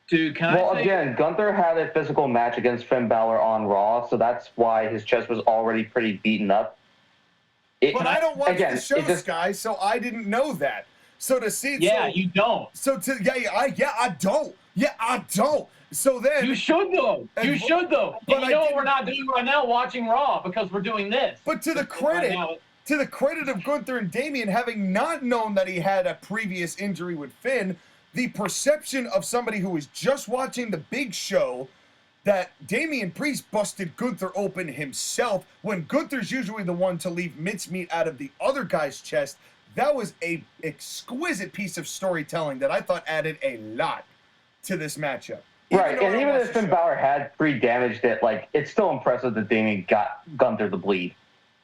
Dude, Well, again, Gunther had a physical match against Finn Balor on Raw, so that's why his chest was already pretty beaten up. But I don't watch the shows, just, guys, so I didn't know that. So to see, yeah, you don't. I don't. So then You should though. You should though. But And I you know what didn't- we're not doing right now? Watching Raw, because we're doing this. But to the Right now, credit of Gunther and Damian, having not known that he had a previous injury with Finn, the perception of somebody who was just watching the big show that Damian Priest busted Gunther open himself, when Gunther's usually the one to leave mincemeat out of the other guy's chest, that was a exquisite piece of storytelling that I thought added a lot to this matchup. right, though I and don't even watch if the Finn show. Balor had pre-damaged it, like, it's still impressive that Damian got Gunther to bleed.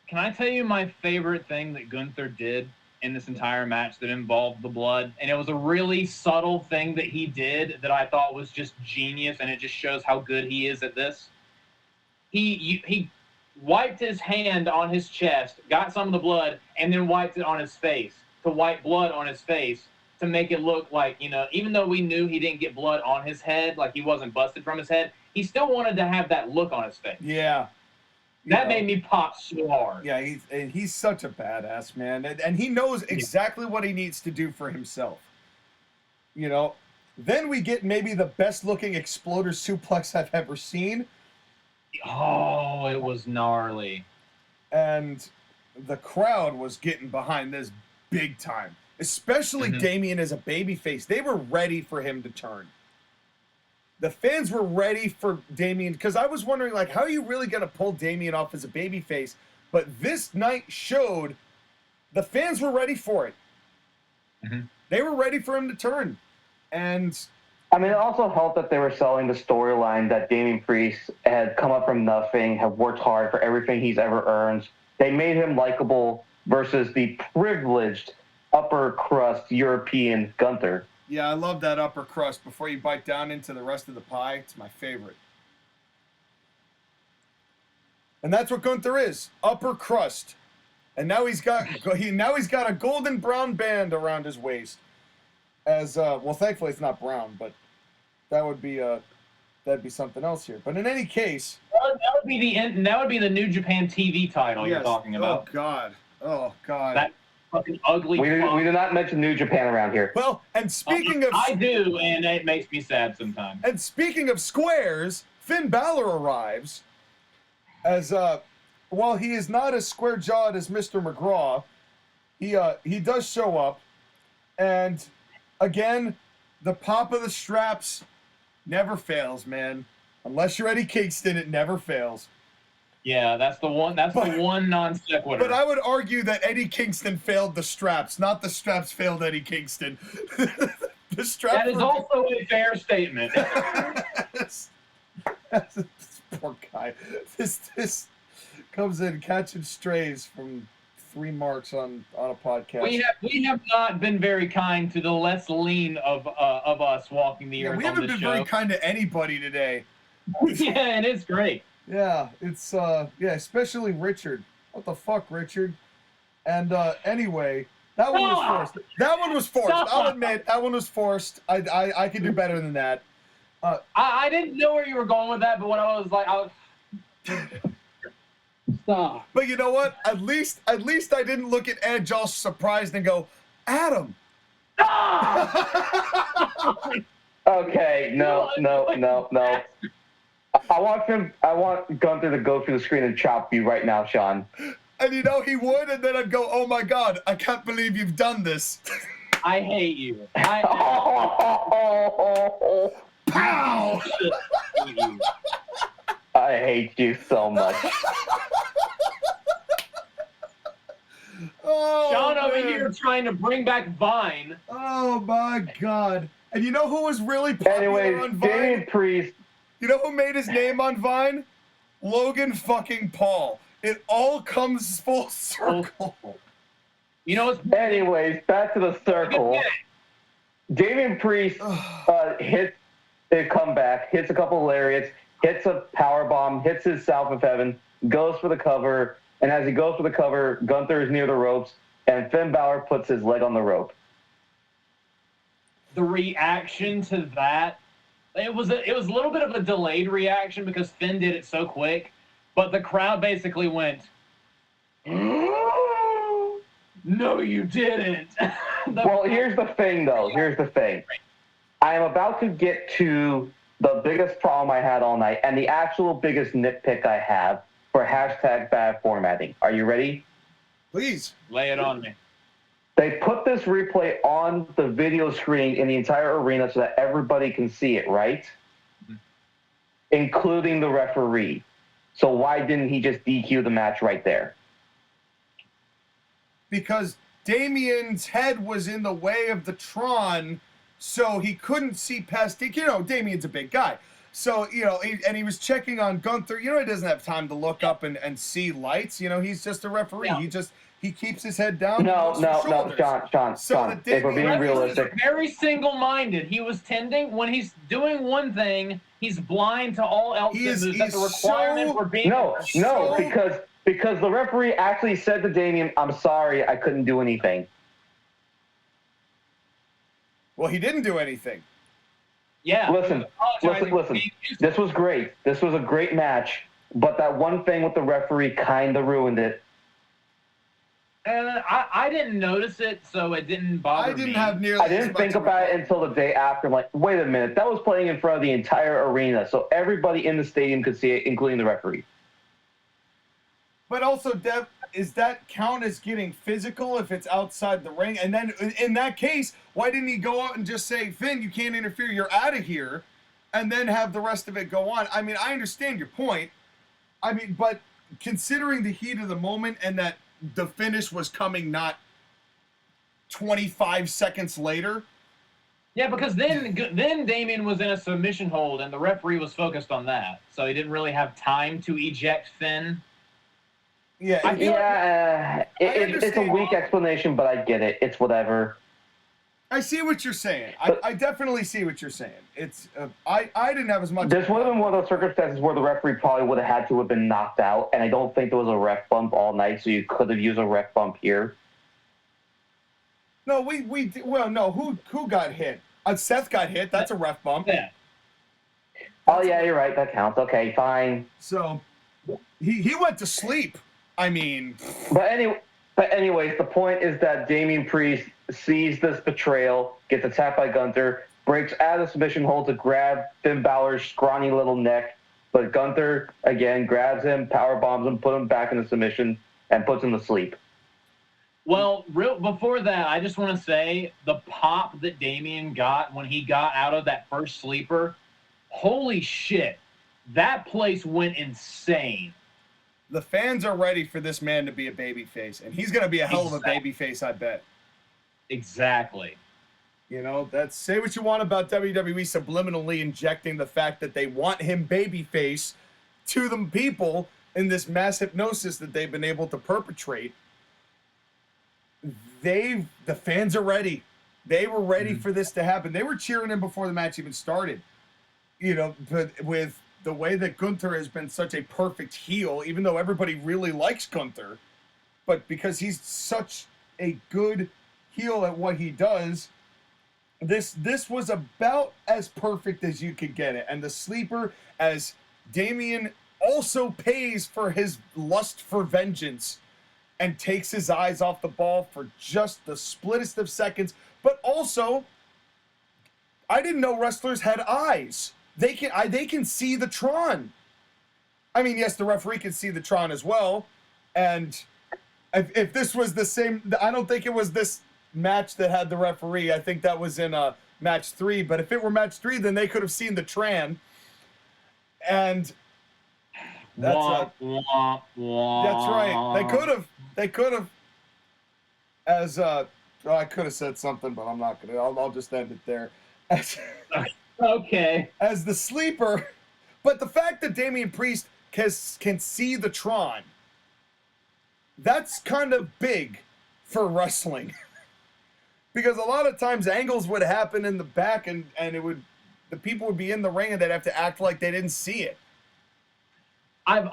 Can I tell you my favorite thing that Gunther did in this entire match that involved the blood? And it was a really subtle thing that he did that I thought was just genius, and it just shows how good he is at this. He wiped his hand on his chest, got some of the blood, and then wiped it on his face to wipe blood on his face to make it look like, you know, even though we knew he didn't get blood on his head, like he wasn't busted from his head, he still wanted to have that look on his face. Yeah. That made me pop so hard. Yeah, he's such a badass, man. And he knows exactly what he needs to do for himself. You know, then we get maybe the best looking exploder suplex I've ever seen. Oh, it was gnarly. And the crowd was getting behind this big time, especially Damien as a babyface. They were ready for him to turn. The fans were ready for Damien, because I was wondering, like, how are you really going to pull Damien off as a babyface? But this night showed the fans were ready for it. They were ready for him to turn. And I mean, it also helped that they were selling the storyline that Damian Priest had come up from nothing, have worked hard for everything he's ever earned. They made him likable versus the privileged upper crust European Gunther. yeah, I love that upper crust before you bite down into the rest of the pie. It's my favorite. And that's what Gunther is, upper crust. And now he's got a golden brown band around his waist. As well, thankfully it's not brown, but that'd be something else here. But in any case, that would be the New Japan TV title you're talking about. Oh God. That fucking ugly. We do not mention New Japan around here. Well, and speaking of, I do, and it makes me sad sometimes. And speaking of squares, Finn Balor arrives as while he is not as square-jawed as Mr. McGraw, he does show up, and again, the pop of the straps never fails, man. Unless you're Eddie Kingston, it never fails. Yeah, that's the one. That's the one non sequitur. But I would argue that Eddie Kingston failed the straps, not the straps failed Eddie Kingston. The straps. That is also a fair statement. This poor guy. This comes in catching strays from 3 marks on a podcast. We have not been very kind to the less lean of us walking the earth. We haven't been very kind to anybody today. Yeah, and it's great. Yeah, it's especially Richard. What the fuck, Richard? And anyway, that one was forced. That one was forced. I'll admit that one was forced. I could do better than that. I didn't know where you were going with that, but when I was like, stop. But you know what? At least I didn't look at Edge all surprised and go, Adam. Okay, no. I want Gunther to go through the screen and chop you right now, Sean. And you know he would, and then I'd go, oh my God, I can't believe you've done this. I hate you. Pow! I hate you so much. Oh, Sean over man. here trying to bring back Vine. Oh my God. And you know who was really popular on Vine? Damian Priest. You know who made his name on Vine? Logan fucking Paul. It all comes full circle. You know what's... Anyways, back to the circle. Damian Priest hits a comeback, hits a couple of lariats, hits a powerbomb, hits his South of Heaven, goes for the cover, and as he goes for the cover, Gunther is near the ropes, and Finn Balor puts his leg on the rope. The reaction to that, it was a little bit of a delayed reaction because Finn did it so quick, but the crowd basically went, no, you didn't. Well, here's the thing, though. Here's the thing. I am about to get to the biggest problem I had all night and the actual biggest nitpick I have for #bad formatting. Are you ready? Please. Lay it on me. They put this replay on the video screen in the entire arena so that everybody can see it, right? Mm-hmm. Including the referee. So why didn't he just DQ the match right there? Because Damien's head was in the way of the Tron, so he couldn't see past it. You know, Damien's a big guy. So, you know, and he was checking on Gunther. You know, he doesn't have time to look up and see lights. You know, he's just a referee. Yeah. He keeps his head down. No, Sean. If we're being realistic. Very single-minded. He was tending, when he's doing one thing, he's blind to all else. Is that the requirement for being... No, because the referee actually said to Damien, I'm sorry, I couldn't do anything. Well, he didn't do anything. Yeah. Listen. This was great. This was a great match, but that one thing with the referee kind of ruined it. I didn't notice it, so it didn't bother me. I didn't think about it until the day after. I'm like, wait a minute, that was playing in front of the entire arena, so everybody in the stadium could see it, including the referee. But also, Dev, is that count as getting physical if it's outside the ring? And then in that case, why didn't he go out and just say, Finn, you can't interfere, you're out of here, and then have the rest of it go on? I mean, I understand your point. I mean, but considering the heat of the moment and that the finish was coming not 25 seconds later. Yeah, because then Damien was in a submission hold, and the referee was focused on that, so he didn't really have time to eject Finn. Yeah, it's a weak explanation, but I get it. It's whatever. I see what you're saying. I definitely see what you're saying. It's I didn't have as much. This would have been one of those circumstances where the referee probably would have had to have been knocked out, and I don't think there was a ref bump all night, so you could have used a ref bump here. No, who got hit? Seth got hit. That's a ref bump. Yeah. Oh yeah, you're right. That counts. Okay, fine. So he went to sleep. I mean. But anyways, the point is that Damian Priest sees this betrayal, gets attacked by Gunther, breaks out of the submission hold to grab Finn Balor's scrawny little neck, but Gunther again grabs him, power bombs him, put him back in the submission, and puts him to sleep. Well, before that, I just want to say the pop that Damien got when he got out of that first sleeper, holy shit, that place went insane. The fans are ready for this man to be a babyface, and he's going to be a hell of a babyface, I bet. Exactly. You know, say what you want about WWE subliminally injecting the fact that they want him babyface to the people in this mass hypnosis that they've been able to perpetrate. The fans are ready. They were ready for this to happen. They were cheering him before the match even started. You know, but with the way that Gunther has been such a perfect heel, even though everybody really likes Gunther, but because he's such a good heel at what he does, this was about as perfect as you could get it. And the sleeper, as Damien also pays for his lust for vengeance and takes his eyes off the ball for just the splittest of seconds, but also, I didn't know wrestlers had eyes. They can see the Tron. I mean, yes, the referee can see the Tron as well. And if this was the same, I don't think it was this match that had the referee. I think that was in match 3. But if it were match 3, then they could have seen the Tran. And that's right. They could have. As I could have said something, but I'm not gonna. I'll just end it there. Okay. As the sleeper, but the fact that Damian Priest can see the Tron, that's kind of big for wrestling. Because a lot of times angles would happen in the back and the people would be in the ring and they'd have to act like they didn't see it. I've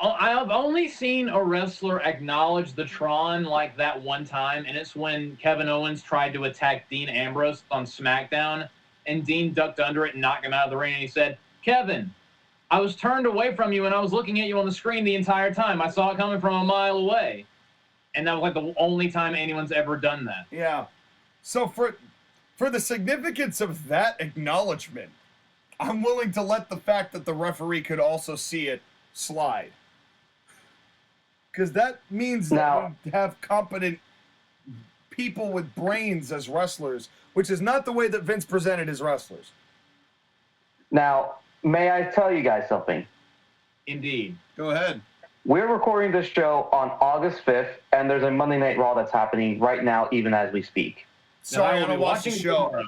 only seen a wrestler acknowledge the Tron like that one time, and it's when Kevin Owens tried to attack Dean Ambrose on SmackDown, and Dean ducked under it and knocked him out of the ring, and he said, "Kevin, I was turned away from you and I was looking at you on the screen the entire time. I saw it coming from a mile away." And that was like the only time anyone's ever done that. Yeah. So for the significance of that acknowledgement, I'm willing to let the fact that the referee could also see it slide. Because that means that we have competent people with brains as wrestlers, which is not the way that Vince presented his wrestlers. Now, may I tell you guys something? Indeed. Go ahead. We're recording this show on August 5th, and there's a Monday Night Raw that's happening right now, even as we speak. So I want to watch the show. Tomorrow.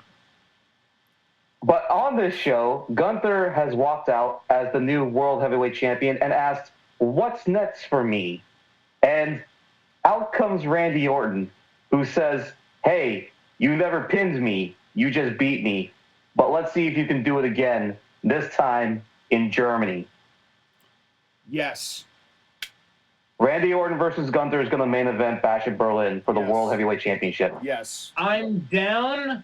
But on this show, Gunther has walked out as the new World Heavyweight Champion and asked, "What's next for me?" And out comes Randy Orton, who says, "Hey, you never pinned me, you just beat me. But let's see if you can do it again, this time in Germany." Yes. Randy Orton versus Gunther is going to main event Bash at Berlin for the World Heavyweight Championship. Yes. I'm down,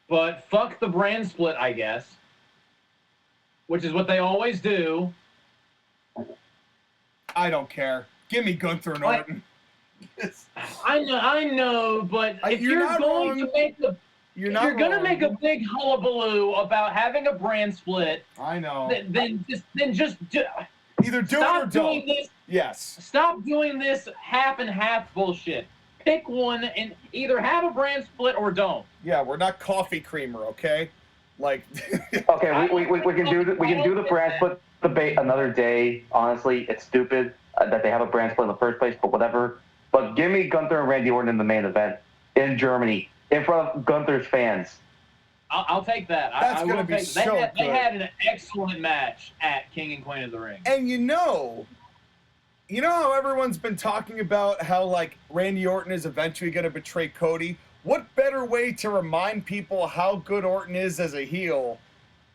but fuck the brand split, I guess. Which is what they always do. I don't care. Give me Gunther and Orton. I know, but if you're going to make make a big hullabaloo about having a brand split, I know. then just Either do it or stop don't. doing this. Yes. Stop doing this half and half bullshit. Pick one and either have a brand split or don't. Yeah, we're not coffee creamer, okay? Like. Okay, we can do the brand split debate another day. Honestly, it's stupid that they have a brand split in the first place, but whatever. But give me Gunther and Randy Orton in the main event in Germany in front of Gunther's fans. I'll take that. That's going to be so good. They had an excellent match at King and Queen of the Ring. And you know how everyone's been talking about how, like, Randy Orton is eventually going to betray Cody? What better way to remind people how good Orton is as a heel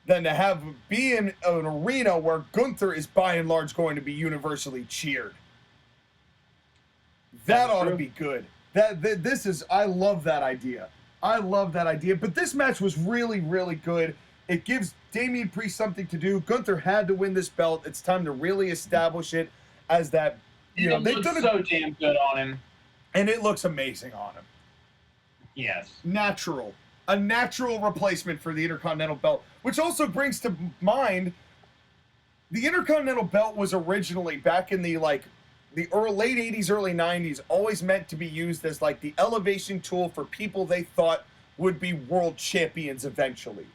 than to be in an arena where Gunther is by and large going to be universally cheered? That ought to be good. I love that idea. I love that idea. But this match was really, really good. It gives Damian Priest something to do. Gunther had to win this belt. It's time to really establish it as that. You know, they've done so damn good on him, and it looks amazing on him. Yes, a natural replacement for the Intercontinental belt, which also brings to mind the Intercontinental belt was originally back in the late 80s, early 90s, always meant to be used as like the elevation tool for people they thought would be world champions eventually.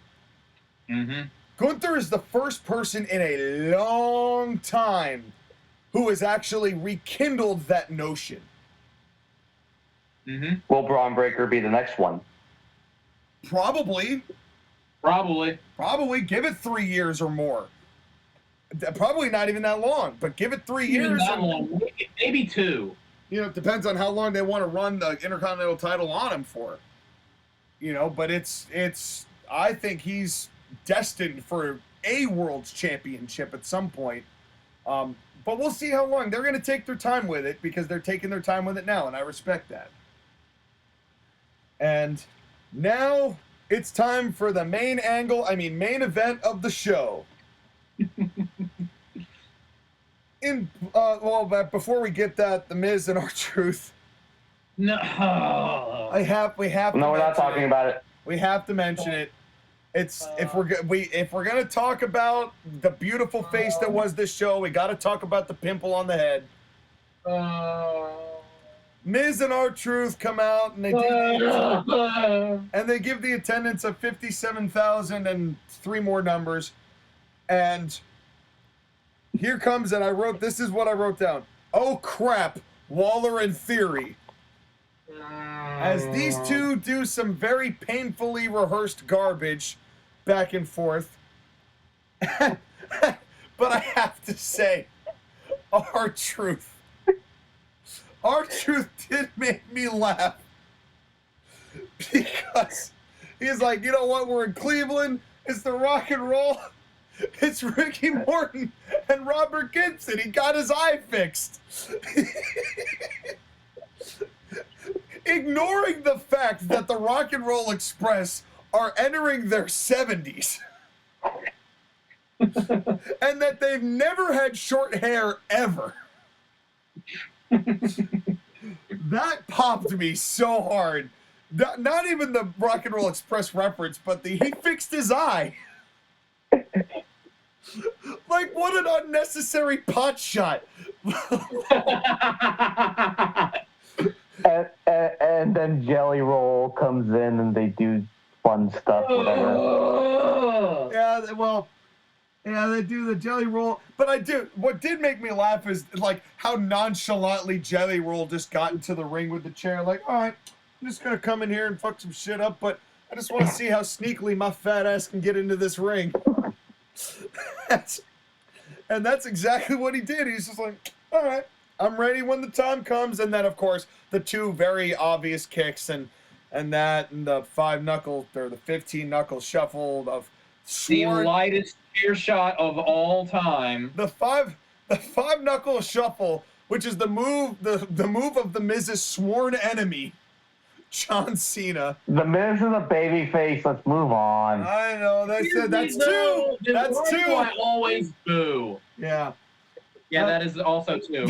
Mm-hmm. Gunther is the first person in a long time who has actually rekindled that notion. Mm-hmm. Will Braun Breaker be the next one? Probably. Give it 3 years or more. Probably not even that long, but give it 3 years. Maybe 2. You know, it depends on how long they want to run the Intercontinental title on him for. You know, but I think he's destined for a World's Championship at some point. But we'll see how long. They're going to take their time with it because they're taking their time with it now, and I respect that. And now it's time for the main event of the show. But before we get that, The Miz and R-Truth. No. We have. No, we're not talking about it. We have to mention it. It's if we're gonna talk about the beautiful face that was this show, we got to talk about the pimple on the head. Miz and R-Truth come out and they give the attendance of 57,000 and 3 more numbers, and here comes, and this is what I wrote down. Oh crap, Waller and Theory. As these two do some very painfully rehearsed garbage back and forth. But I have to say, R-Truth did make me laugh. Because he's like, you know what, we're in Cleveland, it's the rock and roll, it's Ricky Morton and Robert Gibson. He got his eye fixed. Ignoring the fact that the Rock and Roll Express are entering their 70s. And that they've never had short hair ever. That popped me so hard. Not even the Rock and Roll Express reference, but he fixed his eye. Like, what an unnecessary pot shot. And then Jelly Roll comes in and they do fun stuff, whatever. Yeah, they do the Jelly Roll. But what did make me laugh is, like, how nonchalantly Jelly Roll just got into the ring with the chair. Like, all right, I'm just going to come in here and fuck some shit up, but I just want to see how sneakily my fat ass can get into this ring. And that's exactly what he did. He's just like, all right, I'm ready when the time comes. And then, of course, the 2 very obvious kicks and the 5-knuckle or the 15-knuckle shuffle of sworn. The lightest spear shot of all time. The 5-knuckle shuffle, which is the move of the Miz's sworn enemy, John Cena. The Miz is a baby face. Let's move on. I know. That's 2. That's 2. I always boo. Yeah. Yeah, that is also 2.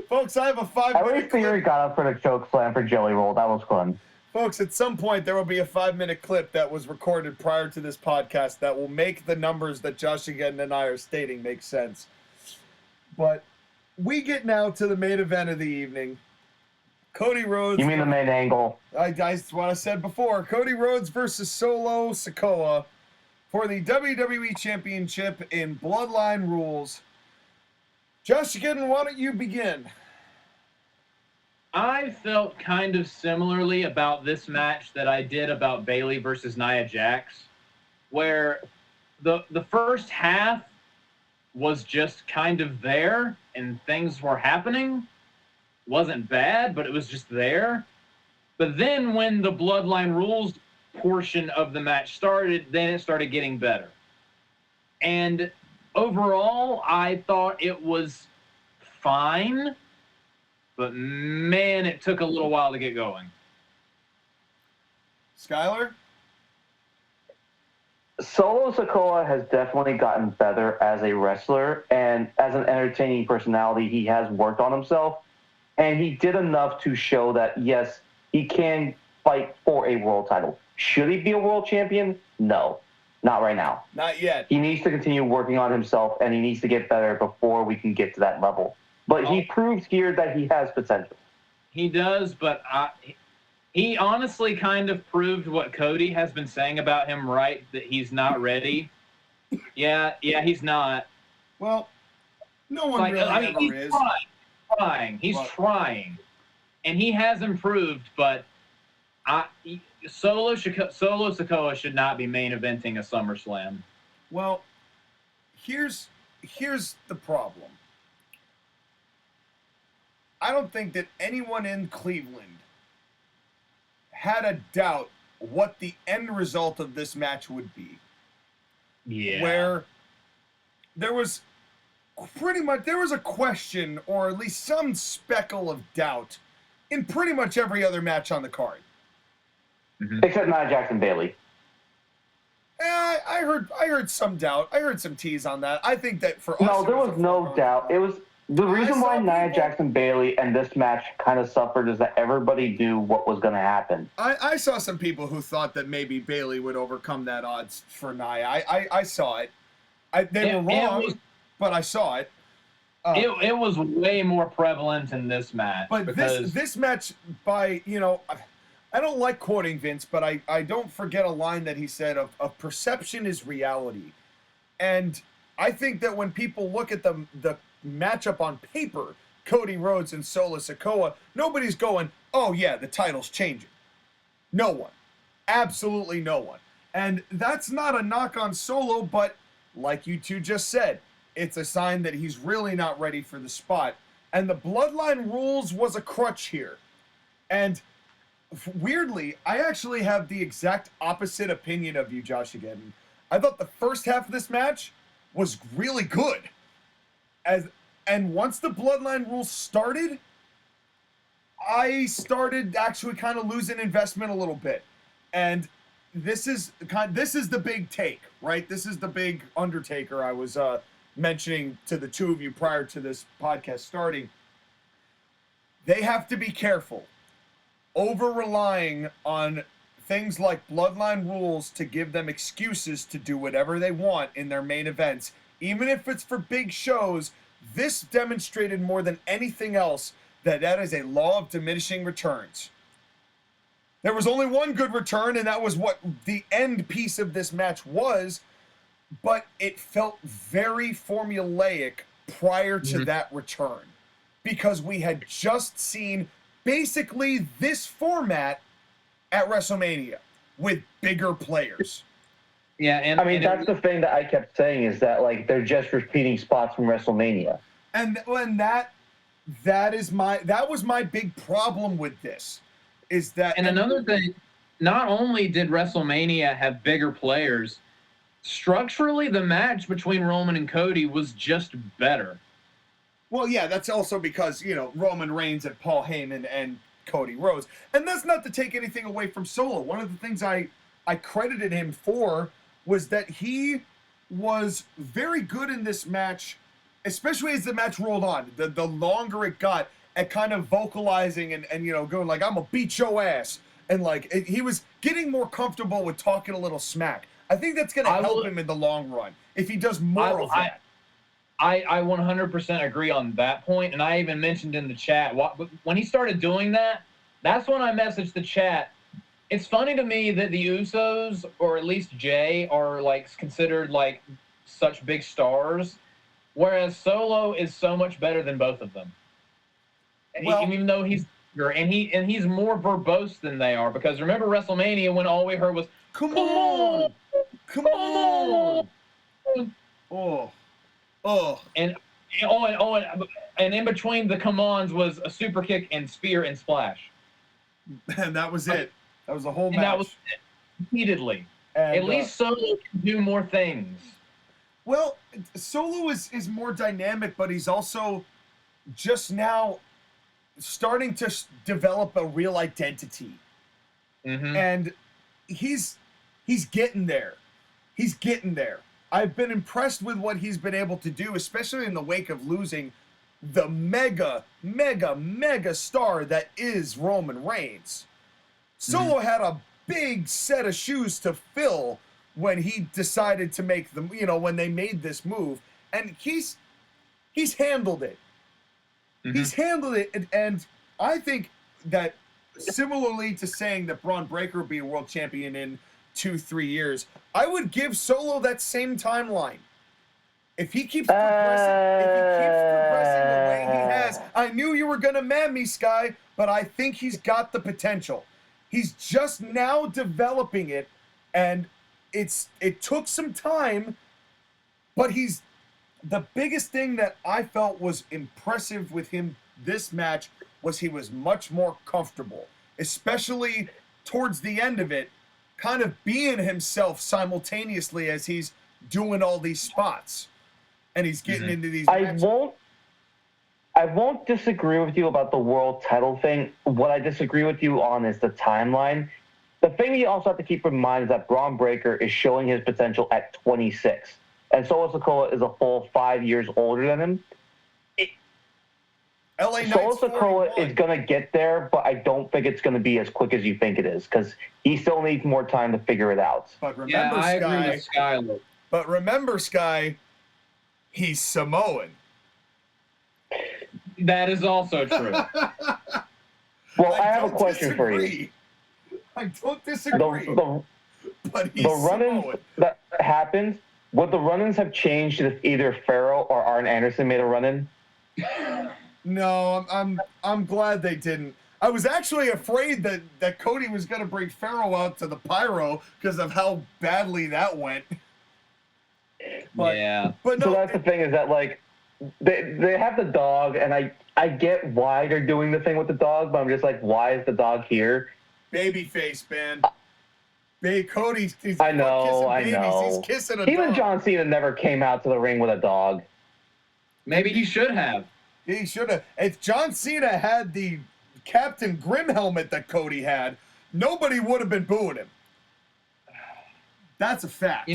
Folks, I have a 5-minute At least Theory got up for the choke slam for Jelly Roll. That was fun. Folks, at some point there will be a 5-minute clip that was recorded prior to this podcast that will make the numbers that JoshAgeddon and I are stating make sense. But we get now to the main event of the evening. Cody Rhodes. You mean the main angle? That's what I said before. Cody Rhodes versus Solo Sikoa for the WWE Championship in Bloodline Rules. JoshAgeddon, why don't you begin? I felt kind of similarly about this match that I did about Bayley versus Nia Jax, where the first half was just kind of there and things were happening. Wasn't bad, but it was just there. But then when the Bloodline Rules portion of the match started, then it started getting better. And overall, I thought it was fine, but man, it took a little while to get going. Skyler? Solo Sikoa has definitely gotten better as a wrestler, and as an entertaining personality, he has worked on himself, and he did enough to show that, yes, he can fight for a world title. Should he be a world champion? No, not right now. Not yet. He needs to continue working on himself, and he needs to get better before we can get to that level. But he proved here that he has potential. He does, but he honestly kind of proved what Cody has been saying about him, right? That he's not ready. Yeah, he's not. Well, no one really ever he's is. He's trying. And he has improved, but Solo Sikoa should not be main eventing a SummerSlam. Well, here's the problem. I don't think that anyone in Cleveland had a doubt what the end result of this match would be. Yeah. Where there was a question, or at least some speckle of doubt, in pretty much every other match on the card. Mm-hmm. Except Nia Jax and Bayley. I heard some doubt. I heard some tease on that. I think that for us, No, there was no doubt. It was the reason why Nia Jax and Bayley and this match kind of suffered is that everybody knew what was going to happen. I saw some people who thought that maybe Bayley would overcome that odds for Nia. I saw it. They were wrong, but I saw it. It was way more prevalent in this match. But this match, I don't like quoting Vince, but I don't forget a line that he said of perception is reality. And I think that when people look at the matchup on paper, Cody Rhodes and Solo Sikoa, nobody's going, oh yeah, the title's changing. No one. Absolutely no one. And that's not a knock on Solo, but like you two just said, it's a sign that he's really not ready for the spot. And the Bloodline Rules was a crutch here. And weirdly, I actually have the exact opposite opinion of you, JoshAgeddon. I thought the first half of this match was really good. And once the Bloodline Rules started, I started actually kind of losing investment a little bit. And this is the big take, right? This is the big undertaker I was mentioning to the two of you prior to this podcast starting. They have to be careful over-relying on things like Bloodline Rules to give them excuses to do whatever they want in their main events. Even if it's for big shows, this demonstrated more than anything else that is a law of diminishing returns. There was only one good return, and that was what the end piece of this match was, but it felt very formulaic prior to that return, because we had just seen basically this format at WrestleMania with bigger players. Yeah, and I mean, that's the thing that I kept saying is that, like, they're just repeating spots from WrestleMania. And that was my big problem with this, is that. And another thing, not only did WrestleMania have bigger players, structurally the match between Roman and Cody was just better. Well, yeah, that's also because, Roman Reigns and Paul Heyman and Cody Rhodes. And that's not to take anything away from Solo. One of the things I credited him for was that he was very good in this match, especially as the match rolled on. The longer it got at kind of vocalizing and going like, I'm gonna beat your ass. And he was getting more comfortable with talking a little smack. I think that's going to help him in the long run if he does more of that. I 100% agree on that point, and I even mentioned in the chat when he started doing that. That's when I messaged the chat. It's funny to me that the Usos, or at least Jay, are like considered like such big stars, whereas Solo is so much better than both of them. Well, Even though he's he's more verbose than they are, because remember WrestleMania when all we heard was come on. And in between the come-ons was a super kick and spear and splash. And that was it. That was the whole match. And that was it, repeatedly. And, at least Solo can do more things. Well, Solo is more dynamic, but he's also just now starting to develop a real identity. Mm-hmm. And he's getting there. He's getting there. I've been impressed with what he's been able to do, especially in the wake of losing the mega star that is Roman Reigns. Solo had a big set of shoes to fill when he decided to make them, when they made this move, and he's handled it. Mm-hmm. He's handled it, and I think that similarly to saying that Braun Breaker will be a world champion in 2-3 years, I would give Solo that same timeline. If he keeps progressing the way he has, I knew you were gonna mad me, Sky, but I think he's got the potential. He's just now developing it, and it took some time, but the biggest thing that I felt was impressive with him this match was he was much more comfortable, especially towards the end of it, kind of being himself simultaneously as he's doing all these spots and he's getting into these matches. I won't disagree with you about the world title thing. What I disagree with you on is the timeline. The thing you also have to keep in mind is that Braun Breaker is showing his potential at 26. And Solo Sikoa is a full 5 years older than him. Solo Sikoa is going to get there, but I don't think it's going to be as quick as you think it is, because he still needs more time to figure it out. But remember, I agree with Skyler. But remember, Sky, he's Samoan. That is also true. Well, I have a question for you. I don't disagree. But he's the run-ins that happened, would the run-ins have changed if either Pharaoh or Arn Anderson made a run-in? No, I'm glad they didn't. I was actually afraid that Cody was going to bring Pharaoh out to the pyro because of how badly that went. But, yeah. But no, so that's the thing, is that like they have the dog, and I get why they're doing the thing with the dog, but I'm just like, why is the dog here? Babyface, man. Cody's I know. He's kissing a Even dog. John Cena never came out to the ring with a dog. Maybe he should have. He should have. If John Cena had the Captain Grimm helmet that Cody had, nobody would have been booing him. That's a fact.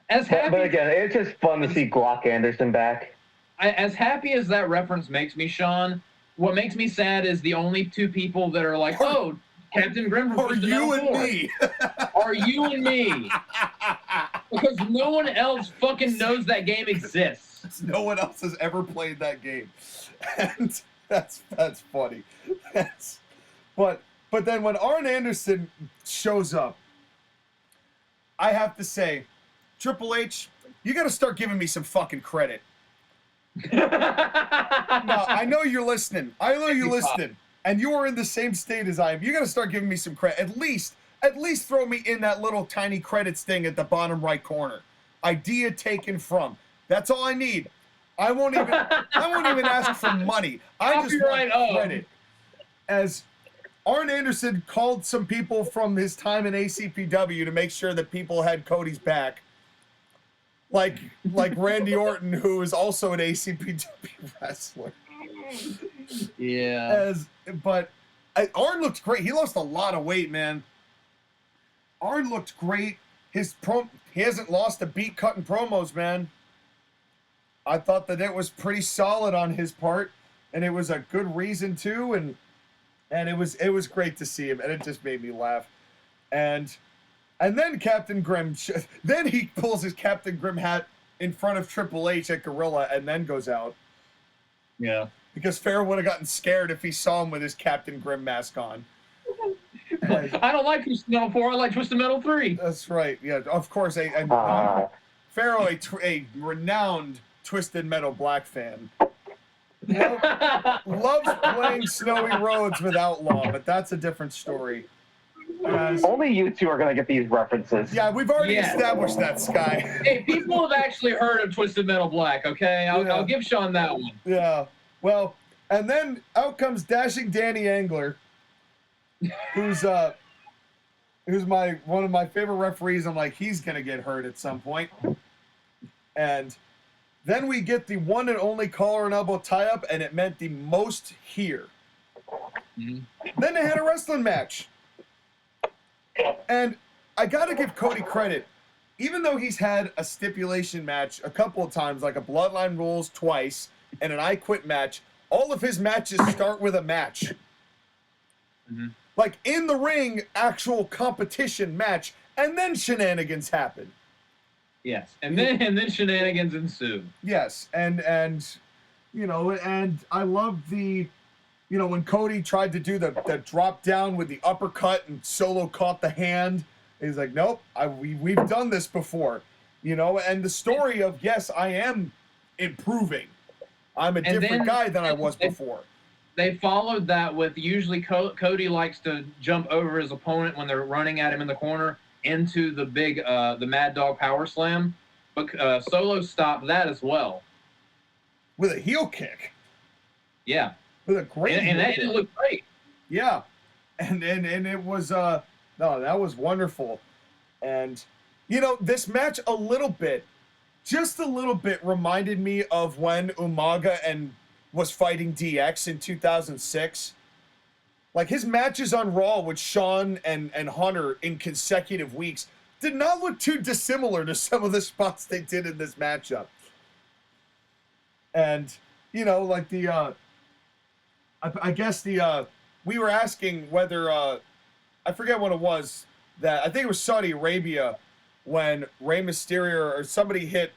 But again, it's just fun to see Glock Anderson back. As happy as that reference makes me, Sean, what makes me sad is the only two people that are like, oh, Captain Grimm Are you and me? Are you and me? Because no one else fucking knows that game exists. No one else has ever played that game, and that's funny. But then when Arn Anderson shows up, I have to say, Triple H, you got to start giving me some fucking credit. No, I know you're listening. And you are in the same state as I am. You got to start giving me some credit. At least throw me in that little tiny credits thing at the bottom right corner. Idea taken from. That's all I need. I won't even ask for money. I just want credit. As Arn Anderson called some people from his time in ACPW to make sure that people had Cody's back. Like Randy Orton, who is also an ACPW wrestler. Yeah. But Arn looked great. He lost a lot of weight, man. Arn looked great. He hasn't lost a beat cutting promos, man. I thought that it was pretty solid on his part, and it was a good reason too, and it was great to see him, and it just made me laugh. And then Captain Grimm, then he pulls his Captain Grimm hat in front of Triple H at Gorilla and then goes out. Yeah. Because Pharaoh would have gotten scared if he saw him with his Captain Grimm mask on. I don't like Twisted Metal 4. I like Twisted Metal 3. That's right. Yeah, of course. Pharaoh, a renowned Twisted Metal Black fan, loves playing Snowy Roads with Outlaw, but that's a different story. Only you two are going to get these references. Yeah, we've already established that, Sky. Hey, people have actually heard of Twisted Metal Black, okay? I'll give Sean that one. Yeah. Well, and then out comes Dashing Danny Angler, who's one of my favorite referees. I'm like, he's gonna get hurt at some point. And then we get the one and only collar and elbow tie-up, and it meant the most here. Mm-hmm. Then they had a wrestling match. And I gotta give Cody credit. Even though he's had a stipulation match a couple of times, like a Bloodline Rules twice, and an I Quit match, all of his matches start with a match. Mm-hmm. Like in the ring, actual competition match, and then shenanigans happen. Yes, and then shenanigans ensue. Yes, and you know, and I love the, you know, when Cody tried to do the drop down with the uppercut and Solo caught the hand, he's like, nope, we've done this before, you know, and the story of, yes, I am improving. I'm a different guy than I was before. They followed that with usually Cody likes to jump over his opponent when they're running at him in the corner into the big the Mad Dog Power Slam, but Solo stopped that as well with a heel kick. Yeah, with a great and it looked great. Yeah, and it was no, that was wonderful. And you know, this match just a little bit reminded me of when Umaga was fighting DX in 2006. Like his matches on Raw with Shawn and Hunter in consecutive weeks did not look too dissimilar to some of the spots they did in this matchup. And you know, like the I guess we were asking whether I forget what it was, that I think it was Saudi Arabia when Rey Mysterio or somebody hit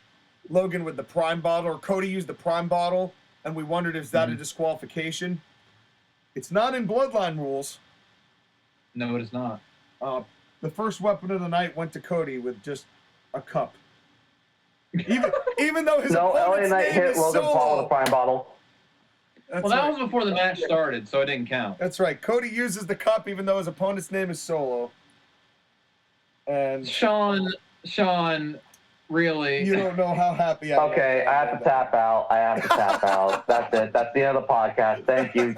Logan with the Prime bottle, or Cody used the Prime bottle, and we wondered if that a disqualification. It's not in Bloodline Rules. No, it is not. The first weapon of the night went to Cody with just a cup. Even though his opponent's name hit is Logan Solo. Paul with the Prime bottle. That's well, that right. was before the match started, so it didn't count. That's right. Cody uses the cup even though his opponent's name is Solo. And Sean, really? You don't know how happy I am. Okay, I have to tap out. That's it. That's the end of the podcast. Thank you.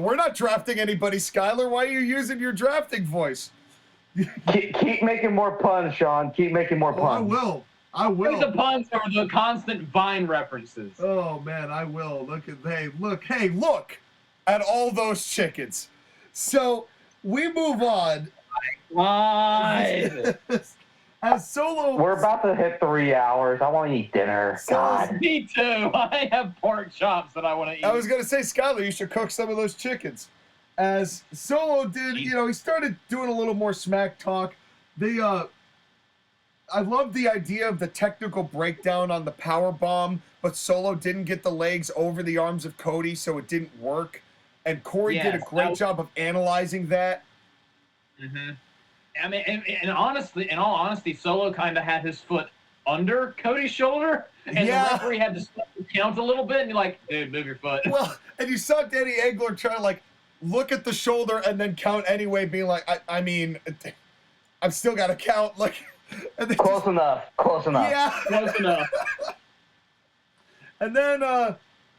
We're not drafting anybody, Skyler. Why are you using your drafting voice? Keep making more puns, Sean. Keep making more puns. I will. The puns are the constant Vine references. Oh man, I will. Look at all those chickens. So we move on. Why? As Solo, we're about to hit 3 hours. I want to eat dinner. God. Me too. I have pork chops that I want to eat. I was gonna say, Skyler, you should cook some of those chickens. As Solo did, you know, he started doing a little more smack talk. I love the idea of the technical breakdown on the power bomb, but Solo didn't get the legs over the arms of Cody, so it didn't work. And Corey did a great job of analyzing that. Mm-hmm. I mean, and honestly, in all honesty, Solo kind of had his foot under Cody's shoulder, and the referee had to stop the count a little bit, and you're like, dude, move your foot. Well, and you saw Danny Angler try to, like, look at the shoulder and then count anyway, being like, I mean, I've still got to count. Like, Close enough. Yeah. Close enough. And then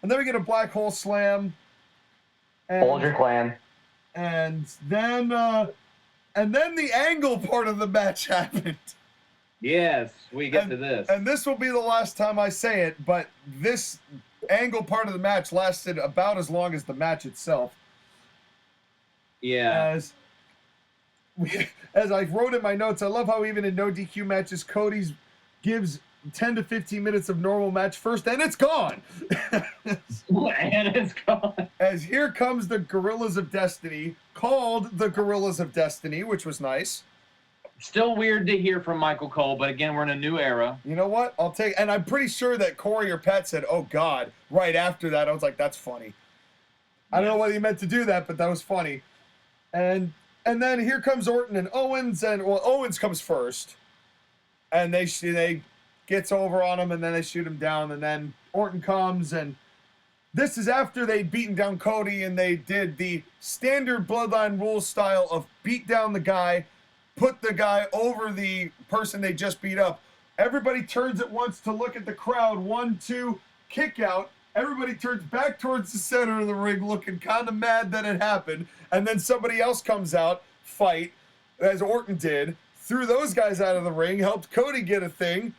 we get a black hole slam. Hold your clan. And then the angle part of the match happened. Yes, we get to this. And this will be the last time I say it, but this angle part of the match lasted about as long as the match itself. Yeah. As I wrote in my notes, I love how even in no DQ matches, Cody's gives 10 to 15 minutes of normal match first, and it's gone. And it's gone. As here comes the Gorillas of Destiny, called the Gorillas of Destiny, which was nice. Still weird to hear from Michael Cole, but again, we're in a new era. You know what? I'll take, and I'm pretty sure that Corey or Pat said, "Oh God!" right after that. I was like, "That's funny." I don't know whether he meant to do that, but that was funny. And then here comes Orton and Owens, and well, Owens comes first, and they gets over on him, and then they shoot him down, and then Orton comes, and this is after they'd beaten down Cody, and they did the standard Bloodline Rules style of beat down the guy, put the guy over the person they just beat up. Everybody turns at once to look at the crowd. 1, 2, kick out. Everybody turns back towards the center of the ring looking kind of mad that it happened. And then somebody else comes out, fight, as Orton did, threw those guys out of the ring, helped Cody get a thing,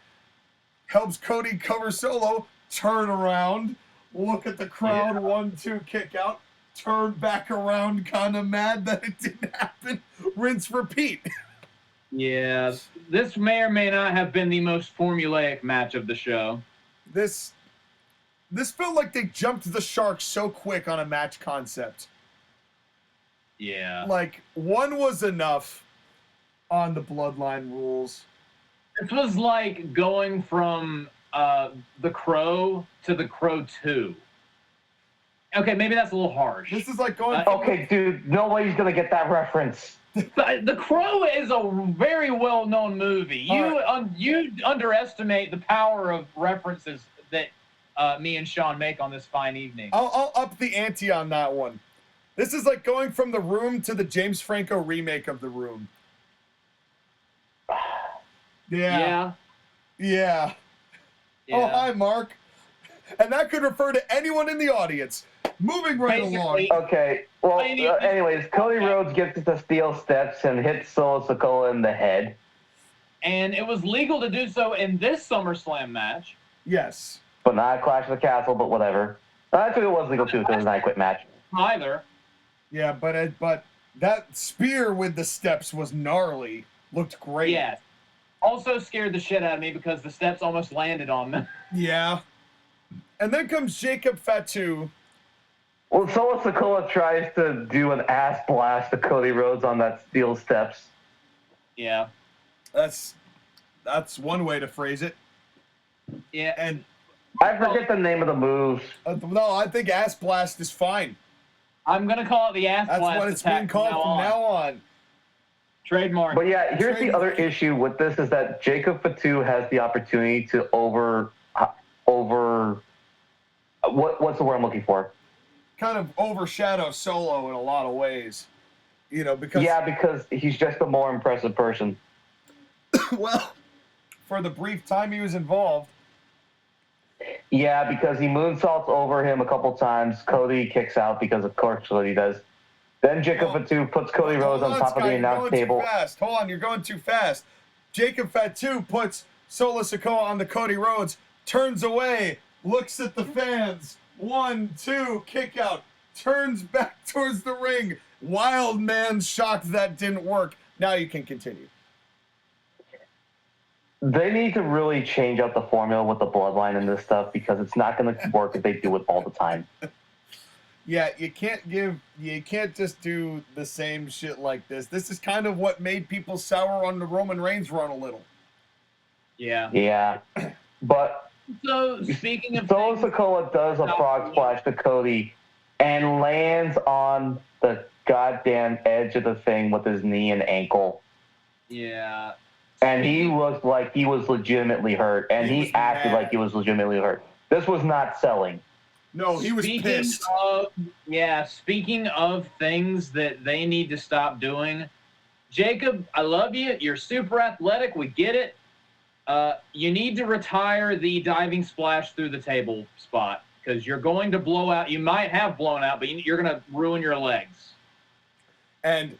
helps Cody cover Solo, turn around, look at the crowd, 1, 2, kick out, turn back around kind of mad that it didn't happen, rinse, repeat. Yeah, this may or may not have been the most formulaic match of the show. This felt like they jumped the shark so quick on a match concept. Yeah. Like, one was enough on the Bloodline Rules. This was like going from The Crow to The Crow 2. Okay, maybe that's a little harsh. This is like going... Okay, dude, nobody's going to get that reference. The Crow is a very well-known movie. You underestimate the power of references that me and Sean make on this fine evening. I'll up the ante on that one. This is like going from The Room to the James Franco remake of The Room. Yeah. Oh, hi, Mark. And that could refer to anyone in the audience. Moving right along. Okay, well, anyways, Cody Rhodes gets to the steel steps and hits Solo Sikoa in the head. And it was legal to do so in this SummerSlam match. Yes. But not a Clash of the Castle, but whatever. I think it was legal too, because it was an I Quit match. Either. Yeah, but that spear with the steps was gnarly. Looked great. Yeah. Also scared the shit out of me because the steps almost landed on them. Yeah. And then comes Jacob Fatu. Well, Solo Sikoa tries to do an ass blast to Cody Rhodes on that steel steps. Yeah. That's one way to phrase it. Yeah. And I forget the name of the moves. no, I think ass blast is fine. I'm going to call it the ass blast. That's what it's being called from now on. Trademark. But yeah, here's the other issue with this is that Jacob Fatu has the opportunity to what's the word I'm looking for? Kind of overshadow Solo in a lot of ways. You know, because... Yeah, because he's just a more impressive person. Well, for the brief time he was involved. Yeah, because he moonsaults over him a couple times. Cody kicks out because of course what he does. Then Jacob Fatu puts Cody Rhodes on top of the announce table. Hold on, you're going too fast. Jacob Fatu puts Solo Sikoa on the Cody Rhodes, turns away, looks at the fans. 1, 2, kick out, turns back towards the ring. Wild man shocked that didn't work. Now you can continue. They need to really change up the formula with the bloodline and this stuff because it's not going to work if they do it all the time. Yeah, you can't just do the same shit like this. This is kind of what made people sour on the Roman Reigns run a little. Yeah. Yeah. But so speaking of Solo Sikoa does a frog splash to Cody and lands on the goddamn edge of the thing with his knee and ankle. Yeah. And he looked like he was legitimately hurt, and he acted like he was legitimately hurt. This was not selling. No, he was pissed. Speaking of things that they need to stop doing, Jacob, I love you. You're super athletic. We get it. You need to retire the diving splash through the table spot because you're going to blow out. You might have blown out, but you're going to ruin your legs. And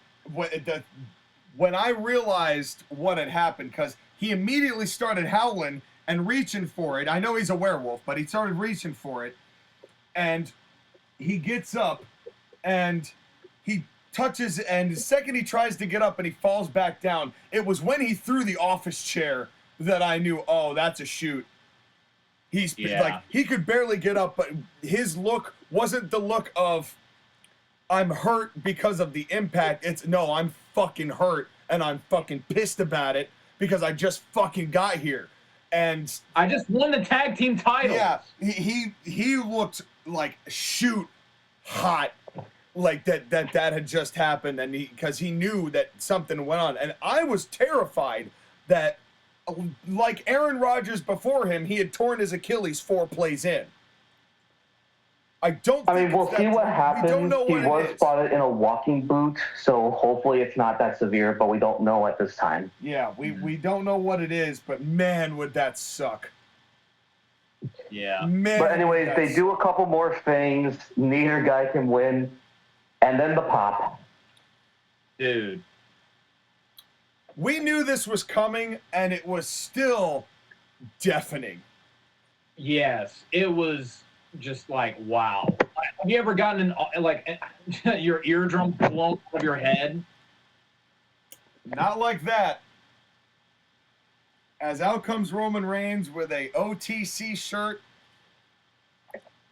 when I realized what had happened, because he immediately started howling and reaching for it. I know he's a werewolf, but he started reaching for it. And he gets up and he touches, and the second he tries to get up and he falls back down, it was when he threw the office chair that I knew, oh, that's a shoot. Like, he could barely get up, but his look wasn't the look of, I'm hurt because of the impact. It's, no, I'm fucking hurt, and I'm fucking pissed about it because I just fucking got here. And I just won the tag team title. yeah, he looked like shoot hot, like that had just happened, and because he knew that something went on, and I was terrified that, like Aaron Rodgers before him, he had torn his Achilles 4 plays in. I mean, we'll see what happens. We don't know he what was it is. spotted in a walking boot, so hopefully it's not that severe, but we don't know at this time. Yeah, we don't know what it is, but man, would that suck. Yeah. Man, But anyways, they do a couple more things. Neither guy can win. And then the pop. Dude. We knew this was coming, and it was still deafening. Yes, it was just like, wow. Have you ever gotten your eardrum blown out of your head? Not like that. As out comes Roman Reigns with a OTC shirt,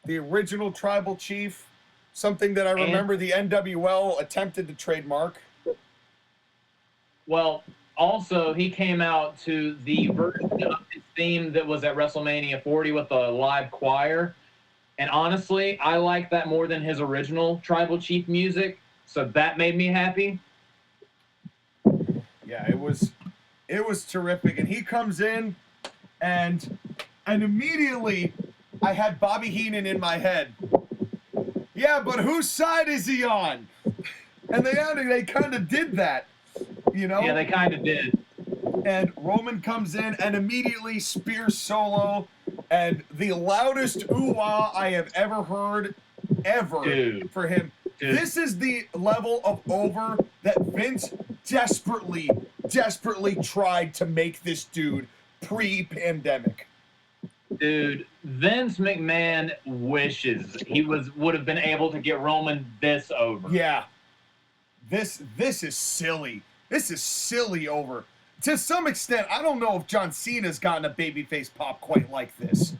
the original tribal chief, something that I remember the NWL attempted to trademark. Well, also, he came out to the version of his theme that was at WrestleMania 40 with a live choir. And honestly, I like that more than his original tribal chief music. So that made me happy. Yeah, it was terrific. And he comes in, and immediately I had Bobby Heenan in my head. Yeah, but whose side is he on? And they kind of did that, you know? Yeah, they kind of did. And Roman comes in and immediately spears Solo, and the loudest ooh-ah I have ever heard for him. Dude. This is the level of over that Vince desperately tried to make this dude pre-pandemic. Dude, Vince McMahon wishes he would have been able to get Roman this over. Yeah. This is silly. This is silly over. To some extent, I don't know if John Cena's gotten a babyface pop quite like this.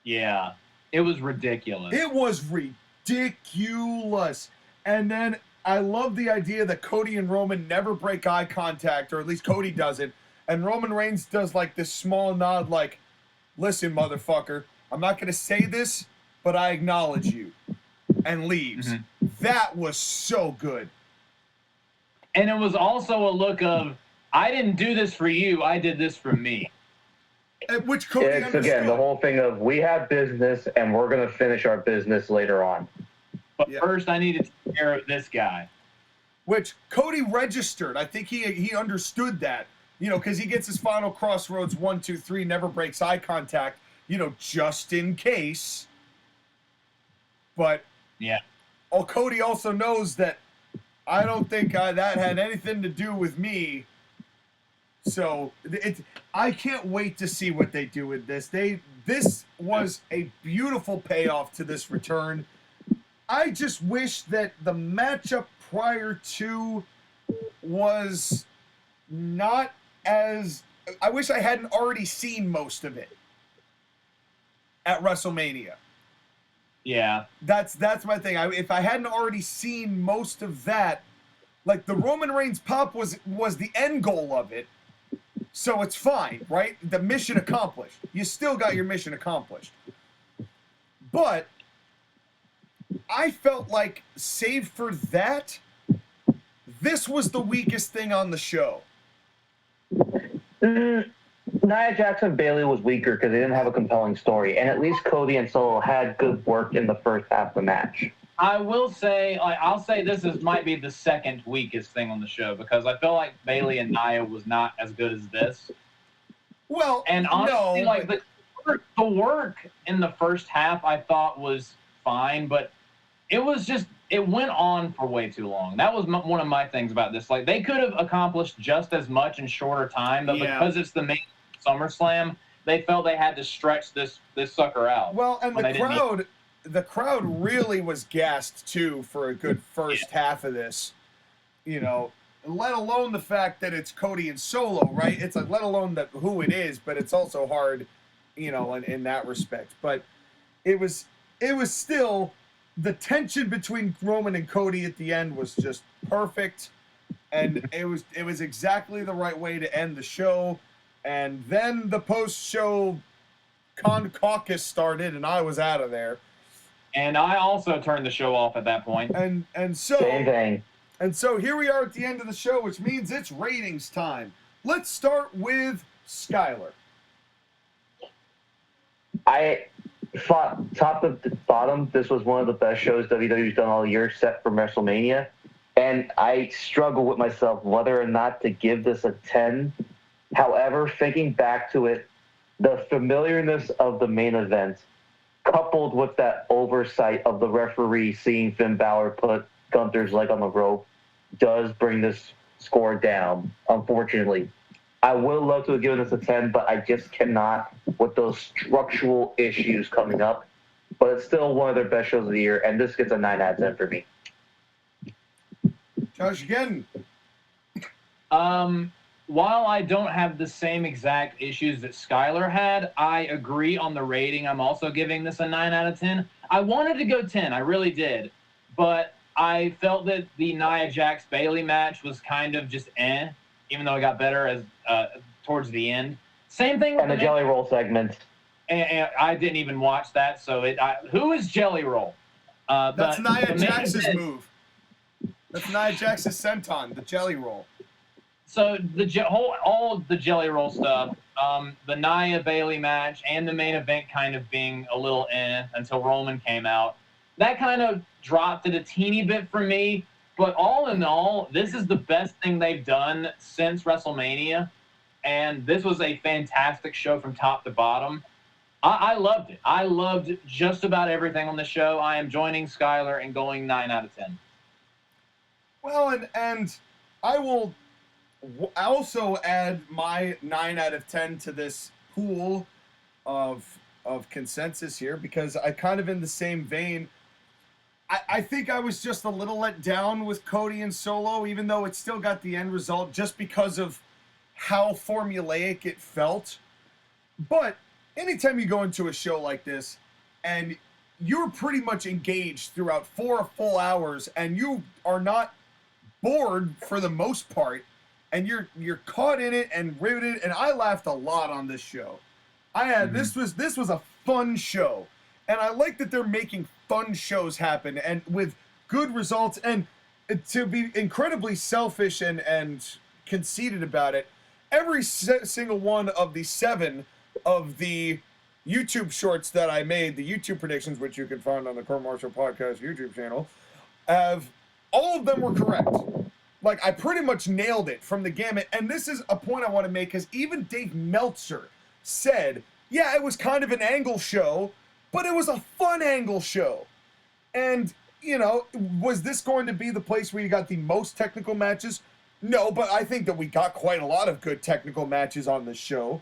Yeah. It was ridiculous. It was ridiculous. And then I love the idea that Cody and Roman never break eye contact, or at least Cody doesn't. And Roman Reigns does like this small nod like, listen, motherfucker, I'm not going to say this, but I acknowledge you. And leaves. Mm-hmm. That was so good. And it was also a look of, I didn't do this for you, I did this for me. Which Cody understood. Again, the whole thing of we have business and we're going to finish our business later on. But first I need to take care of this guy. Which Cody registered. I think he understood that. You know, because he gets his final crossroads 1, 2, 3, never breaks eye contact, you know, just in case. But yeah. Cody also knows that I don't think that had anything to do with me. So I can't wait to see what they do with this. This was a beautiful payoff to this return. I just wish that the matchup prior to was not as... I wish I hadn't already seen most of it at WrestleMania. Yeah. That's my thing. If I hadn't already seen most of that, like the Roman Reigns pop was the end goal of it, so it's fine, right? The mission accomplished. You still got your mission accomplished. But I felt like, save for that, this was the weakest thing on the show. Nia Jackson Bailey was weaker because they didn't have a compelling story, and at least Cody and Solo had good work in the first half of the match. I will say, I'll say this might be the second weakest thing on the show because I feel like Bailey and Nia was not as good as this. Well, and honestly, no, like the work in the first half I thought was fine, but it went on for way too long. That was one of my things about this. Like they could have accomplished just as much in shorter time, but because it's the main SummerSlam, they felt they had to stretch this sucker out. Well, and the crowd really was gassed too for a good first half of this, you know, let alone the fact that it's Cody and Solo, right? It's like, let alone who it is, but it's also hard, you know, in that respect. But it was still, the tension between Roman and Cody at the end was just perfect. and it was exactly the right way to end the show. And then the post-show caucus started, and I was out of there. And I also turned the show off at that point. And so Same thing. And so here we are at the end of the show, which means it's ratings time. Let's start with Skyler. I thought top to bottom, this was one of the best shows WWE's done all year, except for WrestleMania. And I struggle with myself whether or not to give this a 10. However, thinking back to it, the familiarness of the main event, coupled with that oversight of the referee seeing Finn Balor put Gunther's leg on the rope, does bring this score down, unfortunately. I would love to have given this a 10, but I just cannot with those structural issues coming up. But it's still one of their best shows of the year, and this gets a 9 out of 10 for me. JoshAgeddon. While I don't have the same exact issues that Skyler had, I agree on the rating. I'm also giving this a 9 out of 10. I wanted to go 10, I really did. But I felt that the Nia Jax-Bayley match was kind of just even though it got better as towards the end. Same thing with the Jelly Roll segment. And I didn't even watch that, so who is Jelly Roll? That's Nia Jax's move. That's Nia Jax's senton, the Jelly Roll. So all the Jelly Roll stuff, the Nia Bayley match and the main event kind of being a little until Roman came out. That kind of dropped it a teeny bit for me. But all in all, this is the best thing they've done since WrestleMania. And this was a fantastic show from top to bottom. I loved it. I loved just about everything on the show. I am joining Skyler and going 9 out of 10. Well, and I will also add my 9 out of 10 to this pool of consensus here, because I kind of in the same vein. I think I was just a little let down with Cody and Solo, even though it still got the end result, just because of how formulaic it felt. But anytime you go into a show like this and you're pretty much engaged throughout 4 full hours and you are not bored for the most part, and you're caught in it and riveted, and I laughed a lot on this show. This was a fun show, and I like that they're making fun shows happen and with good results. And to be incredibly selfish and conceited about it, every single one of the 7 of the YouTube shorts that I made, the YouTube predictions, which you can find on the Kurt Marshall Podcast YouTube channel, all of them were correct. Like, I pretty much nailed it from the gamut. And this is a point I want to make, because even Dave Meltzer said, yeah, it was kind of an angle show, but it was a fun angle show. And, was this going to be the place where you got the most technical matches? No, but I think that we got quite a lot of good technical matches on this show.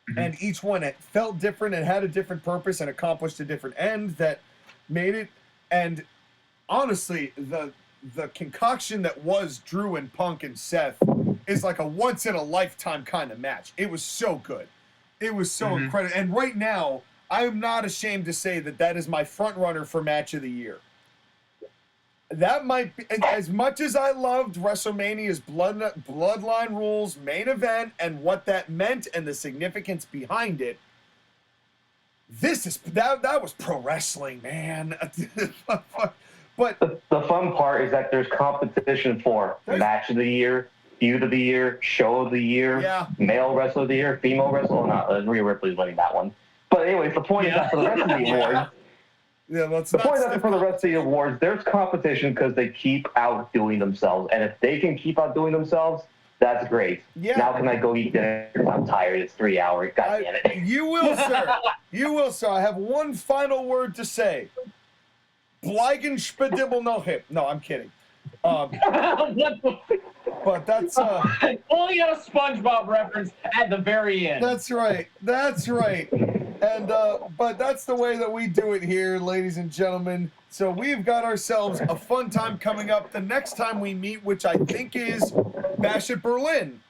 Mm-hmm. And each one, it felt different and had a different purpose and accomplished a different end that made it. And honestly, the concoction that was Drew and Punk and Seth is like a once-in-a-lifetime kind of match. It was so good. It was so incredible. And right now, I'm not ashamed to say that is my front runner for match of the year. That might be, as much as I loved WrestleMania's Bloodline Rules main event and what that meant and the significance behind it, that was pro wrestling, man. But the fun part is that there's competition for match of the year, feud of the year, show of the year, male wrestler of the year, female wrestler. Not Rhea Ripley's winning that one. But anyways, the point is that for the rest of the awards, for the rest of the awards, there's competition because they keep outdoing themselves, and if they can keep outdoing themselves, that's great. Yeah. Now can I go eat dinner? I'm tired. It's 3 hours. God damn it. You will, sir. You will, sir. I have one final word to say. Bleigen Spedibbel no hip. No, I'm kidding. But that's only a SpongeBob reference at the very end. That's right. And but that's the way that we do it here, ladies and gentlemen. So we've got ourselves a fun time coming up the next time we meet, which I think is Bash at Berlin.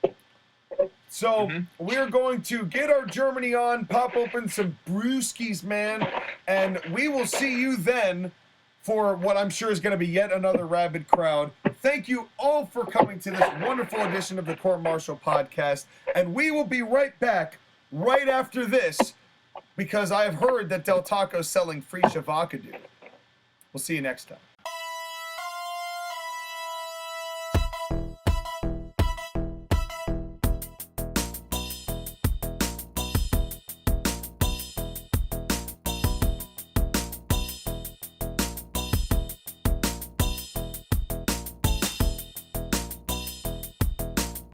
So we're going to get our Germany on, pop open some brewskis, man, and we will see you then for what I'm sure is going to be yet another rabid crowd. thank you all for coming to this wonderful edition of the Court Martial Podcast. And we will be right back right after this, because I have heard that Del Taco's selling free Shavakadu. We'll see you next time.